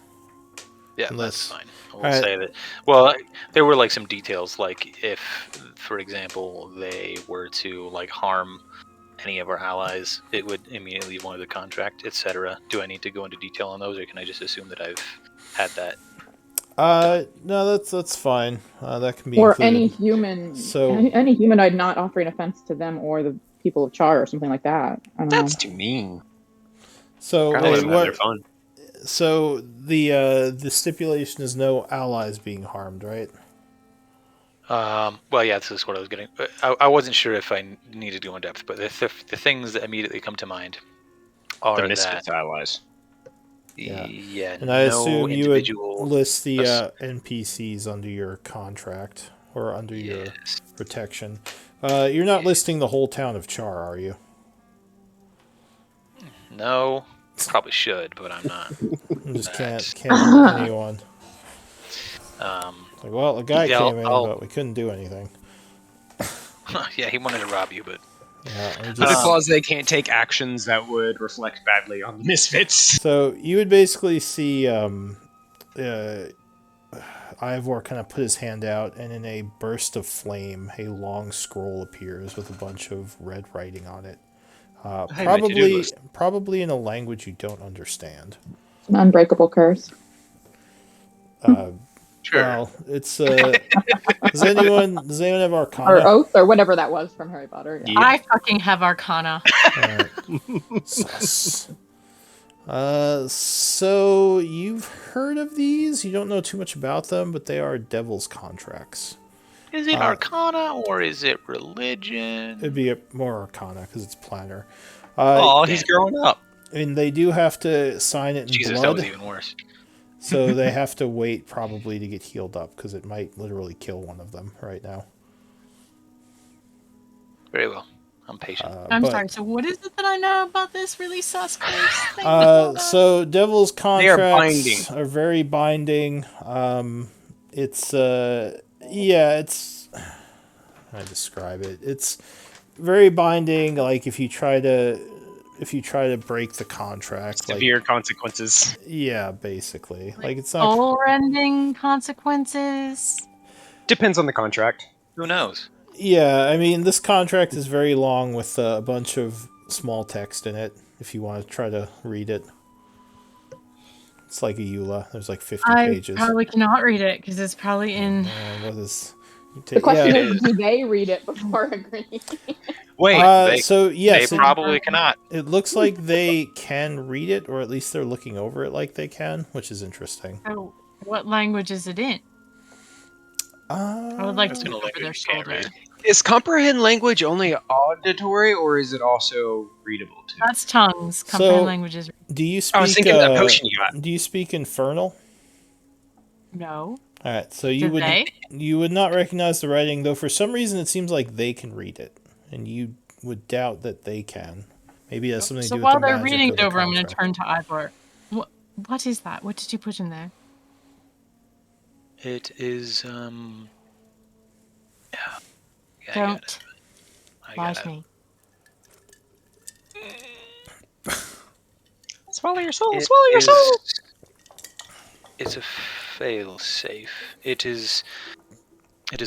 Yeah, Unless... that's fine. We'll say that. Well, there were like some details, like if, for example, they were to like harm any of our allies, it would immediately void the contract, etc. Do I need to go into detail on those, or can I just assume that I've had that? No, that's fine. That can be or included. any human, So any humanoid not offering offense to them or the people of Char or something like that. I don't That's know. too mean. So Gotta let wait, them have their what? fun. So the stipulation is no allies being harmed, right? Well, yeah, this is what I was getting. I wasn't sure if I needed to go in depth, but the things that immediately come to mind are The that Misfits allies. yeah, And I no assume you would individual list the NPCs under your contract or under your protection. You're not listing the whole town of Char, are you? No, probably should, but I'm not. You just can't hurt anyone. Like, well, the guy came in, but we couldn't do anything. Yeah, he wanted to rob you, but yeah, But the clause they can't take actions that would reflect badly on the Misfits. So you would basically see Ivor kind of put his hand out, and in a burst of flame, a long scroll appears with a bunch of red writing on it. Probably in a language you don't understand. It's an unbreakable curse. Sure. Well, it's does anyone have Arcana? Or oath, or whatever that was from Harry Potter. Yeah. I fucking have Arcana. Sus. So you've heard of these? You don't know too much about them, but they are devil's contracts. is it Arcana or is it religion? It'd be more Arcana because it's planar. Oh, he's growing up. I mean, they do have to sign it in Jesus, blood. that was even worse. So they have to wait probably to get healed up because it might literally kill one of them right now. Very well. I'm patient. I'm sorry, so what is it that I know about this really sus curse? So devil's contracts binding. are very binding. It's it's how do I describe it? It's very binding. Like if you try to break the contract, Severe consequences. Yeah, basically. Like it's not soul-rending consequences. Depends on the contract. Who knows? Yeah, I mean, this contract is very long with a bunch of small text in it, if you want to try to read it. It's like a EULA. There's like 50 pages. I probably cannot read it, because it's probably in... What is... The question is, do they read it before agreeing? Wait, they probably cannot. It looks like they can read it, or at least they're looking over it like they can, which is interesting. So, what language is it in? I would like to look over their shoulder. Is comprehend language only auditory, or is it also readable too? That's tongues. Comprehend language is... Do you speak... I was thinking that potion you got. Do you speak Infernal? No. Alright, so you would not recognize the writing, though for some reason it seems like they can read it, and you would doubt that they can. Maybe it has something to do with the magic. So while they're reading it over, I'm going to turn to Ivor. What is that? What did you put in there? It is Don't lie to me. Swallow your soul! Swallow your soul! It's a fail-safe. It is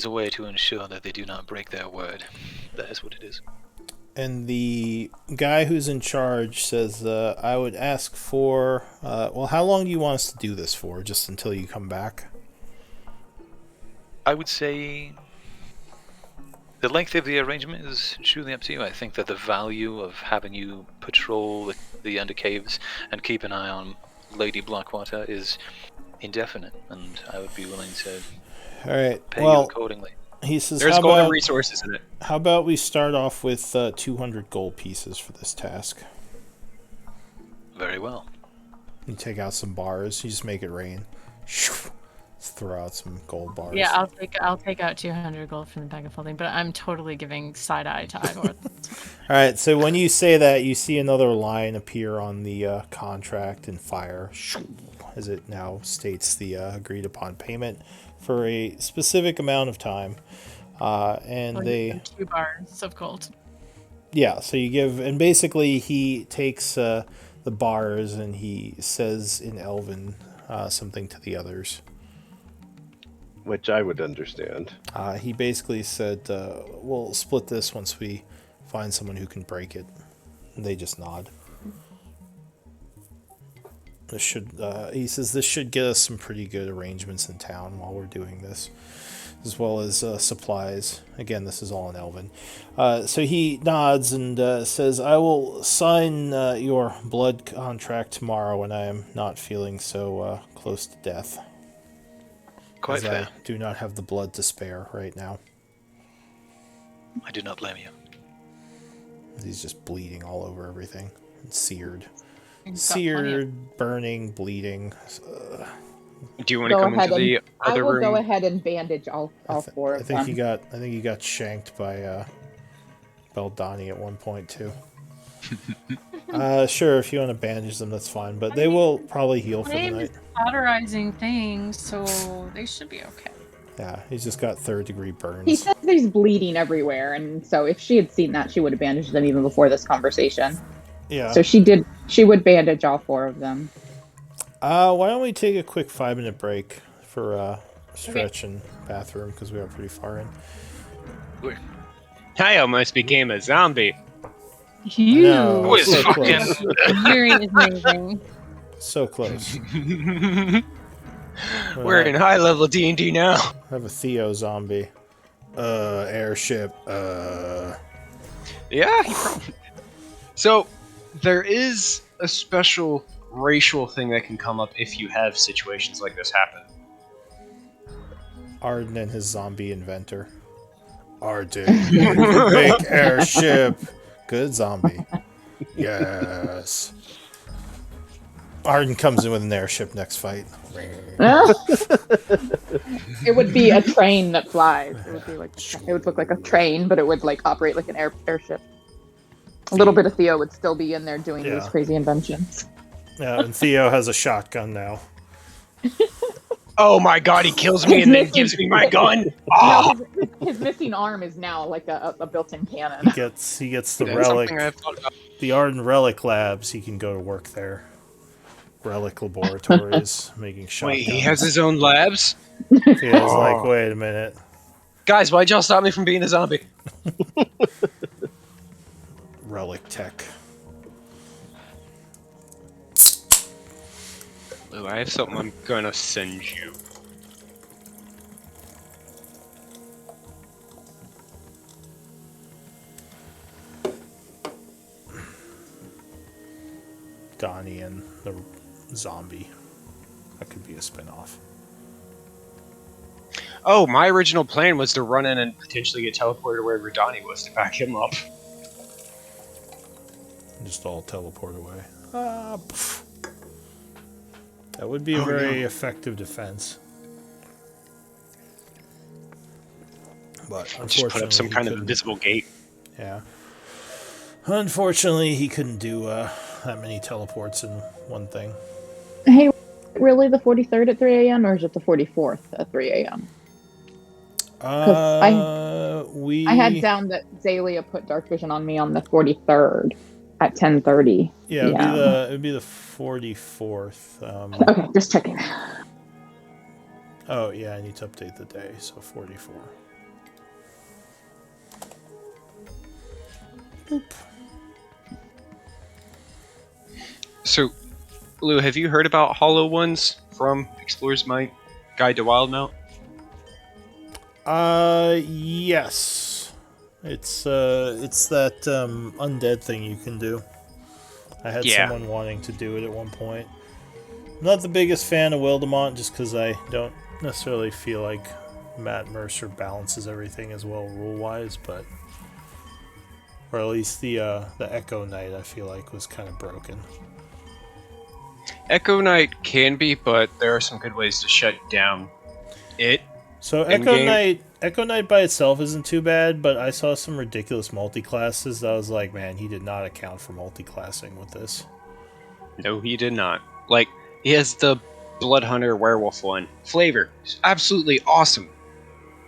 a way to ensure that they do not break their word. That is what it is. And the guy who's in charge says, I would ask for... well, how long do you want us to do this for? Just until you come back? I would say the length of the arrangement is truly up to you. I think that the value of having you patrol the undercaves and keep an eye on Lady Blackwater is indefinite, and I would be willing to All right. pay you Well, accordingly. he says, There's golden resources in it. how about we start off with 200 gold pieces for this task? Very well. You take out some bars. You just make it rain. Let's throw out some gold bars. Yeah, I'll take out 200 gold from the bag of holding, but I'm totally giving side eye to Ivor. All right. So when you say that, you see another line appear on the contract and fire, as it now states the agreed upon payment for a specific amount of time. And they 2 bars of gold. Yeah, so you give, and basically he takes the bars and he says in Elven something to the others. Which I would understand. He basically said, we'll split this once we find someone who can break it. And they just nod. This should, he says, this should get us some pretty good arrangements in town while we're doing this, as well as supplies. Again, this is all in Elven. So he nods and says, I will sign your blood contract tomorrow when I am not feeling so close to death. Quite as fair. I do not have the blood to spare right now. I do not blame you. He's just bleeding all over everything. And seared. You've got plenty of- Seared, burning, bleeding. Do you want to come into the I other will room? go ahead and bandage all four I of think them. he got shanked by Beldani at one point too. Sure, if you want to bandage them, that's fine. But they will probably heal for the Flame night. is cauterizing things, so they should be okay. Yeah, he's just got 3rd-degree burns. He says there's bleeding everywhere, and so if she had seen that, she would have bandaged them even before this conversation. Yeah. So she would bandage all 4 of them. Why don't we take a quick 5-minute break for stretch and bathroom, because we are pretty far in. I almost became a zombie. You. know. Who is so fucking? close. Yuri is amazing. So close. We're in high-level D&D now. I have a Theo zombie. Airship. Yeah. So, there is a special racial thing that can come up if you have situations like this happen. Arden and his zombie inventor. Arden, make airship. Good zombie. Yes. Arden comes in with an airship next fight. It would be a train that flies. It would be like it would look like a train, but it would like operate like an airship. A little bit of Theo would still be in there doing these crazy inventions. Yeah, and Theo has a shotgun now. Oh my god, he kills me and then gives me my gun! Oh! No, his missing arm is now like a built-in cannon. He gets the That's relic. something I've thought about. The Arden Relic Labs, he can go to work there. Relic Laboratories, making shotguns. Wait, he has his own labs? He is like, wait a minute. Guys, why'd y'all stop me from being a zombie? Relic Tech. Lou, I have something I'm gonna send you. Donnie and the zombie. That could be a spin-off. Oh, my original plan was to run in and potentially get teleported to wherever Donnie was to back him up. Just all teleport away. That would be a very effective defense. But unfortunately, Just put up some kind of couldn't- invisible gate. Yeah. Unfortunately, he couldn't do that many teleports in one thing. Hey, really the 43rd at 3 a.m. or is it the 44th at 3 a.m.? I had down that Zalia put dark vision on me on the 43rd at 10:30. Yeah, it would be the 44th. Okay, just checking. Oh yeah, I need to update the day, so 44. So, Lou, have you heard about Hollow Ones from Explorer's Guide to Wildmount? Yes. It's that undead thing you can do. I had Yeah. someone wanting to do it at one point. I'm not the biggest fan of Wildemont just because I don't necessarily feel like Matt Mercer balances everything as well rule-wise, but or at least the Echo Knight I feel like was kind of broken. Echo Knight can be, but there are some good ways to shut down it. So In-game? Echo Knight by itself isn't too bad, but I saw some ridiculous multi-classes that I was like, man, he did not account for multi-classing with this. No, he did not. Like, he has the Blood Hunter Werewolf one. Flavor. It's absolutely awesome.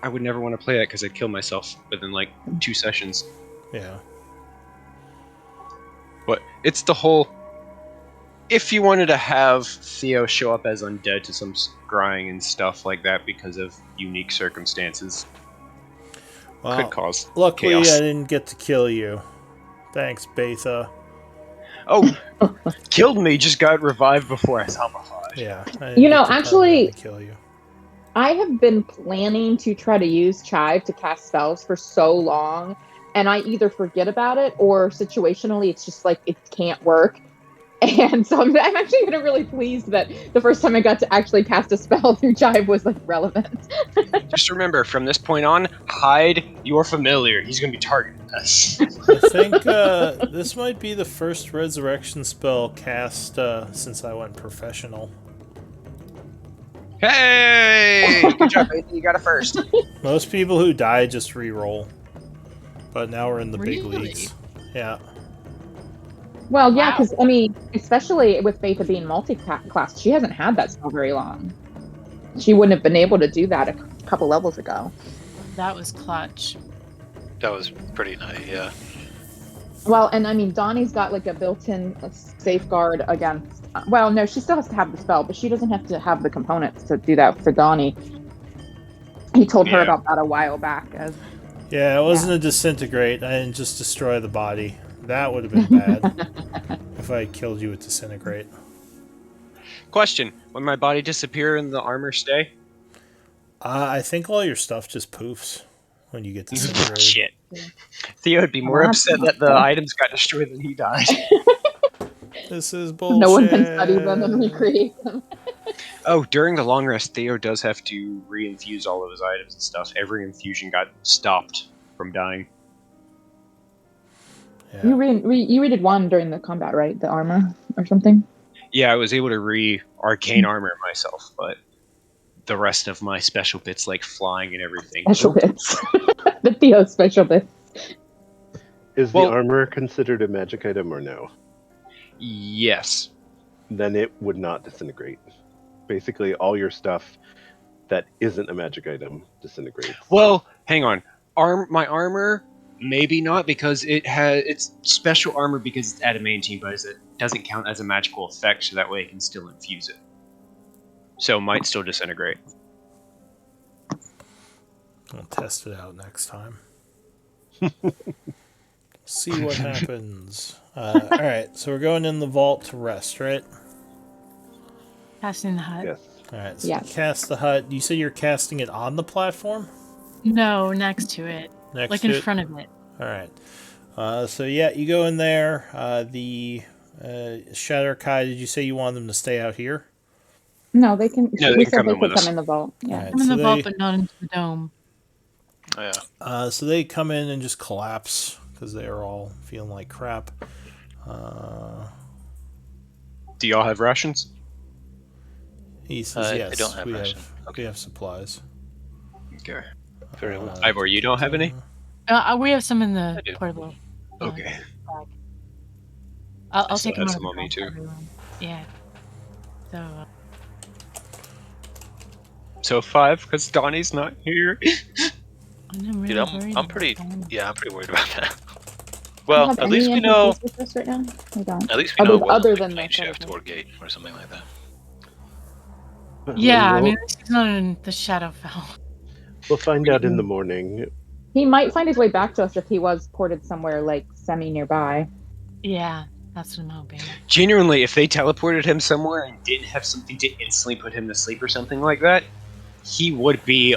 I would never want to play that because I'd kill myself within like 2 sessions. Yeah. But it's the whole... If you wanted to have Theo show up as undead to some scrying and stuff like that because of unique circumstances, Well, could cause luckily chaos. I didn't get to kill you. Thanks, Betha. Oh, killed me, just got revived before I zombified. Yeah. You know, actually, kill you. I have been planning to try to use Chive to cast spells for so long, and I either forget about it or situationally it's just like it can't work. And so I'm actually kind of really pleased that the first time I got to actually cast a spell through Chive was like relevant. Just remember, from this point on, hide your familiar. He's going to be targeting us. I think this might be the first resurrection spell cast since I went professional. Hey! Good job, Ethan. You got it first. Most people who die just re-roll. But now we're in the big Really? leagues. Yeah. Well, yeah, Wow. because I mean, especially with Betha being multi-class, she hasn't had that spell very long. She wouldn't have been able to do that a couple levels ago. That was clutch. That was pretty nice, yeah. Well, and I mean, Donnie's got like a built-in safeguard against. Well, no, she still has to have the spell, but she doesn't have to have the components to do that for Donnie. He told her Yeah. about that a while back. Yeah, it wasn't a disintegrate. I didn't just destroy the body. That would have been bad if I had killed you with disintegrate. Question: When my body disappear and the armor stay? I think all your stuff just poofs when you get disintegrated. Shit. Theo would be more Well, upset that the items got destroyed than he died. This is bullshit. No one can study them and recreate them. Oh, during the long rest, Theo does have to re-infuse all of his items and stuff. Every infusion got stopped from dying. Yeah. You redid one during the combat, right? The armor or something? Yeah, I was able to re-arcane armor myself, but the rest of my special bits, like flying and everything. Special bits. The Theo special bits. Is Well- the armor considered a magic item or no? Yes. Then it would not disintegrate. Basically, all your stuff that isn't a magic item disintegrates. Well, hang on. My armor, maybe not, because it's special armor because it's adamantine, but it doesn't count as a magical effect, so that way it can still infuse it. So it might still disintegrate. I'll test it out next time. See what happens. Alright, so we're going in the vault to rest, right? Casting the hut. Yes. Alright, so Yes. cast the hut. You say you're casting it on the platform? No, next to it. Next Like to in it? front of it. Alright. So yeah, you go in there. The Shatter Kai, did you say you want them to stay out here? No, they can. No, they we can said come they in with could us. come in the vault. Yeah. Alright, Come in so the vault, they, but not into the dome. Oh, yeah. so they come in and just collapse because they are all feeling like crap. Do y'all have rations? He says I yes. don't have we ration. we have supplies. Okay. Very well. Ivor, you don't have any? We have some in the I do. portable. Okay. I'll still take them have out of some the on me, bag too. for everyone. Yeah. So, So 5, because Donnie's not here. I'm really Dude, worried I'm pretty. about them. Yeah, I'm pretty worried about that. Do you Well, have at least any we know. NPCs with us right now? We don't. At least we know it wasn't Other like than night the shift Shadow. or gate or something like that. Yeah, I We'll- mean, she's not in the Shadowfell. we'll find out in the morning. He might find his way back to us if he was ported somewhere like semi nearby. Yeah, that's what I'm hoping. Genuinely, if they teleported him somewhere and didn't have something to instantly put him to sleep or something like that, he would be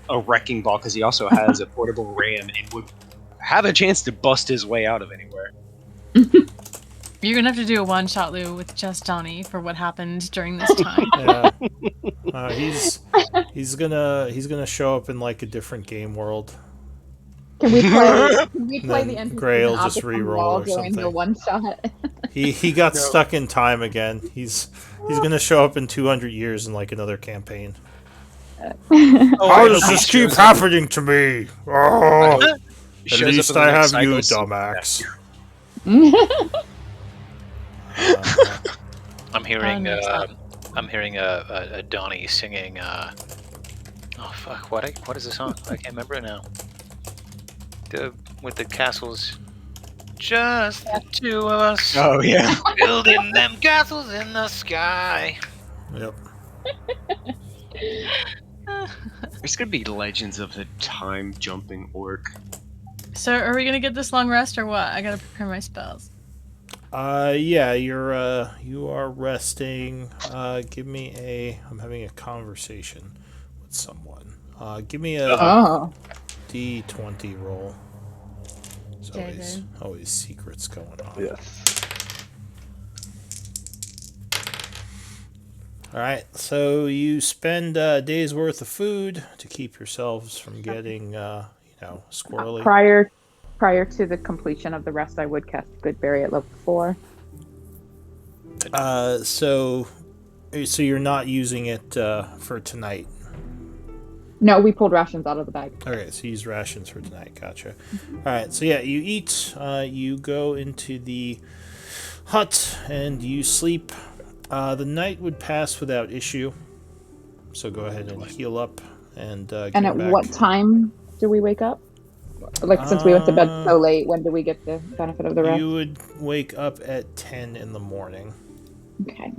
a wrecking ball because he also has a portable ram and would have a chance to bust his way out of anywhere. You're gonna have to do a one-shot, Lou, with just Donnie for what happened during this time. Yeah. He's gonna show up in like a different game world. Can we play? Can we play the Then NPC Gray will in just opposite reroll wall or during the something. one shot? He got No. stuck in time again. He's gonna show up in 200 years in like another campaign. How does this keep happening to me? Oh, at least I have you, dumbass. I'm hearing makes sense. a Donnie singing. Oh fuck! What is the song? I can't remember it now. With the castles, just the two of us. Oh yeah. Building them castles in the sky. Yep. There's gonna be legends of the time jumping orc. So, are we gonna get this long rest or what? I gotta prepare my spells. Yeah, you are resting. Give me I'm having a conversation with someone. Give me a Oh. D20 roll. There's Okay, always secrets going on. Yes. Alright, so you spend a day's worth of food to keep yourselves from getting, squirrely. Prior to the completion of the rest, I would cast Goodberry at level 4. So you're not using it for tonight. No, we pulled rations out of the bag. Okay, so use rations for tonight. Gotcha. Alright, so yeah, you eat, you go into the hut, and you sleep. The night would pass without issue. So go ahead and heal up and get And at back. what time do we wake up? Like, since we went to bed so late, when do we get the benefit of the rest? You would wake up at 10 in the morning. Okay.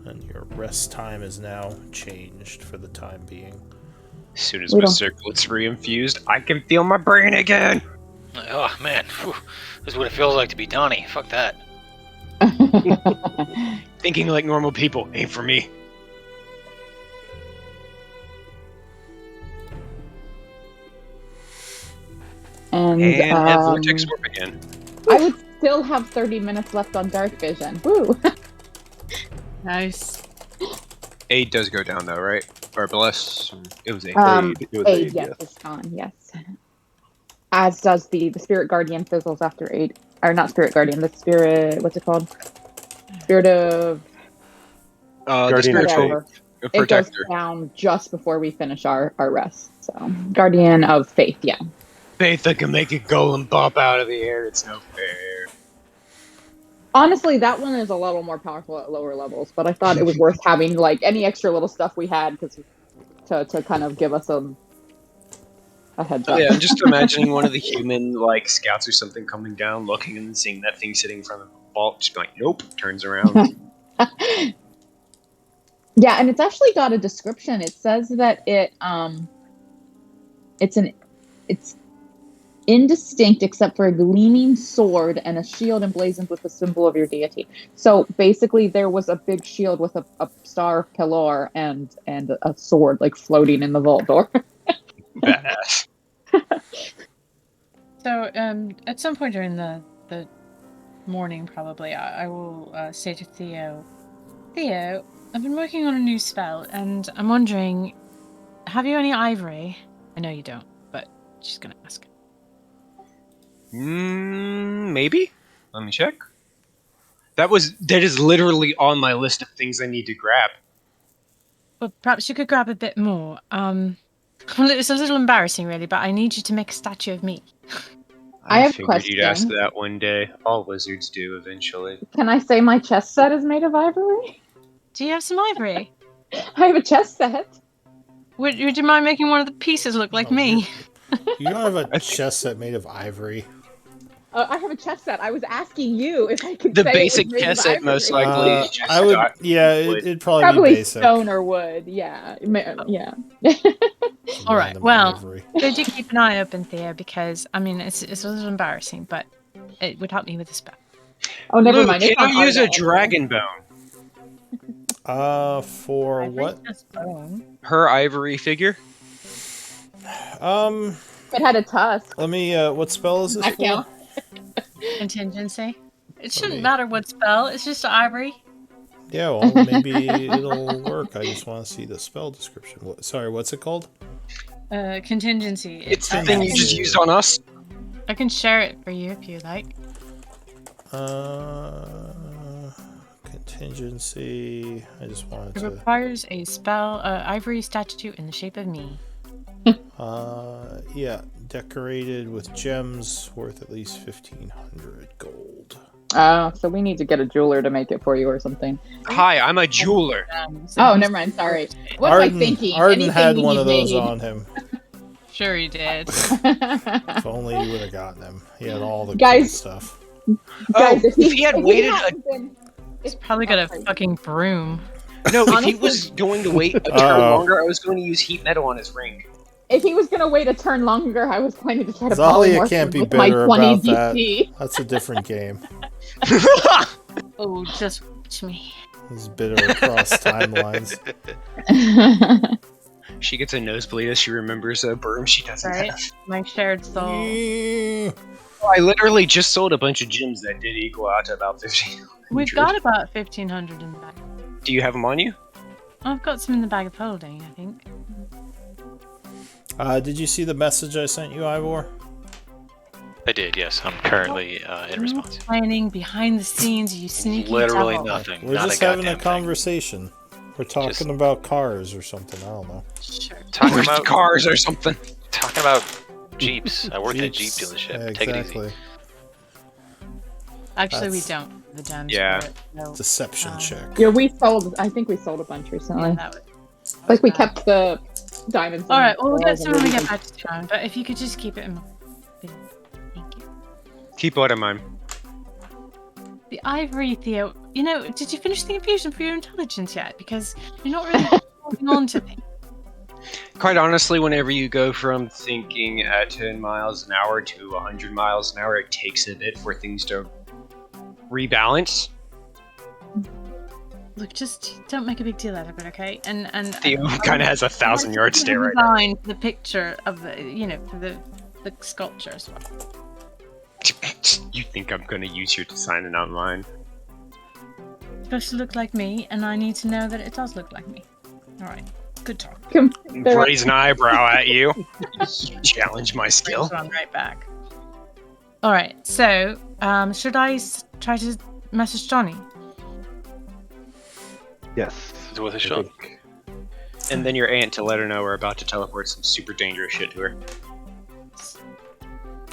And your rest time is now changed for the time being. As soon as my circlet's reinfused, I can feel my brain again. Oh man, whew. This is what it feels like to be Donnie. Fuck that. Thinking like normal people ain't for me. And that vortex warp again. I would still have 30 minutes left on dark vision. Woo! Nice. Aid does go down though, right? Or bless. It was aid. It was Aid, aid, yes, yes. it's gone, yes. As does the Spirit Guardian fizzles after aid. Or not Spirit Guardian, the Spirit, what's it called? Spirit of... The Guardian of spiritual whatever. It goes protector. down just before we finish our rest. So, Guardian of Faith, yeah. Faith that can make a golem pop out of the air. It's no fair. Honestly, that one is a little more powerful at lower levels, but I thought it was worth having, like, any extra little stuff we had to kind of give us a heads up. Yeah, I'm just imagining one of the human like scouts or something coming down, looking and seeing that thing sitting in front of the vault, just be like, nope, turns around. Yeah, and it's actually got a description. It says that it's indistinct except for a gleaming sword and a shield emblazoned with the symbol of your deity. So basically, there was a big shield with a star of Pelor and a sword like floating in the vault door. Badass. So, at some point during the morning, probably, I will say to Theo, I've been working on a new spell, and I'm wondering, have you any ivory? I know you don't, but she's gonna ask. Maybe. Let me check. That is literally on my list of things I need to grab. Well, perhaps you could grab a bit more. It's a little embarrassing, really, but I need you to make a statue of me. I have a figured you'd ask question. that one day. All wizards do eventually. Can I say my chess set is made of ivory? Do you have some ivory? I have a chess set. Would you mind making one of the pieces look like Oh, me? You don't have a chest set made of ivory. I have a chess set. I was asking you if I could The say basic it was made chess of set most ivory. likely is just I would, wood. it'd probably be Probably basic. stone or wood. Yeah. Yeah. Some All right, random well- ivory. So do keep an ey open, Thea, because I mean it's a little embarrassing, but it would help me with the spell. Oh, never Luke, mind. can It's I on use a Arda anyway. dragon bone? For Ivory's what? just bone. Her ivory figure? If it had a tusk. Let me, what spell is this I for? count. Contingency. It shouldn't me- matter what spell. It's just ivory. Yeah, well, maybe it'll work. I just want to see the spell description. Sorry, what's it called? Contingency. It's the I- thing I you can- just used on us? I can share it for you if you like. Contingency. I just wanted It to. requires a spell, ivory statue in the shape of me. Yeah, decorated with gems worth at least 1,500 gold. Oh, so we need to get a jeweler to make it for you or something. Hi, I'm a jeweler. So Oh, he's- never mind. Sorry. What am I thinking? Arden Anything had you one need of those made. on him. Sure he did. If only you would have gotten him. He had all the cool Guys. stuff. Guys, if he had waited He's probably got a fucking broom. No, if he Honestly- was going to wait a turn Uh-oh. longer, I was going to use heat metal on his ring. If he was gonna wait a turn longer, I was planning to try to polymorph Zalia can't him be with my bitter 20 about that. DC. That's a different game. Oh, just watch me. He's bitter across timelines. She gets a nosebleed as she remembers a broom she doesn't Right? have. My shared soul. I literally just sold a bunch of gems that did equal out to about 15. We've got about 1,500 in the bag. Do you have them on you? I've got some in the bag of holding, I think. Did you see the message I sent you, Ivor? I did, yes. I'm currently in response. Planning behind the scenes, you sneaky Literally devil. nothing. We're Not just a having a goddamn thing. conversation. We're talking about cars or something. I don't know. Sure. Talking Or about cars or something. talking about Jeeps. I work at a Jeep Jeeps. dealership. Yeah, Take it exactly. easy. Actually, That's- we don't. The gems Yeah. for it, so, Deception check. Yeah, I think we sold a bunch recently. yeah, that would, Like we bad. kept the diamonds. and Alright, well, we'll get pearls some and when we rubies get back to town, but if you could just keep it in mind. Thank you. Keep what in mind. The ivory, Theo, you know, did you finish the infusion for your intelligence yet? Because you're not really holding on to things. Quite honestly, whenever you go from thinking at 10 miles an hour to 100 miles an hour, it takes a bit for things to rebalance. Look, just don't make a big deal out of it, okay? And Theo kind of has 1,000-yard stare right now. design for the picture of the, you know, for the sculpture as well. You think I'm going to use your design and not mine? It's supposed to look like me, and I need to know that it does look like me. All right, good talk. They're- Raise an eyebrow at you. You challenge my skill. Run right back. All right, so should I try to message Johnny? Yes. It's worth a I shot. think- And then your aunt to let her know we're about to teleport some super dangerous shit to her.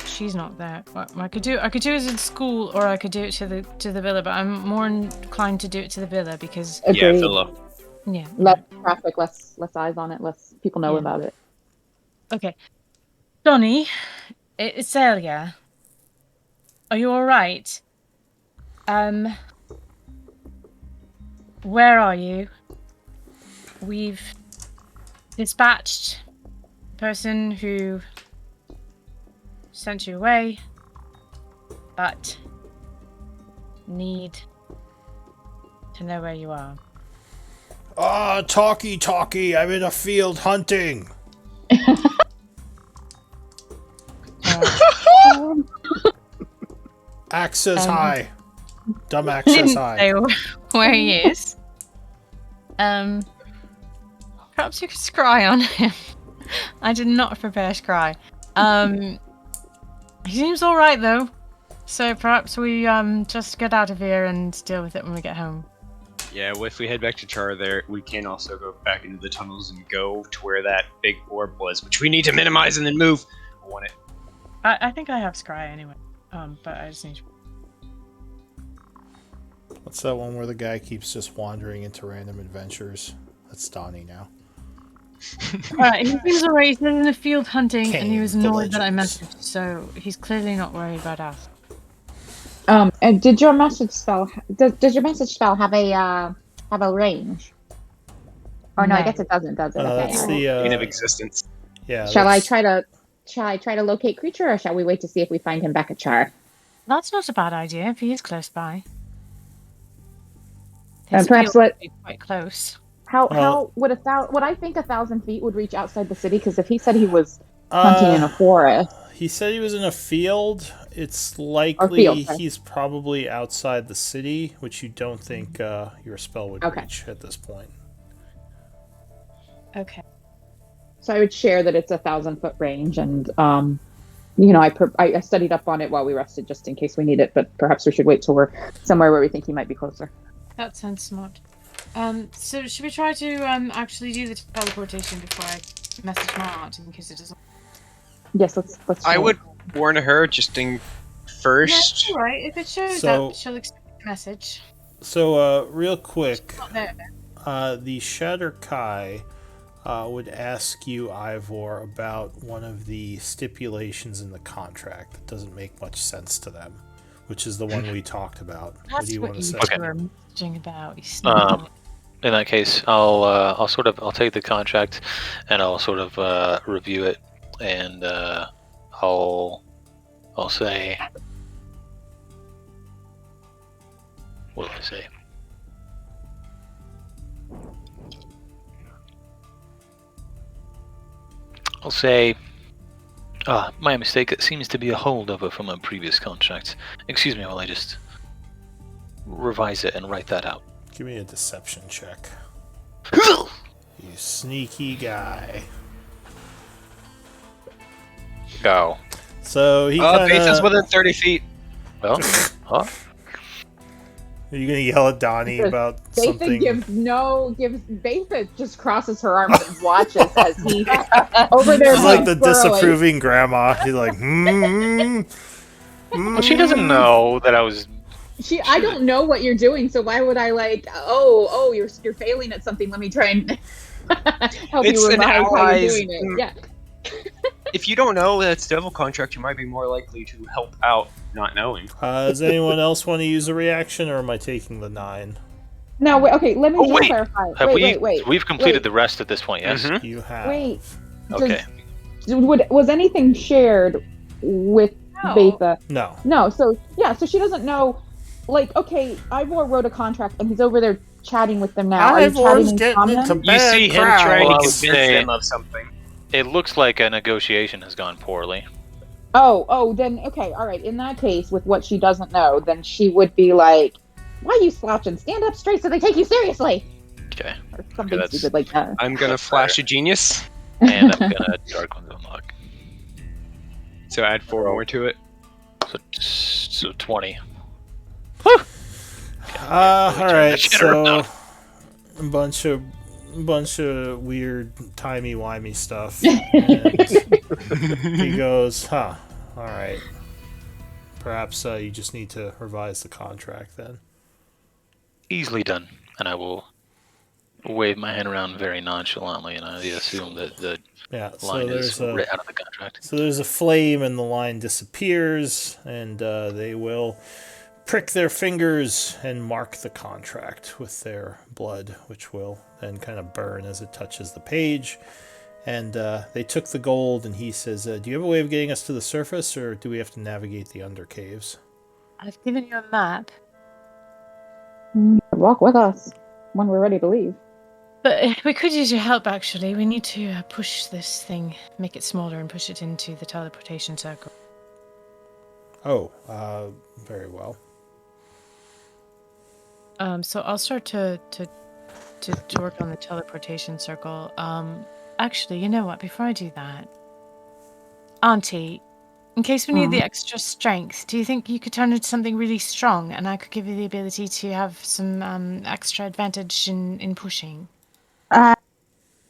She's not there. What I could do it at school, or I could do it to the villa. But I'm more inclined to do it to the villa because Yeah, Agreed. Villa. yeah. Less traffic, less eyes on it, less people know Yeah. about it. Okay, Johnny, it's Elia. Are you all right? Where are you? We've dispatched the person who sent you away, but need to know where you are. Talkie, I'm in a field hunting. Access high. Dumb access Didn't high. say where he is. Perhaps you could scry on him. I did not prepare scry. He seems all right though. So perhaps we just get out of here and deal with it when we get home. Yeah, well, if we head back to Char there, we can also go back into the tunnels and go to where that big orb was, which we need to minimize and then move. I want it. I think I have scry anyway. But I just need to... What's that one where the guy keeps just wandering into random adventures? That's Donnie now. Alright, he seems alright. He's in the field hunting and he Kane, was the annoyed that I legends. messaged, so he's clearly not worried about us. And did your message spell? Does your message spell have a range? Or no, I No. guess it doesn't. Does it? No, Okay. that's All right. the Plane of existence. yeah. Shall I That's, try to locate creature, or shall we wait to see if we find him back at Char? That's not a bad idea if he is close by. And His perhaps field would be quite close. how would I think 1,000 feet would reach outside the city? Because if he said he was hunting in a forest He said he was in a field. It's or likely field, sorry. he's probably outside the city, which you don't think your spell would Okay. reach at this point. Okay. So I would share that it's 1,000-foot range, and I studied up on it while we rested just in case we need it. But perhaps we should wait till we're somewhere where we think he might be closer. That sounds smart. So should we try to actually do the teleportation before I message Mart in case it doesn't? Yes, let's. I try would warn her just in first. No, right. If it shows So- up, she'll expect a message. So, real quick, Not there. the Shatter Kai would ask you, Ivor, about one of the stipulations in the contract that doesn't make much sense to them, which is the one we talked about. What That's do you what want to you say? Okay. were messaging about. You sneaky. In that case, I'll take the contract, and I'll sort of review it, and I'll say, what do I say? I'll say, my mistake. It seems to be a holdover from a previous contract. Excuse me while I just revise it and write that out. Give me a deception check. You sneaky guy. Go. So he Base is kind within 30 feet. Well, huh? Are you gonna yell at Donnie about Batha something? Batha just crosses her arms and watches as he over there. She's like the swirling. disapproving grandma. He's like, Well, she doesn't know that I was. I don't know what you're doing, so why would I you're failing at something. Let me try and help It's you an revise how you're allies- doing it. Yeah. If you don't know that it's devil contract, you might be more likely to help out not knowing. does anyone else want to use a reaction, or am I taking the 9? No, wait, okay, let me Oh, just wait. clarify. Have Wait. We've completed wait. the rest at this point. Yes. Mhm. You have. Wait. Okay. Was anything shared with No. Batha? No. No, so she doesn't know. Like, okay, Ivor wrote a contract and he's over there chatting with them now. Are you Ivor's chatting in getting common? into You bad see him crowd. trying Well, I to would convince say- them of something. It looks like a negotiation has gone poorly. Then okay, all right. In that case, with what she doesn't know, then she would be like, "Why are you slouching? Stand up straight so they take you seriously," Okay. or something that's- stupid like that. I'm gonna flash a genius, And I'm gonna dark one's unlock. so add 4 more to it. So 20. All turn right. that shit So around. a bunch of weird timey wimey stuff. And he goes, "Huh. All right. Perhaps you just need to revise the contract then." Easily done. And I will wave my hand around very nonchalantly, and I assume that the Yeah. So line is there's writ out of the contract. So there's a flame and the line disappears, and they will prick their fingers and mark the contract with their blood, which will then kind of burn as it touches the page. And they took the gold, and he says, do you have a way of getting us to the surface, or do we have to navigate the undercaves? I've given you a map, Walk with us when we're ready to leave. but we could use your help. Actually, we need to push this thing, make it smaller, and push it into the teleportation circle. Oh, very well. So I'll start to work on the teleportation circle. Actually, you know what? Before I do that, Auntie, in case we need the extra strength, do you think you could turn it into something really strong, and I could give you the ability to have some extra advantage in pushing?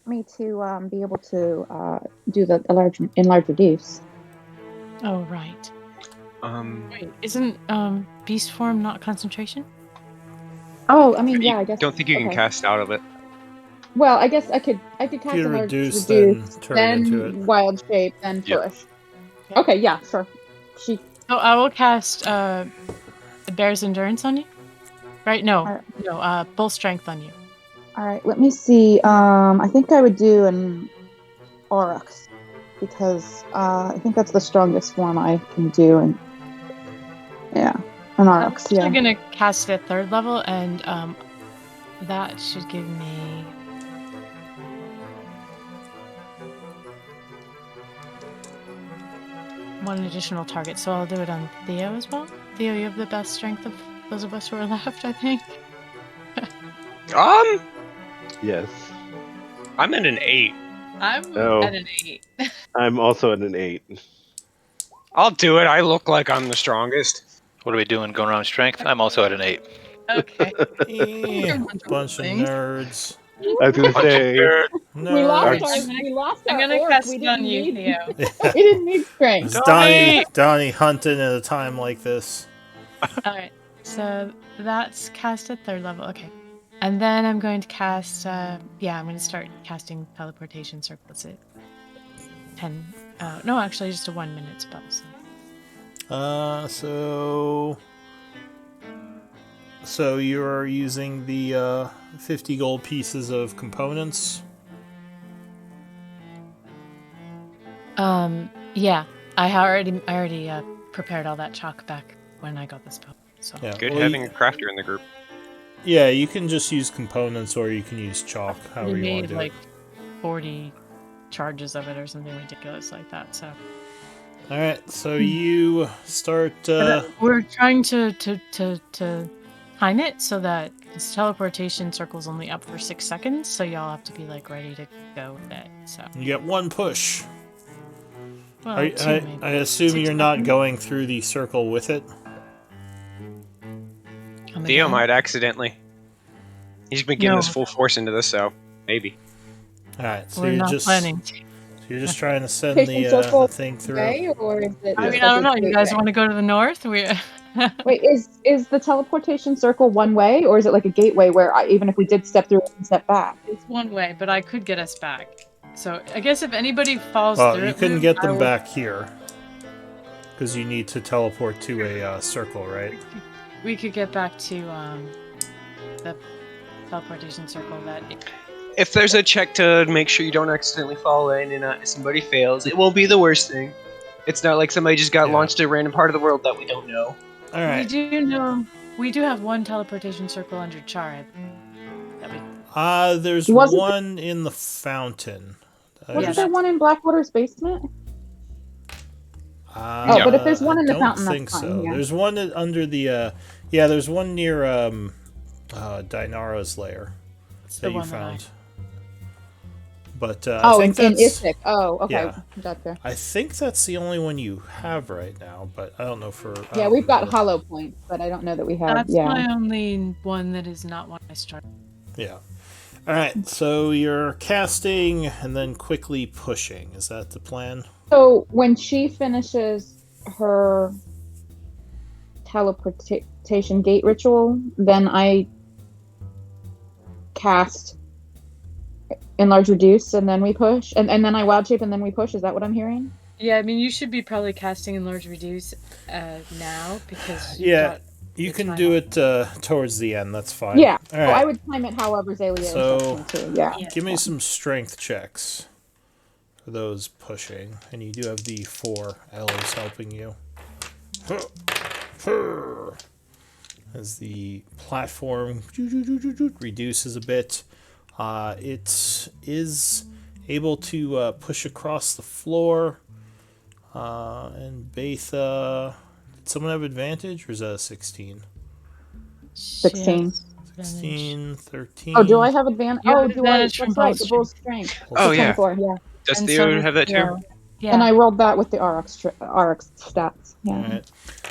Me to be able to do the enlarge reduce. Oh, right. Um, Isn't beast form not concentration? Oh, I mean, you yeah, I guess. don't think you can okay. cast out of it. Well, I guess I could cast you enlarge reduce, reduce, then turn it into it. wild shape, then Yep. push. Okay, yeah, sure. She So I will cast Bear's endurance on you? Right? No. Alright. No, bull strength on you. All right, let me see. I think I would do an Aurochs because I think that's the strongest form I can do, and yeah, an I'm Aurochs. actually Yeah. gonna cast it at 3rd level, and that should give me one additional target. So I'll do it on Theo as well. Theo, you have the best strength of those of us who are left, I think. Yes. I'm at an 8. I'm Oh. at an 8. I'm also at an 8. I'll do it. I look like I'm the strongest. What are we doing? Going around strength? I'm also at an 8. Okay. Bunch of things. nerds. I was gonna Bunch of say nerds. We lost Arts. our we lost I'm our gonna orc. cast We it on didn't you, need Theo. we didn't need strength. It's Donnie hunting at a time like this. Alright, so that's cast at 3rd level. Okay. And then I'm going to cast, I'm going to start casting teleportation circles at 10. No, actually, just a 1 minute spell. So you're using the 50 gold pieces of components? Yeah. I already prepared all that chalk back when I got the spell. So Yeah. Good well, having a crafter in the group. Yeah, you can just use components or you can use chalk, however you want made to do like it. 40 charges of it or something ridiculous like that. So Alright, so you start... we're trying to time it so that this teleportation circle's only up for 6 seconds, so y'all have to be like ready to go with it. So you get one push. well, I 2 maybe. I assume 6 you're not seconds? going through the circle with it? Come Theo again? might accidentally. He's been getting No. his full force into this, so maybe. Alright, so We're you're not just planning to. you're just trying to send Patient circle the thing through. Way, or is it? I just mean, like I don't know. a You guys gateway? want to go to the north? Wait, is the teleportation circle one way, or is it like a gateway where even if we did step through, we can step back? It's one way, but I could get us back. So I guess if anybody falls Well, through you it, couldn't Luke, get I them will- back here. Because you need to teleport to a circle, right? We could get back to the teleportation circle that. If there's a check to make sure you don't accidentally fall in and somebody fails, it won't be the worst thing. It's not like somebody just got Yeah. launched to a random part of the world that we don't know. Alright. We do have one teleportation circle under Char. That we There's Wasn't one in the fountain. Wasn't there one in Blackwater's basement? Oh, but if there's one in the I fountain, don't think that's fine. so. Yeah. There's one under the there's one near Dinara's lair That's that the you one that found. But I think in that's Isik. Oh, okay. yeah. Gotcha. I think that's the only one you have right now, but I don't know for Yeah, we've got hollow points, but I don't know that we have. That's Yeah. my only one that is not one I started. Yeah. Alright, so you're casting and then quickly pushing. Is that the plan? So when she finishes her teleportation gate ritual, then I cast enlarge reduce, and then we push, and then I wild shape, and then we push. Is that what I'm hearing? Yeah, I mean, you should be probably casting enlarge reduce now because you can do it towards the end. That's fine. Yeah. All right. I would time it however Zalia So, instructs me to. Yeah. Give me some strength checks for those pushing, and you do have the 4 elves helping you. As the platform reduces a bit, it is able to push across the floor. And Betha, did someone have advantage, or is that a 16? 16. 16, 13. Oh, do I have advantage? You have Oh, do I? advantage from That's right. both The bull's strength. Oh, yeah. 24, yeah. Does And Theo so have that too? Theo. Yeah. And I rolled that with the RX stats. Yeah. All right.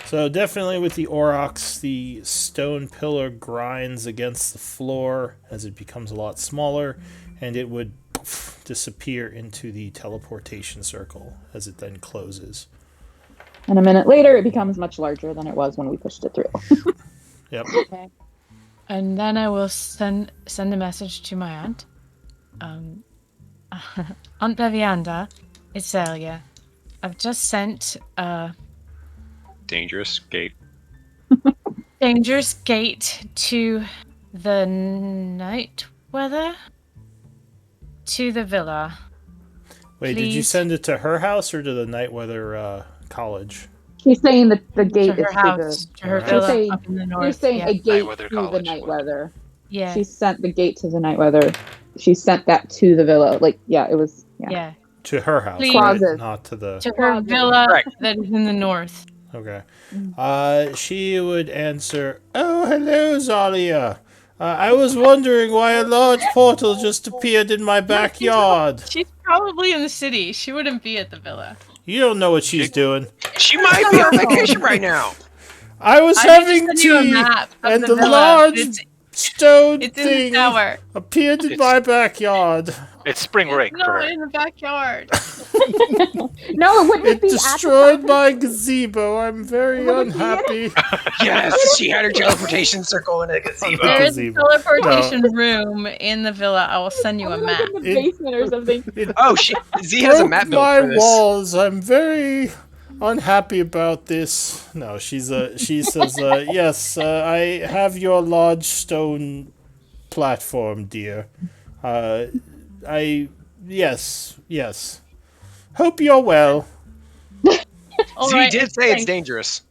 So definitely with the Aurochs, the stone pillar grinds against the floor as it becomes a lot smaller, and it would disappear into the teleportation circle as it then closes. And a minute later, it becomes much larger than it was when we pushed it through. Yep. Okay. And then I will send a message to my aunt. Aunt Bevianda, it's Celia. I've just sent Dangerous gate. dangerous gate to the night weather? To the villa. Wait, did you Please. send it to her house or to the Night Weather college? She's saying that the To gate her is to house, the. to her She's villa saying- up in the She's north. saying Yeah. a gate Weather to the College, night what? weather. Yeah. She sent the gate to the night weather. She sent that to the villa. Like, yeah, it was. Yeah. Yeah. To her house, Please. right? Closet. Not to the... To her Closet. villa Correct. that is in the north. Okay. She would answer, "Oh, hello, Zalia. I was wondering why a large portal just appeared in my backyard. She's probably in the city. She wouldn't be at the villa. You don't know what she's doing. She might be on vacation right now. I was I need to having send you a tea, map of and the the villa. large stone It's in the thing tower. appeared in It's- my backyard. It's spring break No, for her. in the backyard. No, wouldn't It it be destroyed my gazebo. I'm very Would it be unhappy." Yes, she had her teleportation circle in a gazebo. There is a Gazebo. teleportation room in the villa. I will send you a like map. in the It- basement or something? Oh, Z has a Broke map built my for this. walls. I'm very unhappy about this. No, she says, yes, I have your large stone platform, dear. Yes. Hope you're well. All Z right, did it's say it's safe. dangerous.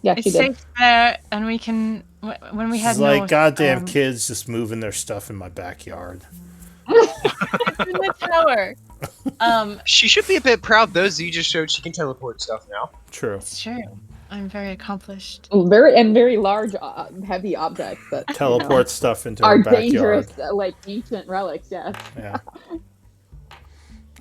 Yeah, she It's did. safe there, and we can when we head She's like, north. goddamn kids just moving their stuff in my backyard. It's in the tower. She should be a bit proud though. Z just showed she can teleport stuff now. True. It's true. I'm very accomplished. Very large, heavy objects that Teleport stuff into are her backyard. dangerous, like ancient relics. Yes. Yeah.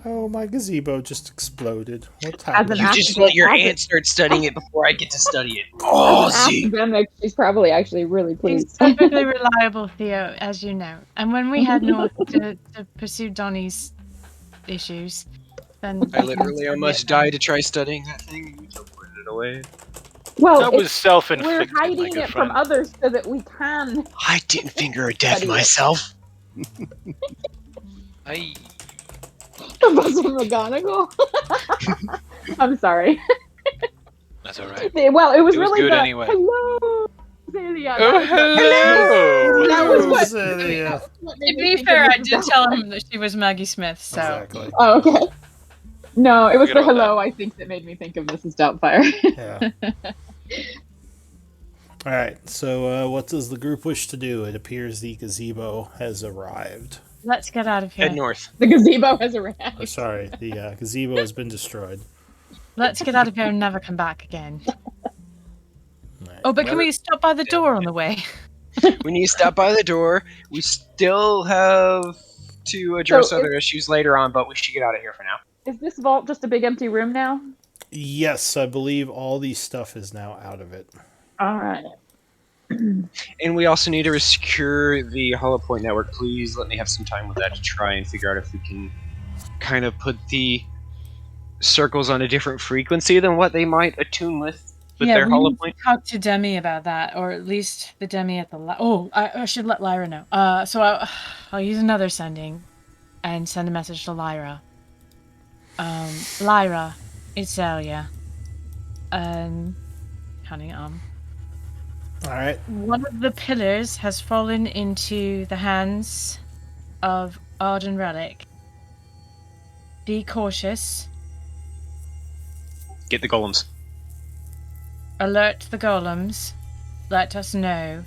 Oh, my gazebo just exploded. What's As happening? an You just let your accident- aunt start studying it before I get to study it. Oh, As an Z. academic, she's probably actually really He's pleased. perfectly reliable, Theo, as you know. And when we head north to pursue Donnie's issues, then I we can literally study almost it then. died to try studying that thing, and you teleported it away. Well, That was we're self-inflicted, my hiding good it friend. from others so that we can. I didn't finger a death Study it. myself. I... Professor McGonagall. I'm sorry. That's all right. Well, it was It was really good the anyway. hello. Celia. Oh, hello! That was what. Celia. what To made me be think fair, of I Mrs. did Doubtfire. tell him that she was Maggie Smith, so. Exactly. Oh, okay. No, it was Forget the about hello. I think that made me think of Mrs. Doubtfire. Yeah. All right. So, what does the group wish to do? It appears the gazebo has arrived. Let's get out of here. Head north. The gazebo has Oh, arrived. sorry, the gazebo has been destroyed. Let's get out of here and never come back again. All right. Oh, but can we stop by the door on the way? We need to stop by the door. We still have to address So other issues later on, but we should get out of here for now. Is this vault just a big empty room now? Yes, I believe all the stuff is now out of it. All right. And we also need to secure the Hollow Point network. Please let me have some time with that to try and figure out if we can kind of put the circles on a different frequency than what they might attune with their we Hollow need Point. to talk to Demi about that, or at least the Demi at the. I should let Lyra know. So I'll use another sending, and send a message to Lyra. Lyra, it's Celia. Honey, All right. one of the pillars has fallen into the hands of Arden Relic. Be cautious. Get the golems. Alert the golems. Let us know.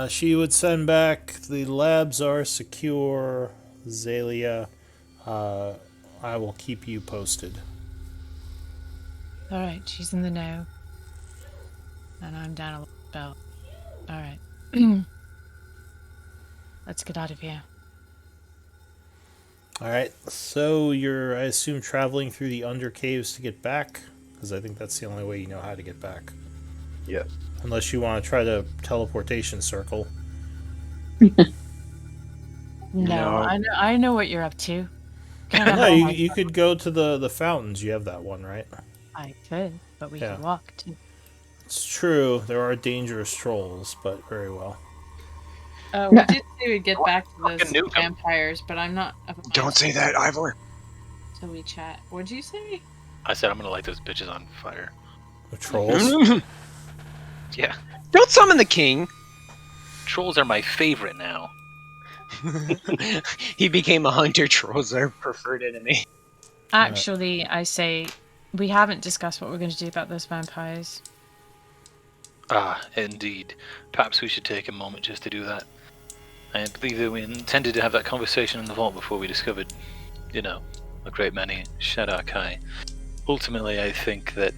She would send back, the labs are secure, Zalia. I will keep you posted. Alright, she's in the know. And I'm down a little belt. Alright. Let's get out of here. All right. So you're, I assume, traveling through the under caves to get back? Because I think that's the only way you know how to get back. Yes. Unless you want to try the teleportation circle. No, I know what you're up to. No, you could go to the fountains. You have that one, right? I could, but we Yeah. could walk too. It's true. There are dangerous trolls, but very well. We did say we'd get back to Fucking those nuke 'em. vampires, but I'm not opposed Don't say that, Ivor. till we chat. What'd you say? I said I'm gonna light those bitches on fire. The trolls? Yeah, Don't summon the king. trolls are my favorite now. He became a hunter. Trolls are preferred enemy. Actually, I say we haven't discussed what we're going to do about those vampires. Ah, indeed. Perhaps we should take a moment just to do that. I believe that we intended to have that conversation in the vault before we discovered, a great many Shadowkai. Ultimately, I think that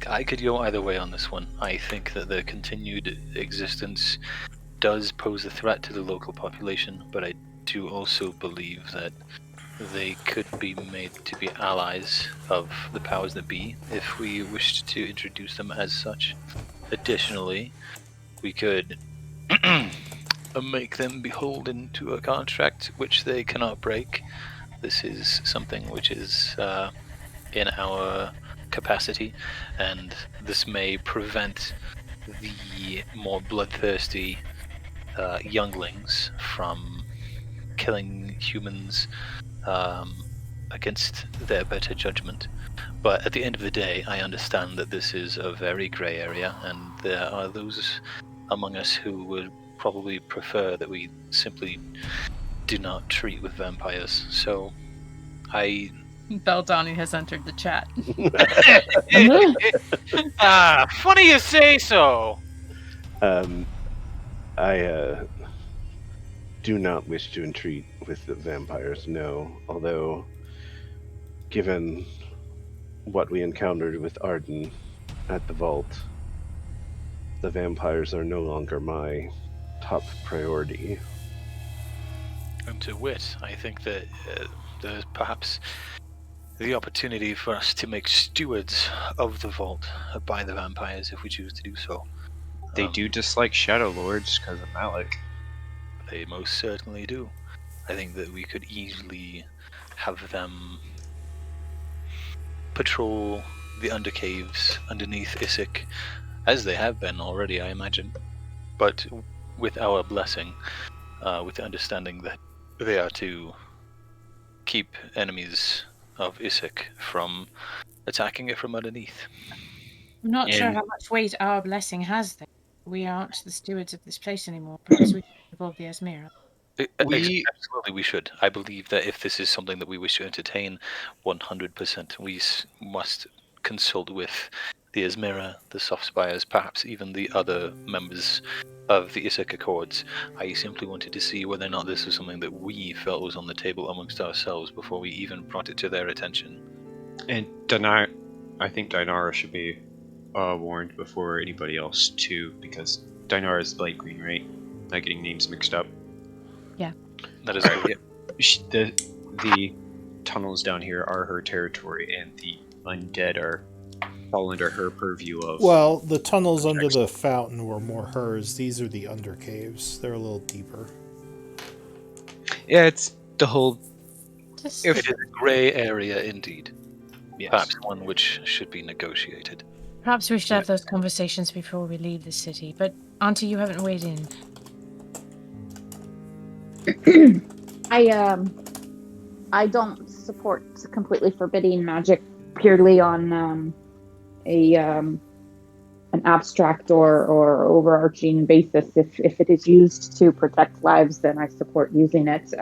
I could go either way on this one. I think that their continued existence does pose a threat to the local population, but I do also believe that they could be made to be allies of the powers that be if we wished to introduce them as such. Additionally, we could make them beholden to a contract which they cannot break. This is something which is in our capacity, and this may prevent the more bloodthirsty younglings from killing humans against their better judgment. But at the end of the day, I understand that this is a very grey area, and there are those among us who would probably prefer that we simply do not treat with vampires. So, Beldani has entered the chat. funny you say so. I do not wish to entreat with the vampires, no. Although, given what we encountered with Arden at the vault, the vampires are no longer my top priority. And to wit, I think that there's perhaps the opportunity for us to make stewards of the vault by the vampires if we choose to do so. They do dislike Shadowlords because of Malik. They most certainly do. I think that we could easily have them patrol the undercaves underneath Issyk, as they have been already, I imagine. But with our blessing, with the understanding that they are to keep enemies of Issyk from attacking it from underneath. I'm not sure And- how much weight our blessing has, though. We aren't the stewards of this place anymore. Perhaps we should involve the Asmira. Absolutely, we should. I believe that if this is something that we wish to entertain, 100%, we must consult with the Asmira, the Soft Spires, perhaps even the other members of the Issyk Accords. I simply wanted to see whether or not this was something that we felt was on the table amongst ourselves before we even brought it to their attention. And I think Dinara should be warned before anybody else too, because Dinara is light green, right? Not getting names mixed up. Yeah. That is correct. The tunnels down here are her territory, and the undead fall under her purview of. Well, the tunnels under the fountain were more hers. These are the undercaves. They're a little deeper. Yeah, it's the whole. Just It is a grey area indeed. Yes. Perhaps one which should be negotiated. perhaps we should have those conversations before we leave the city. But Auntie, you haven't weighed in. I don't support completely forbidding magic purely on an abstract or overarching basis. If it is used to protect lives, then I support using it.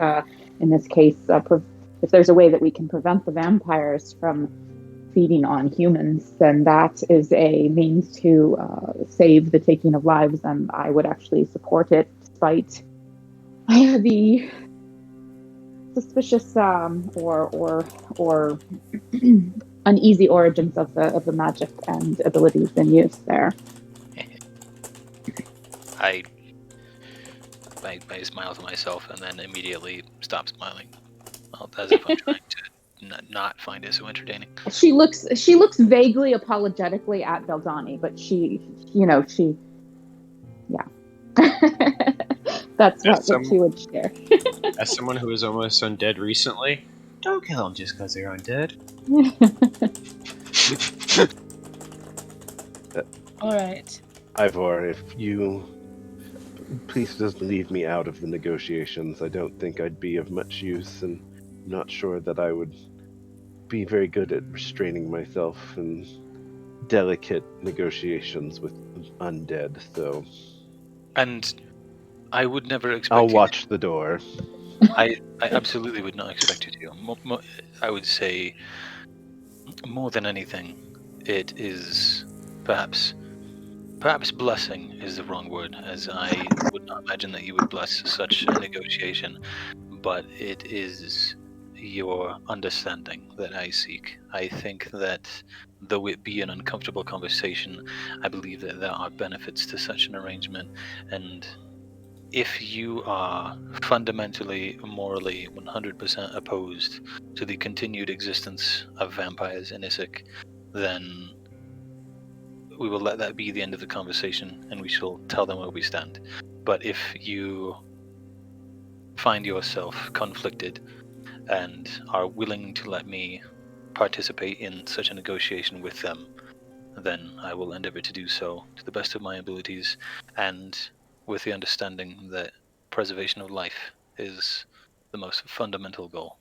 In this case, if there's a way that we can prevent the vampires from feeding on humans, then that is a means to save the taking of lives, and I would actually support it, despite the suspicious or uneasy origins of the magic and abilities in use there. I smile to myself and then immediately stop smiling, as if I'm trying to not find it so entertaining. She looks vaguely apologetically at Beldani, but she that's not what she would share. As someone who was almost undead recently, don't kill them just because they're undead. All right. Ivor, if you please just leave me out of the negotiations. I don't think I'd be of much use, and not sure that I would be very good at restraining myself and delicate negotiations with undead, so And I would never expect I'll you watch the door. I absolutely would not expect you to. I would say, more than anything, it is perhaps blessing is the wrong word, as I would not imagine that you would bless such a negotiation, but it is your understanding that I seek. I think that though it be an uncomfortable conversation, I believe that there are benefits to such an arrangement, and if you are fundamentally, morally 100% opposed to the continued existence of vampires in Issac, then we will let that be the end of the conversation and we shall tell them where we stand. But if you find yourself conflicted and are willing to let me participate in such a negotiation with them, then I will endeavor to do so to the best of my abilities and with the understanding that preservation of life is the most fundamental goal.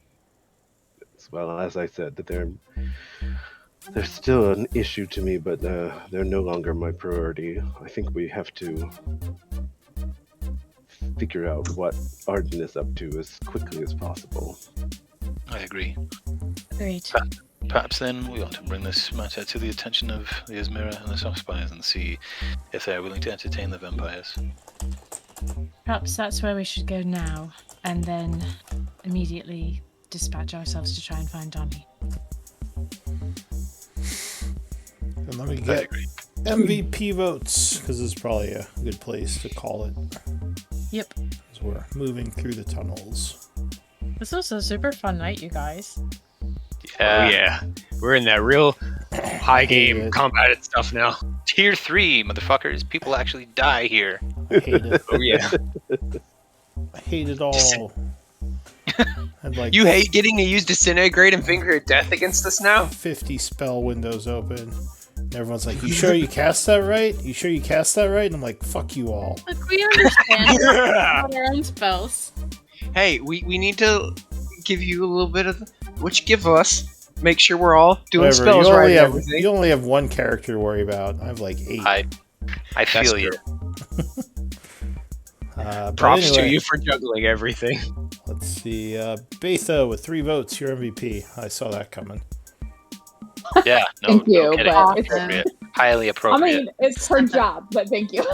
Well, as I said, that they're still an issue to me, but they're no longer my priority. I think we have to figure out what Arden is up to as quickly as possible. I agree. Great. Perhaps then we ought to bring this matter to the attention of the Izmira and the Softspires and see if they are willing to entertain the vampires. Perhaps that's where we should go now, and then immediately dispatch ourselves to try and find Donnie. And let me I get agree. MVP votes, because this is probably a good place to call it. Yep. As we're moving through the tunnels. This was a super fun night, you guys. Oh yeah, we're in that real high game it. combated stuff now. Tier 3, motherfuckers. People actually die here. I hate it. Oh yeah, I hate it all. I'd like you hate getting to use Disintegrate and Finger of Death against us now? 50 spell windows open. And everyone's like, you sure you cast that right? You sure you cast that right? And I'm like, fuck you all. Look, we understand about our own spells. Hey, we need to give you a little bit of what you give us. Make sure we're all doing Whatever. spells you right only and have, everything. you only have one character to worry about. I have like 8. I feel you. But Props anyway, to you for juggling everything. Let's see. Betha with 3 votes, your MVP. I saw that coming. Yeah, no, Thank you, no kidding. but Appropriate. Highly I appropriate. mean, it's her job, but thank you.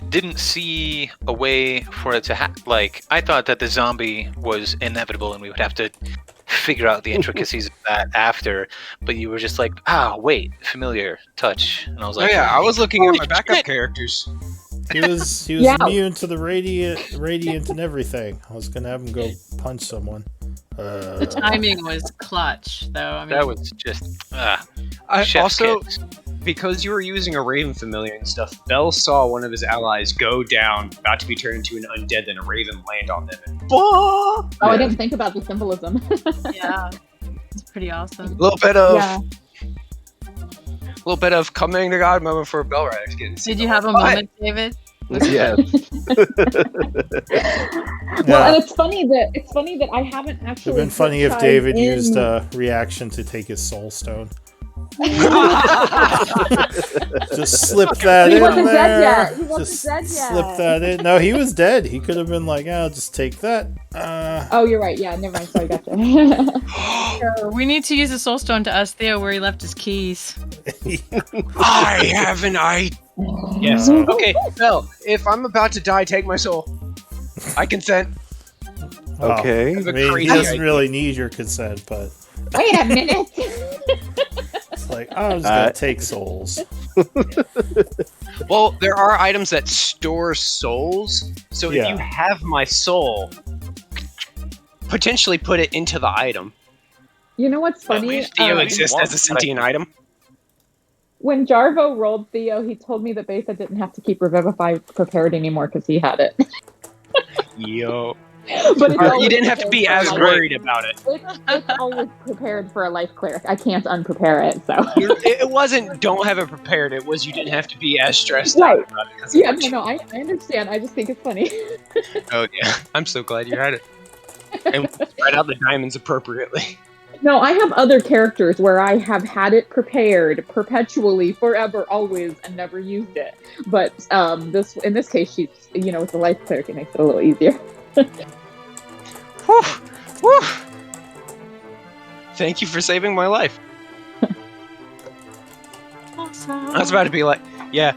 Didn't see a way for it to I thought that the zombie was inevitable and we would have to figure out the intricacies of that after, but you were just like, wait, familiar touch. And I was Oh like, yeah, I was looking at my holy backup shit. characters. He was Yeah. immune to the radiant and everything. I was gonna have him go punch someone. The timing was clutch, though. I mean, That was just I chef's also, kiss. because you were using a Raven familiar and stuff, Bell saw one of his allies go down, about to be turned into an undead, then a Raven land on them. And Oh, I didn't think about the symbolism. yeah, it's pretty awesome. a little bit of, Yeah. coming to God moment for Bell Riders getting. Did you have a moment, David? Yes. Well, and it's funny that I haven't It actually. would have been funny if tried David in- used a reaction to take his soul stone. Just slip that He in wasn't dead there. yet. He wasn't Just dead yet. slip that in. No, he was dead. He could have been like, "I'll just take that." Oh, you're right. Yeah, never mind. Sorry, gotcha. We need to use the soul stone to ask Theo where he left his keys. I have an idea. Yes. Okay, Bell. If I'm about to die, take my soul. I consent. Well, Okay. I mean, he Crazy doesn't idea. really need your consent, but Wait a minute. it's like, I'm just gonna take souls. Well, there are items that store souls, so Yeah. if you have my soul, potentially put it into the item. You know what's funny? least Theo Um, exists as a sentient item. When Jarvo rolled Theo, he told me that Betha didn't have to keep Revivify prepared anymore because he had it. Yo. But it's You always didn't have to be prepared as for a worried about it. it's always prepared for a life cleric. I can't unprepare it, so. It wasn't don't have it prepared, it was you didn't have to be as stressed Right. out about it. 'cause it Yeah, works. no, I understand. I just think it's funny. Oh yeah, I'm so glad you had it. And spread out the diamonds appropriately. No, I have other characters where I have had it prepared perpetually, forever, always, and never used it. But in this case, she's with the life cleric, it makes it a little easier. Whew. Whew. Thank you for saving my life. Awesome. I was about to be like, yeah,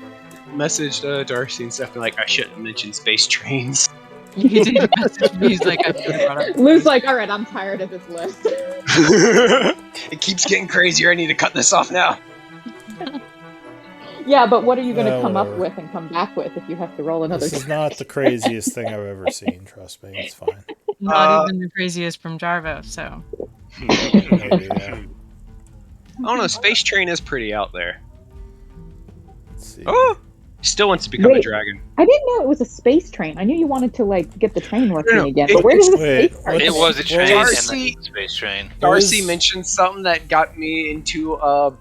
messaged Darcy and stuff, and like, I shouldn't mention space trains. You did message me. He's like, I should have brought up. Lou's like, all right, I'm tired of this list. It keeps getting crazier. I need to cut this off now. Yeah, but what are you going to come whatever. up with and come back with if you have to roll another? This is not the craziest thing I've ever seen. Trust me, it's fine. Not even the craziest from Jarvo, so. Maybe, yeah. I don't know. Space train is pretty out there. Let's see. Oh, still wants to become a Wait. dragon. I didn't know it was a space train. I knew you wanted to get the train working No, again. it- But where does the wait, space train? what- It was a train Darcy- and then a space train. Darcy was- mentioned something that got me into a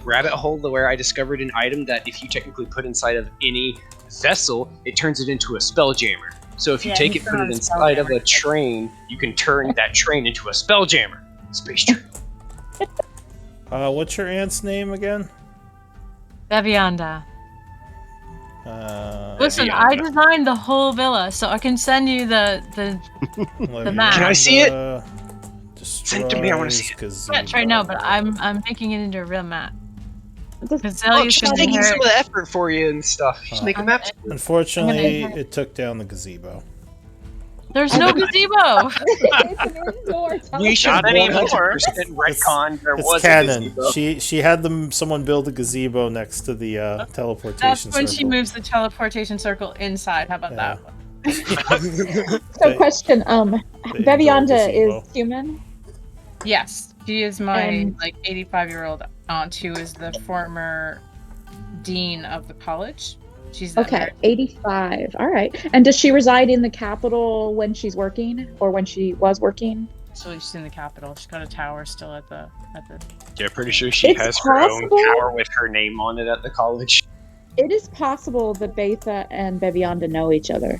rabbit hole where I discovered an item that if you technically put inside of any vessel, it turns it into a spelljammer. So if you Yeah, take he's it, put not it a inside of a spelljammer. train, you can turn that train into a spelljammer. Space train. What's your aunt's name again? Bevianda. Listen, Bevianda. I designed the whole villa, so I can send you the map. Can I see it? Send it to me, I wanna see it. sketch right now, but I'm making it into a real map. Just- Because Look, Zelia's she's gonna taking inherit. some of the effort for you and stuff. She's Oh. making maps. Unfortunately, I'm gonna- it took down the gazebo. There's no gazebo. It's an indoor We should Not 100% anymore. retcon there It's was canon. a gazebo. She had someone build a gazebo next to the teleportation That's when she circle. moves the teleportation circle inside. How about Yeah. that? So, question: indoor Bevianda gazebo. is human. Yes, she is my And- 85-year-old aunt who is the former dean of the college. She's the Okay, 85. All right. And does she reside in the capital when she's working, or when she was working? So she's in the capital. She's got a tower still at the. Yeah, pretty sure she It's has her own possible. tower with her name on it at the college. It is possible that Betha and Bevianda know each other.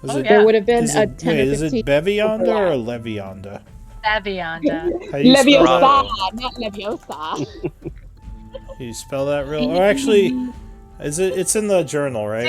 Is Oh, it, yeah. There would have been is a it, 10 wait, or is 15. it Bevionda or Levianda? Bevianda. How do you spell that? Leviosa, not Leviosa. Do you spell that real? Or actually, is it? It's in the journal, right?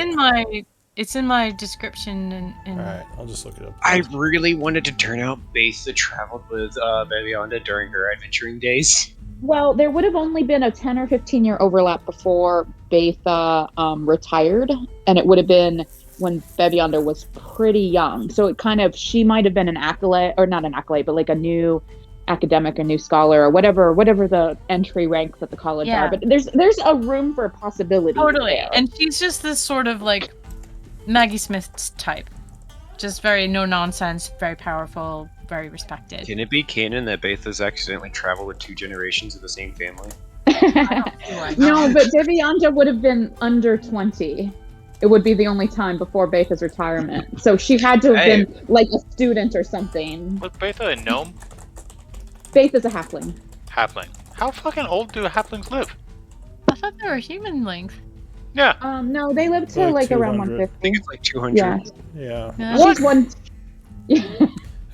It's in my description and All right, I'll just look it up. I really wanted to turn out Betha traveled with Bevianda during her adventuring days. Well, there would have only been a 10 or 15-year overlap before Betha retired, and it would have been when Bevianda was pretty young. So it she might have been an acolyte, or not an acolyte, but like a new academic or new scholar or whatever the entry ranks at the college Yeah. are. But there's a room for possibility. totally. there. And she's just this sort of like Maggie Smith type, just very no nonsense, very powerful, very respected. Can it be canon that Betha's accidentally traveled with 2 generations of the same family? No, but Bevianda would have been under 20. It would be the only time before Betha's retirement. So she had to have Hey. been like a student or something. Was Betha a gnome? Betha's a halfling. Halfling. How fucking old do halflings live? I thought they were human length. Yeah. No, they live to Like around 200. I 150. think it's like 200. Yeah. Yeah, Yeah. She's one.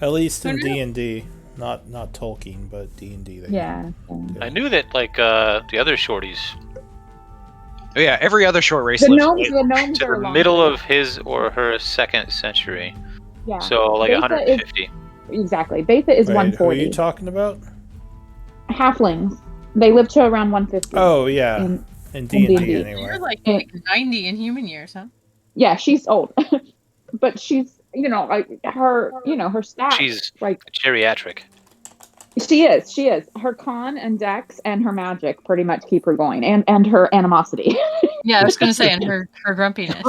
at least in I know. D&D, not Tolkien, but D&D. Yeah. I knew that, like, the other shorties, Oh yeah, every other short race The lives gnomes, late. to are the longer. middle of his or her 2nd century. Yeah. So, like, Betha 150. Exactly. Betha is Wait, who are 140. you talking about? Halflings. They live to around 150. Oh yeah, And- in D&D D&D. anyway. You're like Eh. 90 in human years, huh? yeah, she's old, but she's her stats. She's like geriatric. She is. Her con and dex and her magic pretty much keep her going, and her animosity. Yeah, I was gonna say, and her grumpiness.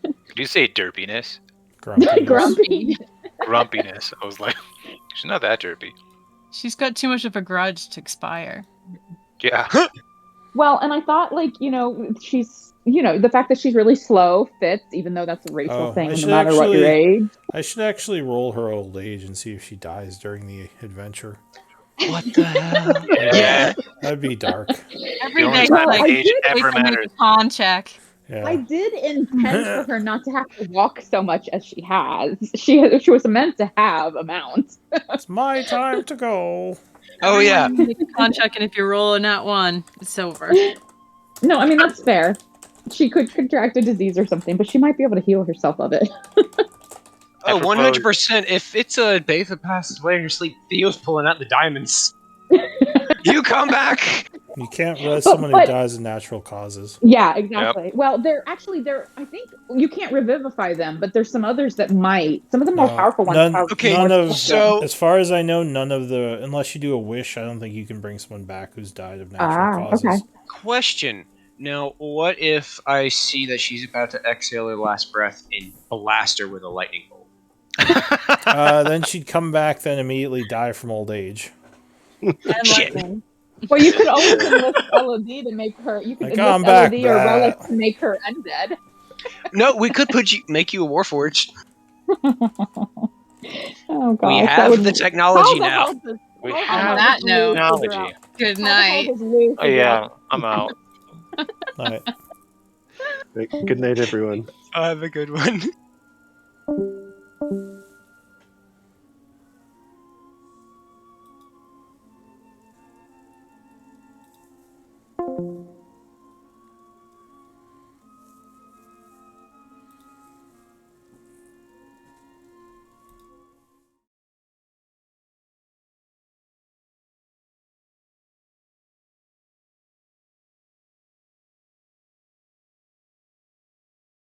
Did you say derpiness? Grumpy. Grumpy. Grumpiness. I was like, she's not that derpy. She's got too much of a grudge to expire. Yeah. Well, and I thought, she's, the fact that she's really slow fits, even though that's a racial Oh, thing, I no should matter what your actually- age. I should actually roll her old age and see if she dies during the adventure. What the hell? Yeah. That'd be dark. Every only day, time like, age did ever wait to make matters. a con check. Yeah. I did intend for her not to have to walk so much as she has. She was meant to have a mount. It's my time to go. Oh yeah. Everyone make a con check, and if you're rolling that one, it's over. No, I mean that's fair. She could contract a disease or something, but she might be able to heal herself of it. Oh, I propose- 100%. If it's a Batha passes away in your sleep, Theo's pulling out the diamonds. You come back! You can't res But- someone who but- dies of natural causes. Yeah, exactly. Well, I think you can't revivify them, but there's some others that might. Some of the more No, powerful ones none- have Okay, more none of- So, As far as I know, none of the unless you do a wish, I don't think you can bring someone back who's died of natural causes. okay. question. Now, what if I see that she's about to exhale her last breath and blast her with a lightning bolt? Then she'd come back, then immediately die from old age. And Shit. lightning. Well, you could always enlist LOD to make her. You could Like, enlist I'm back, LOD or blah. Relic to make her undead. No, we could make you a warforged. Oh gosh, We that have would the be- technology How the now. hell does- We how the have hell that does note. Lou figure technology. out- Good how the hell night. does Lou Oh, figure yeah, out- I'm out. All right. Good night, everyone. Have a good one.